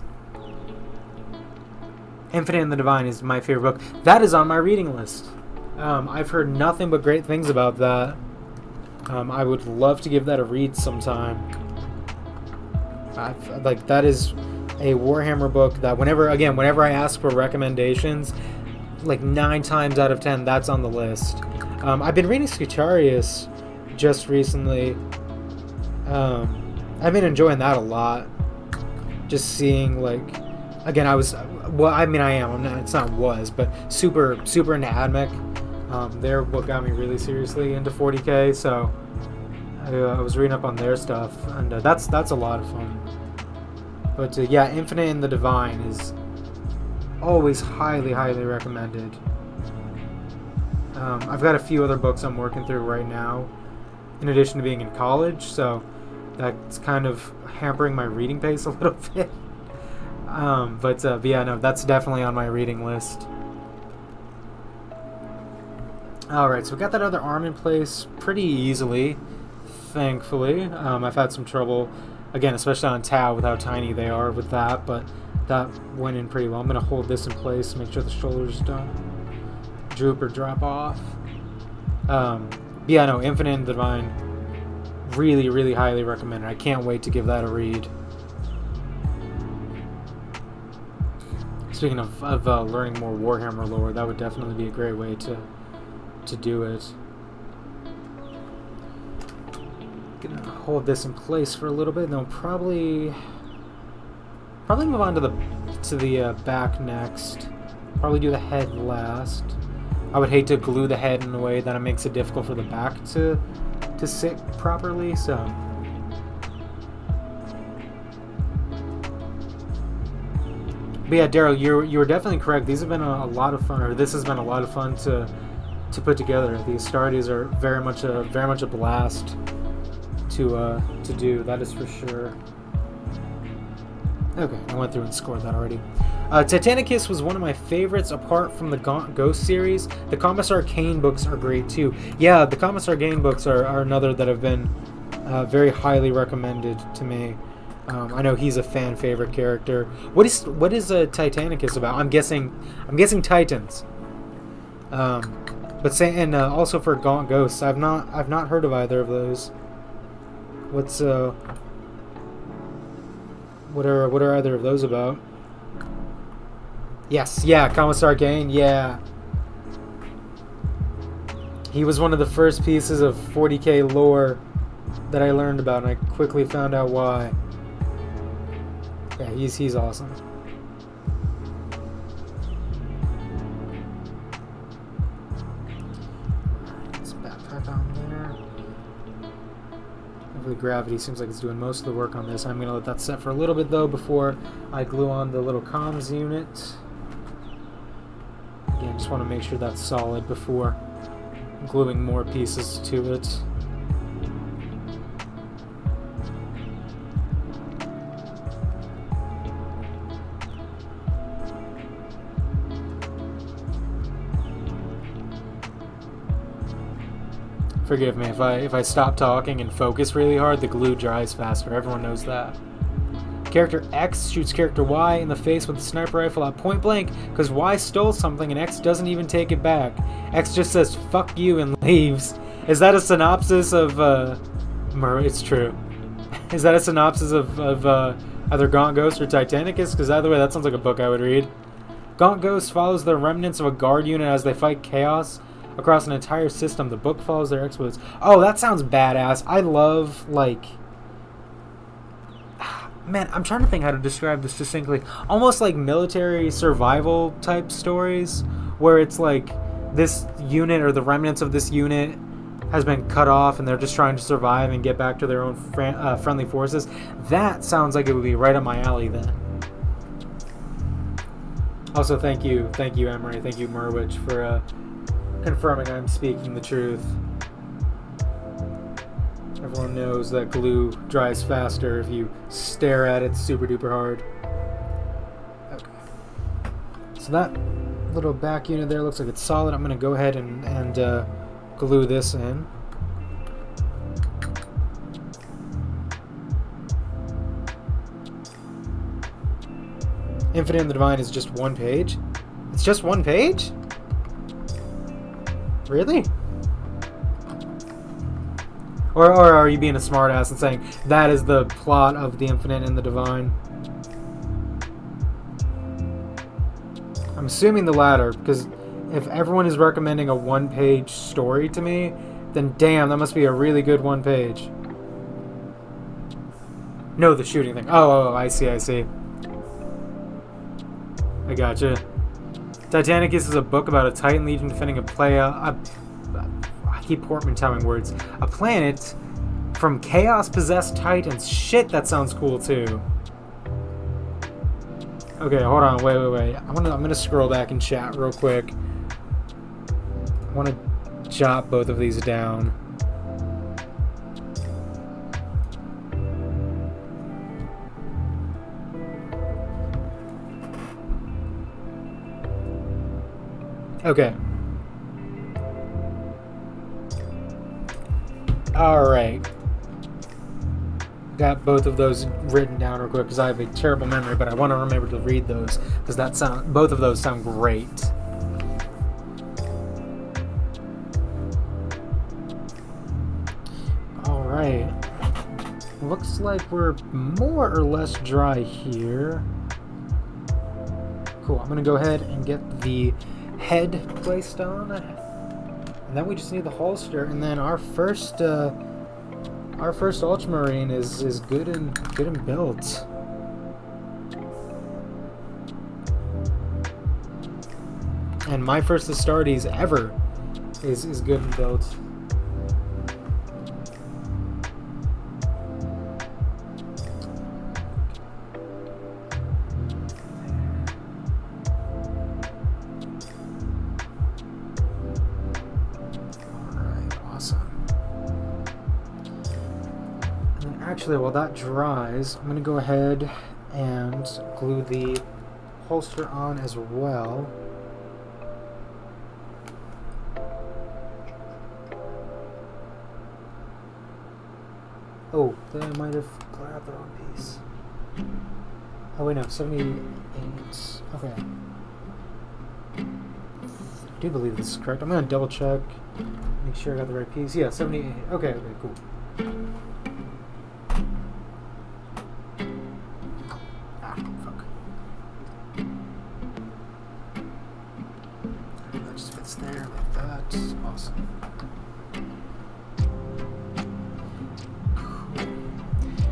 Infinite and the Divine is my favorite book. That is on my reading list. I've heard nothing but great things about that. I would love to give that a read sometime. That is a Warhammer book that whenever I ask for recommendations, like 9 times out of 10, that's on the list. I've been reading Scutarius just recently. I've been enjoying that a lot. Just seeing, like, again, I am. I'm not. It's not was, but super into Admec. They're what got me really seriously into 40K. So I was reading up on their stuff, and that's a lot of fun. But yeah, Infinite and the Divine is always highly recommended. I've got a few other books I'm working through right now, in addition to being in college, so that's kind of hampering my reading pace a little bit. But yeah, no, that's definitely on my reading list. Alright, so we got that other arm in place pretty easily, thankfully. I've had some trouble, again, especially on Tau with how tiny they are with that, but that went in pretty well. I'm going to hold this in place, make sure the shoulders don't droop or drop off. Yeah, no, Infinite and Divine, really highly recommended. I can't wait to give that a read. Speaking of learning more Warhammer lore, that would definitely be a great way to do it. Gonna hold this in place for a little bit, and then we'll probably move on to the back next. Probably do the head last. I would hate to glue the head in a way that it makes it difficult for the back to sit properly. So. But yeah, Daryl, you were definitely correct. These have been a lot of fun, or this has been a lot of fun to put together. These Stardies are very much a blast to do. That is for sure. Okay, I went through and scored that already. Titanicus was one of my favorites apart from the Ghost series. The Commissar Kane books are great too. Yeah, the Commissar Kane books are another that have been very highly recommended to me. I know he's a fan favorite character. What is Titanicus about? I'm guessing Titans. But say, and also for Gaunt Ghosts, I've not heard of either of those. What are either of those about? Yes, yeah, Commissar Kane, yeah. He was one of the first pieces of 40K lore that I learned about, and I quickly found out why. Yeah, he's awesome. Let's backpack on there. Hopefully gravity seems like it's doing most of the work on this. I'm going to let that set for a little bit though before I glue on the little comms unit. Again, just want to make sure that's solid before gluing more pieces to it. Forgive me if I stop talking and focus really hard, the glue dries faster. Everyone knows that. Character X shoots character Y in the face with a sniper rifle at point blank because Y stole something and X doesn't even take it back. X just says "fuck you" and leaves. Is that a synopsis of it's true. Is that a synopsis of either Gaunt Ghost or Titanicus? Because either way, that sounds like a book I would read. Gaunt Ghost follows the remnants of a guard unit as they fight chaos across an entire system. The book follows their exploits. Oh, that sounds badass. I love, like... Man, I'm trying to think how to describe this succinctly. Almost like military survival type stories, where it's like this unit or the remnants of this unit has been cut off and they're just trying to survive and get back to their own friendly forces. That sounds like it would be right up my alley then. Also, thank you Emery, thank you Merwich for confirming I'm speaking the truth. Everyone knows that glue dries faster if you stare at it super duper hard. Okay. So that little back unit there looks like it's solid. I'm going to go ahead and glue this in. Infinite and the Divine is just one page? It's just one page? Really? Or are you being a smartass and saying that is the plot of the Infinite and the Divine? I'm assuming the latter, because if everyone is recommending a one-page story to me, then damn, that must be a really good one page. No, the shooting thing. Oh, I see. I gotcha. Titanicus is a book about a Titan Legion defending a playa. I keep portmanteauing words. A planet from chaos-possessed Titans. Shit, that sounds cool too. Okay, hold on. Wait. I'm gonna scroll back and chat real quick. I want to jot both of these down. Okay. Alright. Got both of those written down real quick because I have a terrible memory, but I want to remember to read those because both of those sound great. Alright. Looks like we're more or less dry here. Cool. I'm going to go ahead and get the head placed on. And then we just need the holster. And then our first Our first Ultramarine is good and built. And my first Astartes ever is good and built. Actually, while that dries, I'm going to go ahead and glue the holster on as well. Oh, then I might have grabbed the wrong piece. Oh wait, no, 78. Okay. I do believe this is correct. I'm going to double check, make sure I got the right piece. Yeah, 78. Okay, cool. There, like that. Awesome.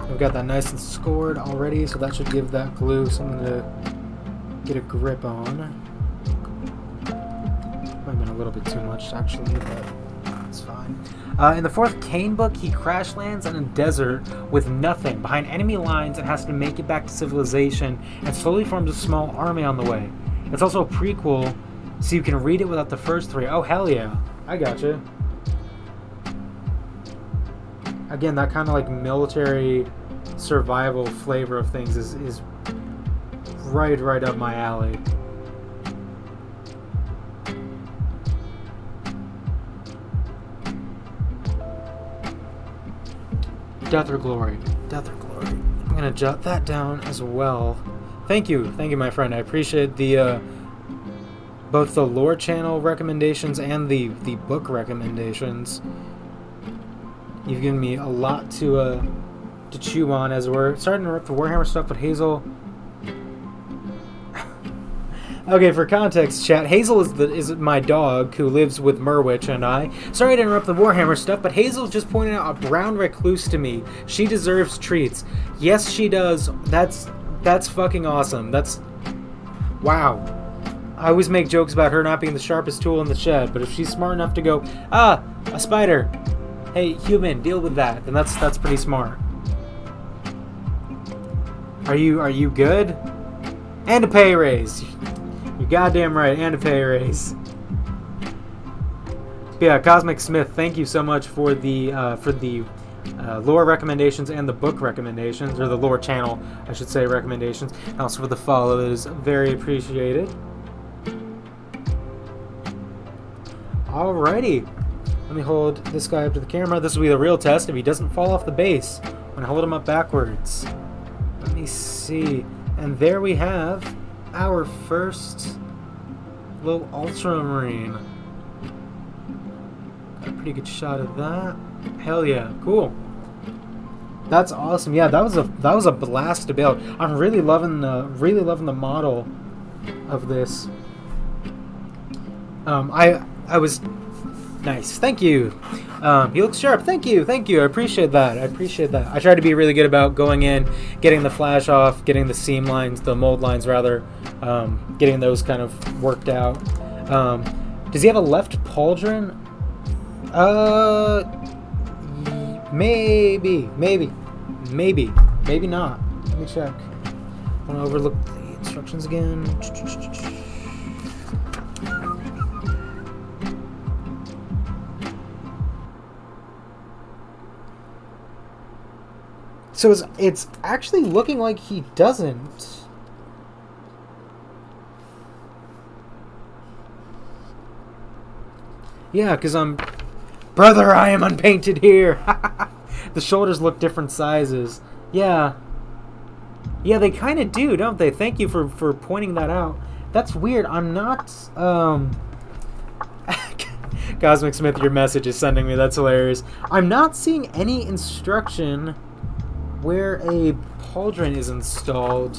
I've got that nice and scored already, so that should give that glue something to get a grip on. Might have been a little bit too much, actually, but it's fine. In the 4th Kane book, he crash lands in a desert with nothing behind enemy lines and has to make it back to civilization and slowly forms a small army on the way. It's also a prequel, so you can read it without the first 3. Oh, hell yeah. I gotcha. Again, that kind of like military survival flavor of things is right up my alley. Death or Glory. Death or Glory. I'm going to jot that down as well. Thank you, my friend. I appreciate the both the lore channel recommendations and the book recommendations. You've given me a lot to chew on as we're starting to rip the Warhammer stuff, but Hazel. Okay, for context, chat, Hazel is my dog who lives with Merwich and I. Sorry to interrupt the Warhammer stuff, but Hazel just pointed out a brown recluse to me. She deserves treats. Yes, she does. That's fucking awesome. That's wow. I always make jokes about her not being the sharpest tool in the shed, but if she's smart enough to go, a spider, hey, human, deal with that, then that's pretty smart. Are you good? And a pay raise. You're goddamn right, and a pay raise. But yeah, Cosmic Smith, thank you so much for the lore recommendations and the book recommendations, or the lore channel, I should say, recommendations, and also for the follow. That is very appreciated. Alrighty, let me hold this guy up to the camera. This will be the real test if he doesn't fall off the base. I'm gonna hold him up backwards. Let me see, and there we have our first little Ultramarine. Got a pretty good shot of that. Hell yeah, cool. That's awesome. Yeah, that was a blast to build. I'm really loving the model of this. I was nice. Thank you. He looks sharp. Thank you. I appreciate that. I try to be really good about going in, getting the flash off, getting the seam lines, the mold lines rather, getting those kind of worked out. Does he have a left pauldron? Maybe not. Let me check. I want to overlook the instructions again. So it's actually looking like he doesn't. Yeah, because Brother, I am unpainted here! The shoulders look different sizes. Yeah. Yeah, they kind of do, don't they? Thank you for pointing that out. That's weird. I'm not... Cosmic Smith, your message is sending me. That's hilarious. I'm not seeing any instruction where a pauldron is installed.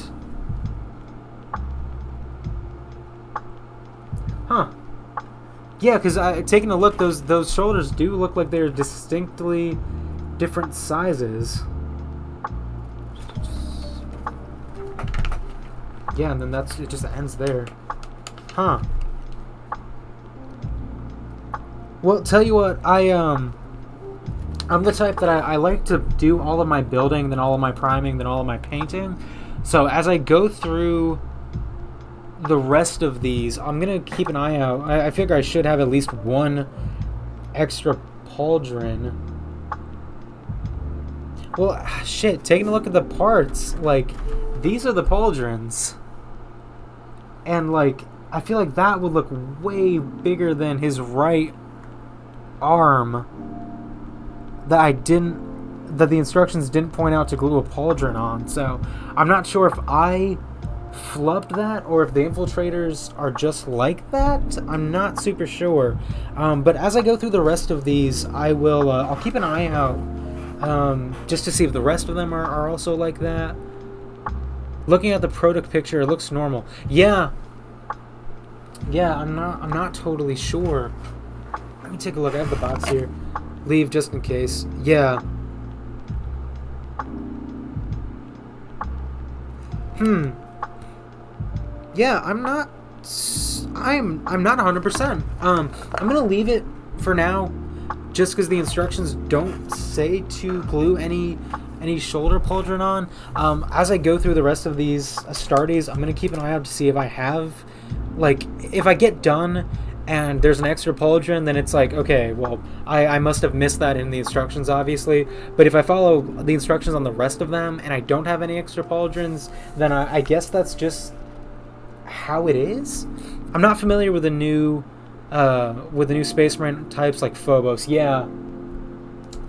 Huh. Yeah, because taking a look, those shoulders do look like they're distinctly different sizes. Yeah, and then it just ends there. Huh. Well, tell you what, I'm the type that I like to do all of my building, then all of my priming, then all of my painting. So as I go through the rest of these, I'm going to keep an eye out. I figure I should have at least one extra pauldron. Well, shit, taking a look at the parts, like, these are the pauldrons. And, like, I feel like that would look way bigger than his right arm that the instructions didn't point out to glue a pauldron on. So I'm not sure if I flubbed that or if the infiltrators are just like that. I'm not super sure. But as I go through the rest of these, I'll keep an eye out just to see if the rest of them are also like that. Looking at the product picture, it looks normal. Yeah, I'm not totally sure. Let me take a look. I have the box here. Leave just in case. Yeah. Yeah, I'm not 100%. I'm gonna leave it for now, just because the instructions don't say to glue any shoulder pauldron on. As I go through the rest of these Astartes, I'm gonna keep an eye out to see if I have, like, if I get done and there's an extra pauldron, then it's like, okay, well, I must have missed that in the instructions, obviously. But if I follow the instructions on the rest of them and I don't have any extra pauldrons, then I guess that's just how it is. I'm not familiar with the new Space Marine types like Phobos. Yeah,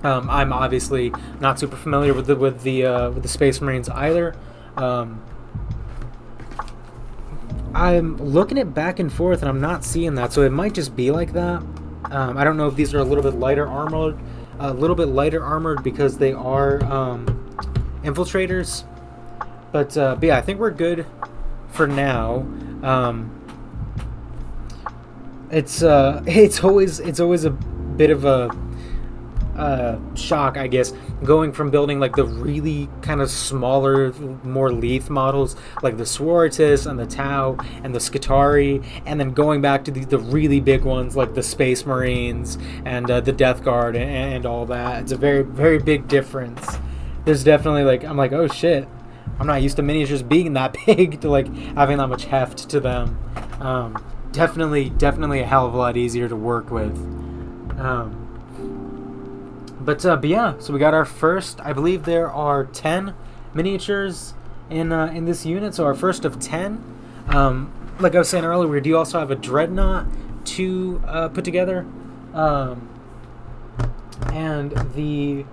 I'm obviously not super familiar with the Space Marines either. I'm looking it back and forth, and I'm not seeing that, so it might just be like that. I don't know if these are a little bit lighter armored, because they are infiltrators. But yeah, I think we're good for now. It's always a bit of a shock, I guess, going from building like the really kind of smaller, more Leith models like the Sororitas and the Tau and the Skitarii, and then going back to the really big ones like the Space Marines and the Death Guard and all that. It's a very, very big difference. There's definitely, like, I'm like, oh shit, I'm not used to miniatures being that big to like having that much heft to them. Definitely a hell of a lot easier to work with. But yeah, so we got our first. I believe there are 10 miniatures in this unit, so our first of 10. Like I was saying earlier, we do also have a Dreadnought to put together, and the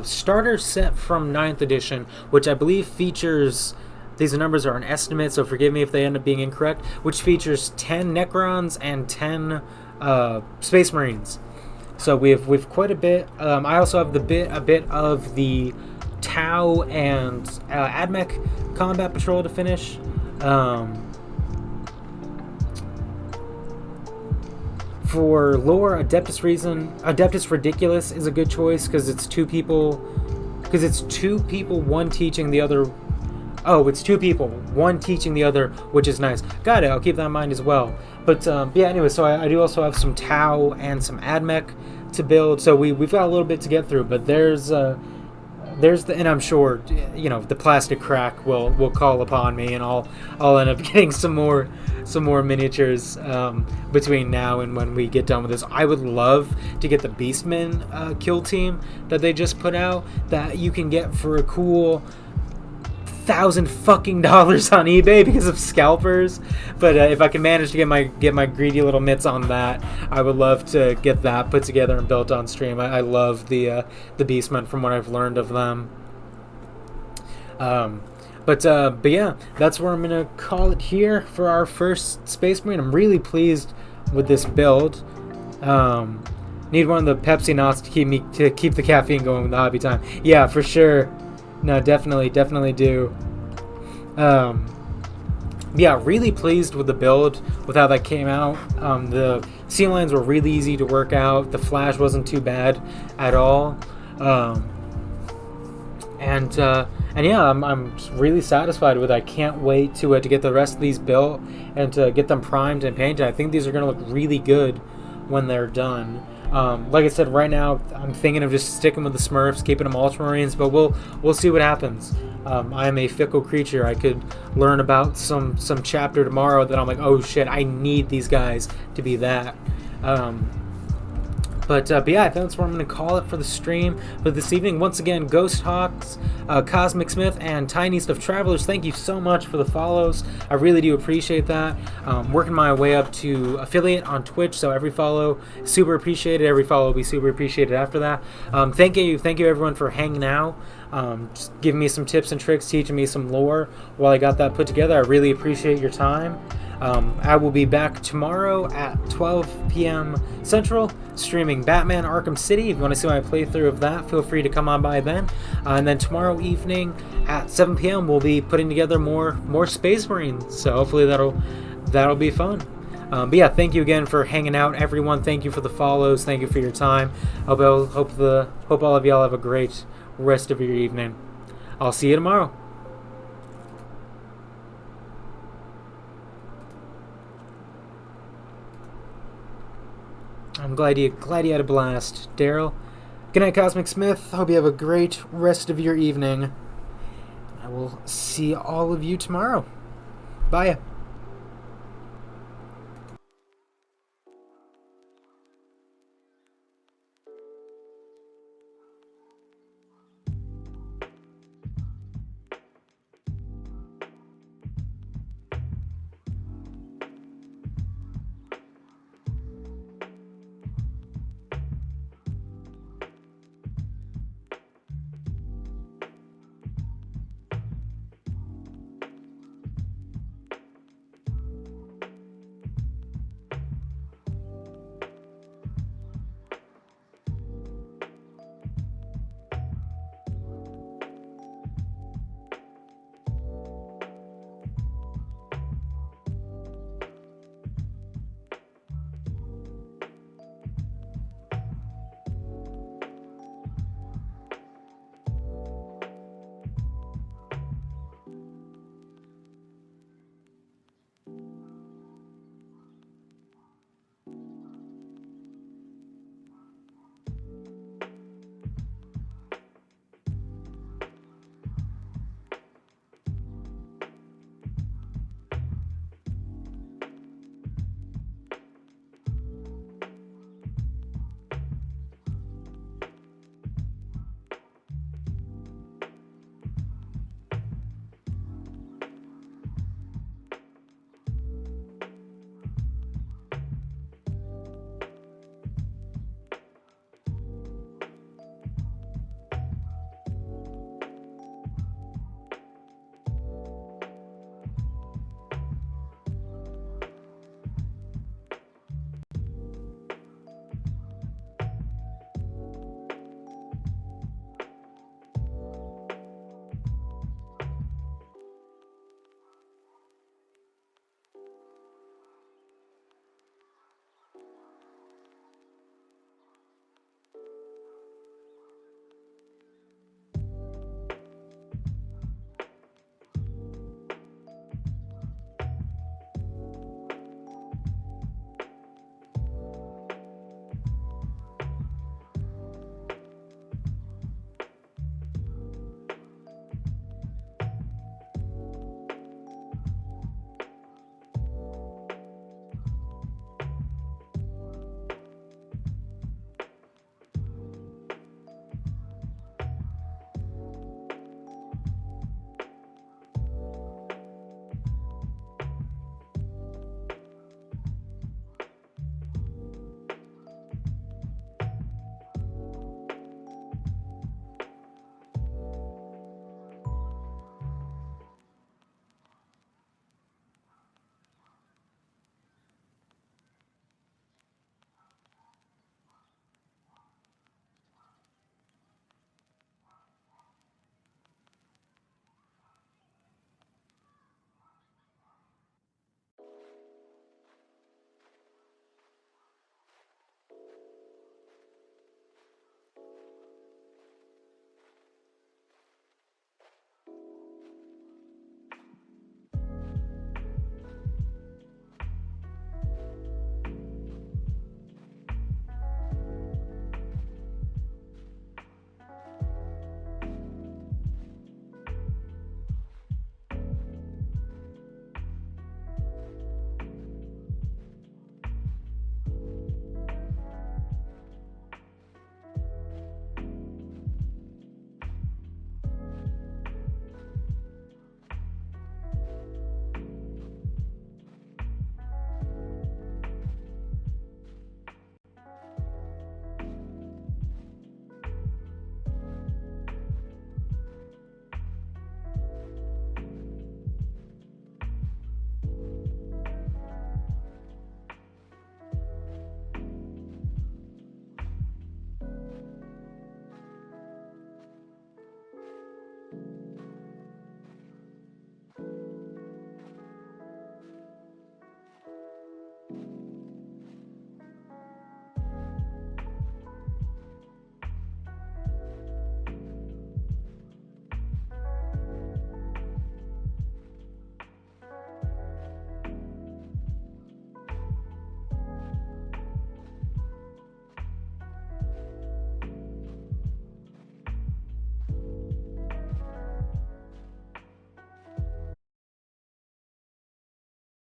starter set from 9th edition, which I believe features. These numbers are an estimate, so forgive me if they end up being incorrect. Which features 10 Necrons and 10 Space Marines. So we've quite a bit. I also have a bit of the Tau and Admec combat patrol to finish. For lore, Adeptus Ridiculous is a good choice because it's two people, one teaching the other. Oh, it's two people, one teaching the other, which is nice. Got it. I'll keep that in mind as well. But yeah, anyway, so I do also have some Tau and some Admec to build. So we've got a little bit to get through. But there's and I'm sure, you know, the plastic crack will call upon me, and I'll end up getting some more miniatures between now and when we get done with this. I would love to get the Beastmen kill team that they just put out, that you can get for a cool $1,000 fucking dollars on eBay because of scalpers. But if I can manage to get my greedy little mitts on that, I would love to get that put together and built on stream. I love the Beastmen from what I've learned of them. But yeah, that's where I'm gonna call it here for our first Space Marine. I'm really pleased with this build. Need one of the Pepsi Knots to keep the caffeine going with the hobby time. Yeah, for sure. No, definitely do. Yeah, really pleased with the build, with how that came out. The seam lines were really easy to work out. The flash wasn't too bad at all. And yeah, I'm really satisfied with it. I can't wait to get the rest of these built and to get them primed and painted. I think these are going to look really good when they're done. Like I said, right now I'm thinking of just sticking with the Smurfs, keeping them Ultramarines, but we'll see what happens. I am a fickle creature. I could learn about some chapter tomorrow that I'm like, oh shit, I need these guys to be that. But yeah, I think that's where I'm going to call it for the stream. But this evening, once again, Ghost Hawks, Cosmic Smith, and Tiny Stuff Travelers, thank you so much for the follows. I really do appreciate that. Working my way up to affiliate on Twitch, so every follow, super appreciated. Every follow will be super appreciated after that. Thank you everyone for hanging out. Just giving me some tips and tricks, teaching me some lore while I got that put together. I really appreciate your time. I will be back tomorrow at 12 p.m. Central, streaming Batman Arkham City. If you want to see my playthrough of that, feel free to come on by then. And then tomorrow evening at 7 p.m. we'll be putting together more Space Marines. So hopefully that'll be fun. But yeah, thank you again for hanging out, everyone. Thank you for the follows. Thank you for your time. Hope all of y'all have a great rest of your evening. I'll see you tomorrow. I'm glad you had a blast, Daryl. Good night, Cosmic Smith. Hope you have a great rest of your evening. I will see all of you tomorrow. Bye.